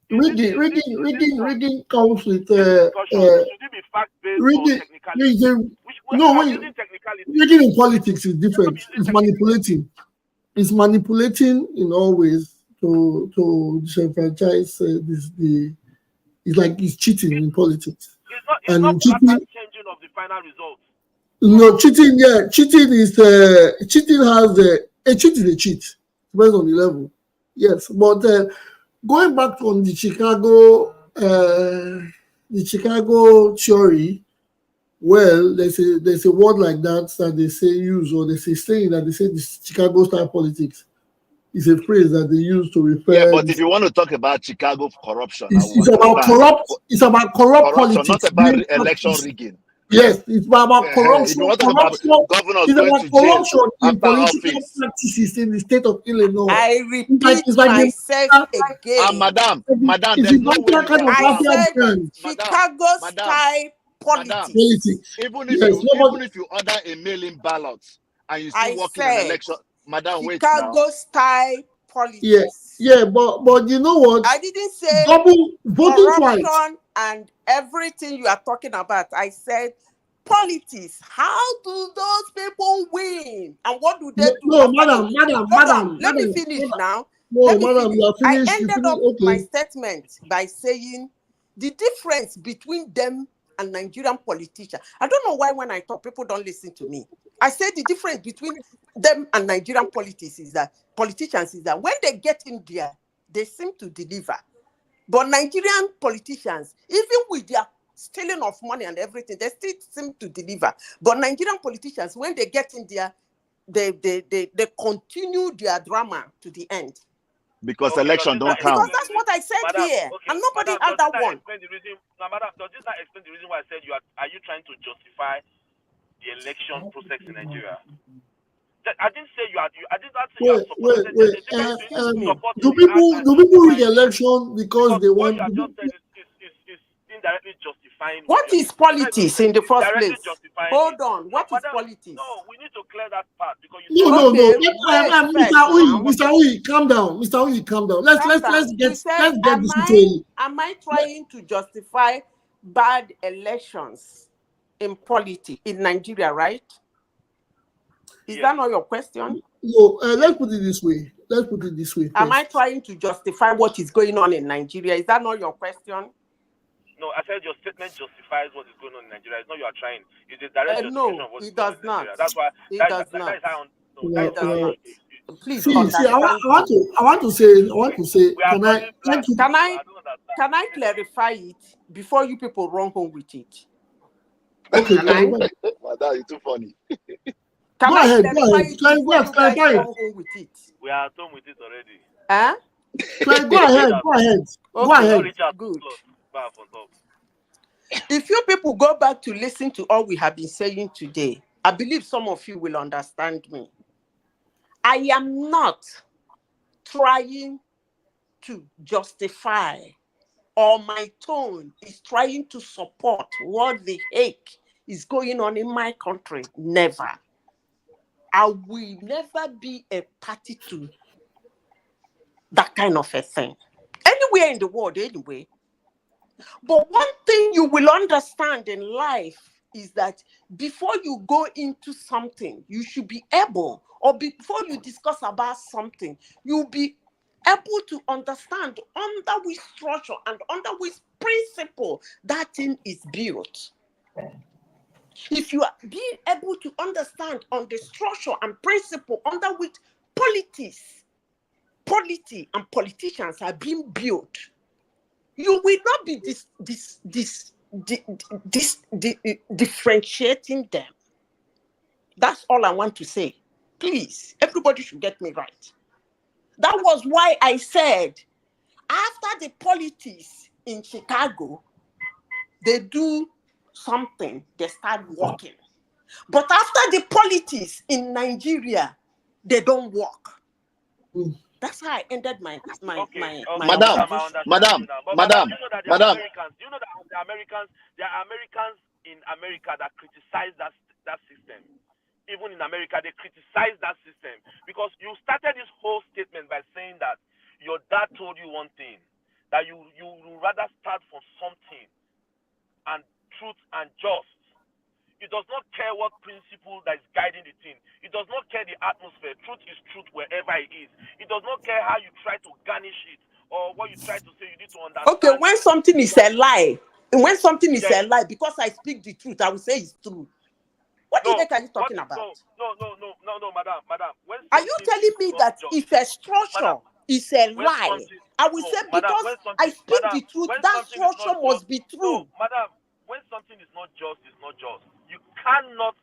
See, rigging comes with should it be fact-based or technicality? Using technicality. Rigging in politics is different. It's manipulating. It's manipulating in all ways to disenfranchise it's like it's cheating in politics. It's not cheating, changing of the final result. No, cheating. Yeah, cheating is cheating has a cheat is a cheat, depends on the level. Yes, but going back on the Chicago theory, well, there's a word like that they say use, or they say saying that they say this Chicago style politics is a phrase that they use to refer. Yeah, but if you want to talk about Chicago corruption, it's about corrupt politics, not about election rigging. Yes, it's about corruption. If you want to talk about governors going to jail in political practices in the state of Illinois. I repeat myself again. Madam, there's no way I said Chicago style politics. Even if you order a mail-in ballot and you still work in an election, madam, wait now. Chicago style politics. Yeah, but you know what? I didn't say double voting twice and everything you are talking about. I said politics. How do those people win? And what do they do? No, madam. Let me finish now. No, madam, you are finished. I ended up my statement by saying the difference between them and Nigerian politicians. I don't know why when I talk, people don't listen to me. I said the difference between them and Nigerian politicians is that when they get in there, they seem to deliver. But Nigerian politicians, even with their stealing of money and everything, they still seem to deliver. But Nigerian politicians, when they get in there, they continue their drama to the end. Because election don't count. Because that's what I said here, and nobody had that one. Madam, does this not explain the reason why I said are you trying to justify the election process in Nigeria? I didn't say you are. I did not say you are supporting. Do people rig election because they want? What you are just saying is indirectly justifying. What is politics in the first place? Hold on. What is politics? No, we need to clear that part because No. Mr. Oyi, calm down. Mr. Oyi, calm down. Let's get this detail. Am I trying to justify bad elections in politics in Nigeria, right? Is that not your question? No, let's put it this way. Am I trying to justify what is going on in Nigeria? Is that not your question? No, I said your statement justifies what is going on in Nigeria. It's not you are trying. It's a direct justification of what is going on in Nigeria. That's why that is how. Please. I want to say. Can I clarify it before you people run home with it? Okay. Madam, you're too funny. Go ahead. Clarify it. We are done with it already. Huh? Go ahead. Good. If you people go back to listen to all we have been saying today, I believe some of you will understand me. I am not trying to justify, or my tone is trying to support what the heck is going on in my country. Never. I will never be a party to that kind of a thing. Anywhere in the world, anyway. But one thing you will understand in life is that before you go into something, you should be able, or before you discuss about something, you'll be able to understand under which structure and under which principle that thing is built. If you are being able to understand on the structure and principle under which polity and politicians are being built, you will not be differentiating them. That's all I want to say. Please, everybody should get me right. That was why I said, after the politics in Chicago, they do something, they start working. But after the politics in Nigeria, they don't work. That's how I ended my Madam, Madam, you know that there are Americans. You know that there are Americans in America that criticize that system. Even in America, they criticize that system because you started this whole statement by saying that your dad told you one thing, that you rather start from something and truth and just. It does not care what principle that is guiding the thing. It does not care the atmosphere. Truth is truth wherever it is. It does not care how you try to garnish it or what you try to say. You need to understand. Okay, when something is a lie, a lie, because I speak the truth, I will say it's true. What the heck are you talking about? No, madam. Are you telling me that if a structure is a lie, I will say because I speak the truth, that structure must be true. No, madam, when something is not just, it's not just. You cannot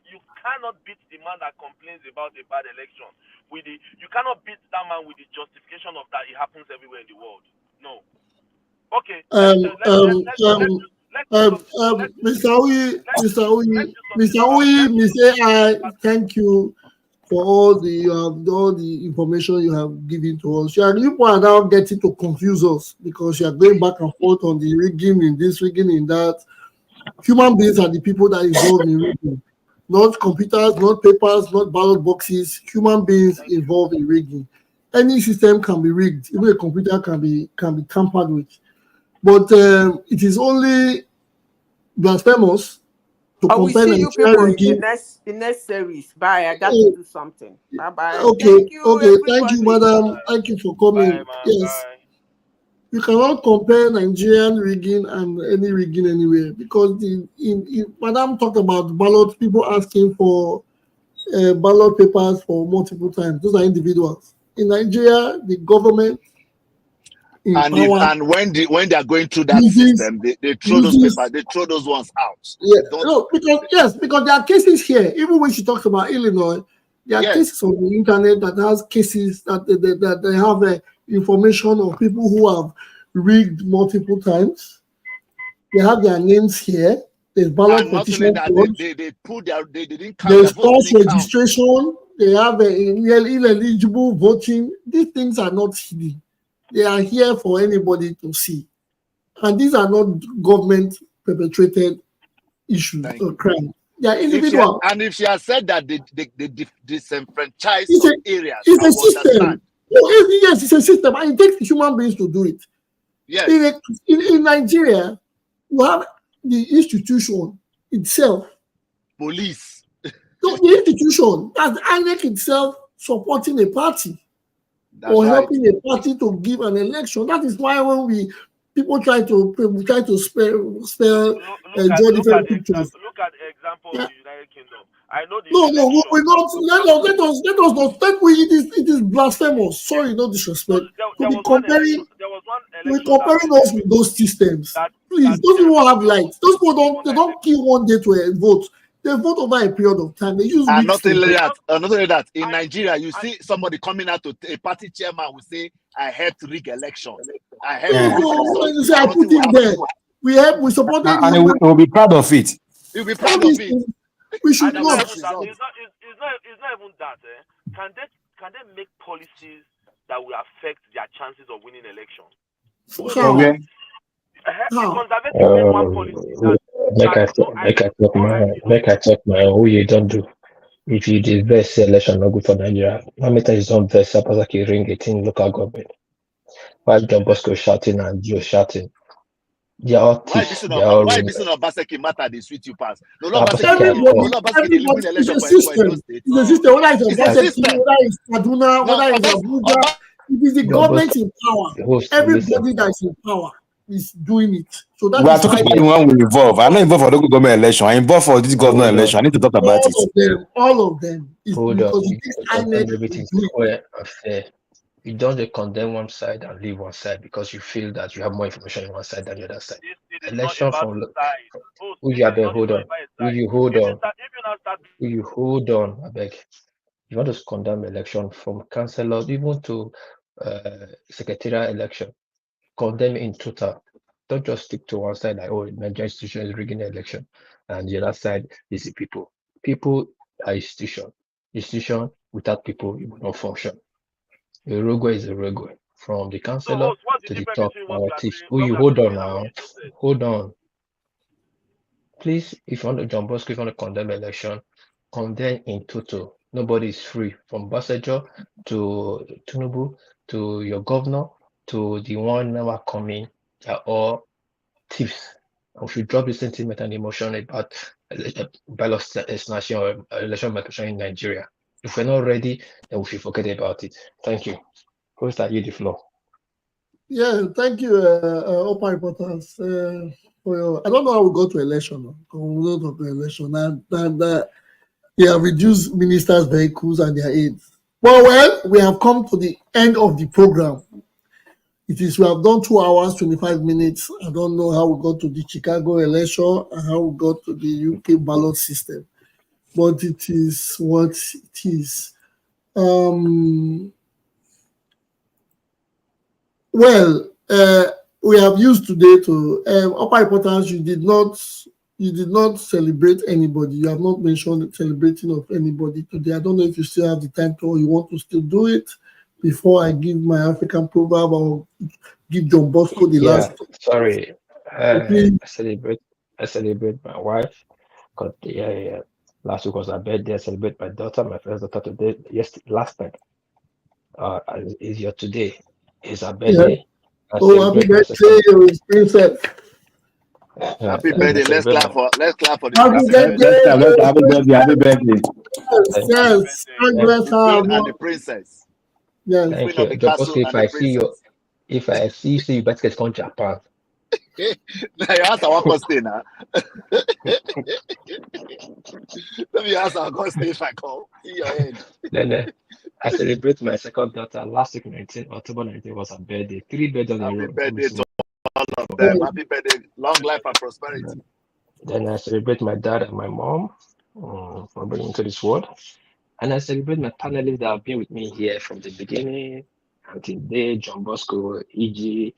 beat the man that complains about a bad election you cannot beat that man with the justification of that it happens everywhere in the world. No. Okay. Mr. Oyi, thank you for all the information you have given to us. You are now getting to confuse us because you are going back and forth on the rigging in this, rigging in that. Human beings are the people that involved in rigging, not computers, not papers, not ballot boxes. Human beings involved in rigging. Any system can be rigged. Even a computer can be tampered with. But it is only blasphemous to compare Nigerian rigging. In next series. Bye. I got to do something. Bye bye. Okay. Thank you, madam. Thank you for coming. Bye, yes. Bye. You cannot compare Nigerian rigging and any rigging anywhere because madam talked about ballot, people asking for ballot papers for multiple times. Those are individuals. In Nigeria, the government and when they are going through that system, they throw those papers, they throw those ones out. Yeah, because there are cases here. Even when she talks about Illinois, there are cases on the internet that has cases that they have information of people who have rigged multiple times. They have their names here. There's ballot petition. They didn't count. There's false registration. They have ineligible voting. These things are not hidden. They are here for anybody to see. And these are not government perpetrated issues or crime. They are individual. If she has said that they disenfranchise areas, it's a system. Yes, it's a system. And it takes human beings to do it. Yes. In Nigeria, you have the institution itself. Police. So the institution, that's INEC itself supporting a party helping a party to give an election. That is why when people try to spell draw different pictures. Look at the example of the United Kingdom. I know we're not. Let us not. It is blasphemous. Sorry, no disrespect. There was one election us with those systems. Please, those people have lights. Those people don't kill one day to vote. They vote over a period of time. They use not only that. In Nigeria, you see somebody coming out to a party chairman will say, "I helped rig elections. I helped." I put him there. We supported him, and he will be proud of it. He'll be proud of it. We should not. It's not even that. Can they make policies that will affect their chances of winning elections? Okay. Make I talk my who you don't do. If you did best election not good for Nigeria, how many times you don't best Apasaki ring 18 local government? Why John Bosco shouting and Joe shouting? They are all thieves. Why this not Obaseki matter the sweet you pass? No, it's a system. It's a system. Whether it's Obaseki, whether it's Kaduna, whether it's Abuja, it is the government in power. Everybody that is in power is doing it. So that we are talking about the one we involve. I'm not involved for the local government election. I'm involved for this government election. I need to talk about it. All of them. Hold on. Everything is fair and fair. You don't condemn one side and leave one side because you feel that you have more information on one side than the other side. Election from will you hold on? I beg. You want to condemn election from councillors even to secretarial election. Condemn in total. Don't just stick to one side like, oh, Nigerian institution is rigging the election, and the other side is the people. People are institution. Institution without people, it will not function. A rogo is a rogo, from the So, councillor what's the to the difference top between what we are chief. saying, Oh, what you we are hold on saying and what now. you just said? Hold on. Please, if you want to John Bosco, if you want to condemn election, condemn in total. Nobody is free, from Obasanjo to Tinubu to your governor to the one now coming, are all thieves. We should drop the sentiment and emotion about ballot snatching or election manipulation in Nigeria. If we're not ready, then we should forget about it. Thank you. Host, I yield the floor. Yeah, thank you, Opa reporters. For your, I don't know how we go to election. We go to election, and they have reduced ministers' vehicles and their aids. Well, we have come to the end of the program. We have done 2 hours, 25 minutes. I don't know how we got to the Chicago election and how we got to the UK ballot system, but it is what it is. We have used today to upper reporters. You did not celebrate anybody. You have not mentioned celebrating of anybody today. I don't know if you still have the time to, or you want to still do it before I give my African proverb or give John Bosco the last. Sorry. Okay. I celebrate my wife, because last week was her birthday. I celebrate my daughter, my first daughter today. Last time. Is your today. Is her birthday. Yeah. Oh, happy birthday, princess. Happy birthday. Let's clap for the happy birthday. Happy birthday. Yes. The queen and the princess. Yes. The Thank queen of the you. castle and the princess. If I see you, you better come to Japan. Now you ask our stay now. Let me ask our stay if I come. See your head. Then I celebrate my second daughter last week, October 19 was her birthday. 3 birthdays in a row. Happy birthday to all of them. Happy birthday, long life and prosperity. Then I celebrate my dad and my mom for bringing me to this world. And I celebrate my panelists that have been with me here from the beginning until today, John Bosco, E.G.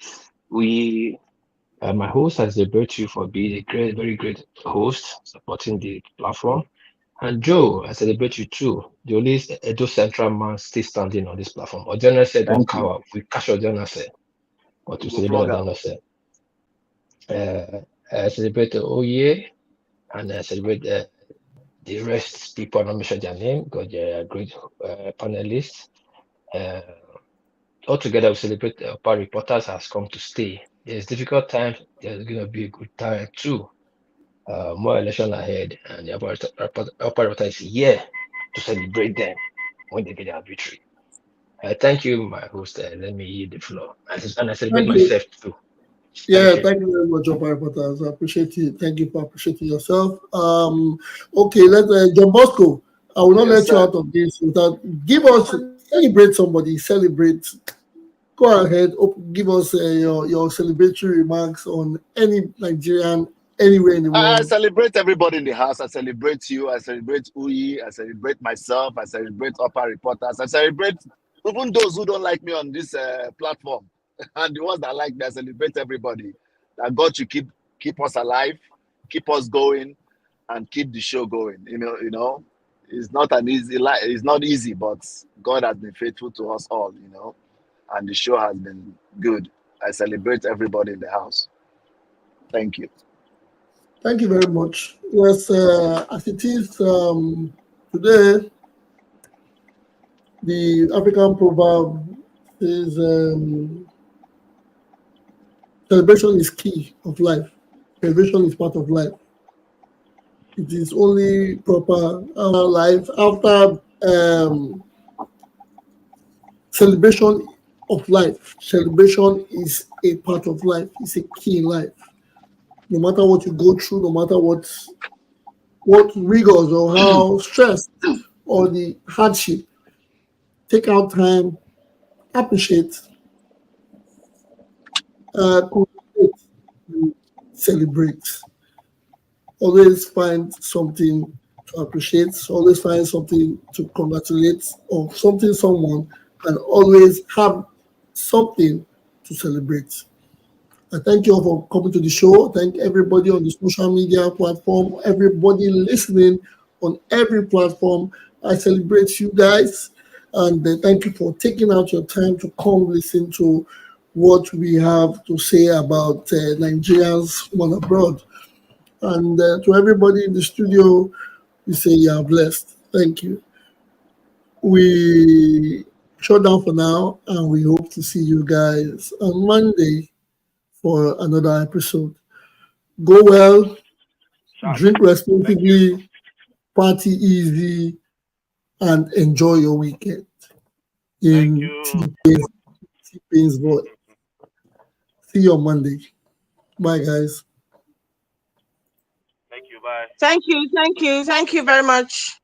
My host, I celebrate you for being a great, very great host, supporting the platform. And Joe, I celebrate you too. The only Edo Central man still standing on this platform. Odiana said, don't cover. We catch Odiana said. But to celebrate Odiana said. I celebrate Oye, and I celebrate the rest people. I'm not sure their name because they are great panelists. Altogether, we celebrate our reporters has come to stay. There's difficult times. There's going to be a good time too. More election ahead, and the upper reporter is here to celebrate them when they get their victory. Thank you, my host. Let me yield the floor, and I celebrate myself too. Thank you very much, Upper reporters. I appreciate it. Thank you for appreciating yourself. Okay, let's John Bosco. I will not let you out of this without celebrate somebody. Celebrate. Go ahead. Give us your celebratory remarks on any Nigerian anywhere in the world. I celebrate everybody in the house. I celebrate you. I celebrate Uyi. I celebrate myself. I celebrate upper reporters. I celebrate even those who don't like me on this platform, and the ones that like me. I celebrate everybody. That God should keep us alive, keep us going, and keep the show going. You know, it's not an easy life. It's not easy, but God has been faithful to us all. You know, and the show has been good. I celebrate everybody in the house. Thank you. Thank you very much. Yes, as it is today, the African proverb is celebration is key of life. Celebration is part of life. It is only proper life after celebration of life. Celebration is a part of life. It's a key in life. No matter what you go through, no matter what rigors or how stressed or the hardship, take out time, appreciate, celebrate. Always find something to appreciate, always find something to congratulate, or someone, and always have something to celebrate. I thank you all for coming to the show. Thank everybody on the social media platform, everybody listening on every platform. I celebrate you guys, and thank you for taking out your time to come listen to what we have to say about Nigerians born abroad. And to everybody in the studio, we say you are blessed. Thank you. We shut down for now, and we hope to see you guys on Monday for another episode. Go well, drink responsibly, party easy, and enjoy your weekend. In T-Pain's voice. See you on Monday. Bye, guys. Thank you. Bye. Thank you. Thank you. Thank you very much.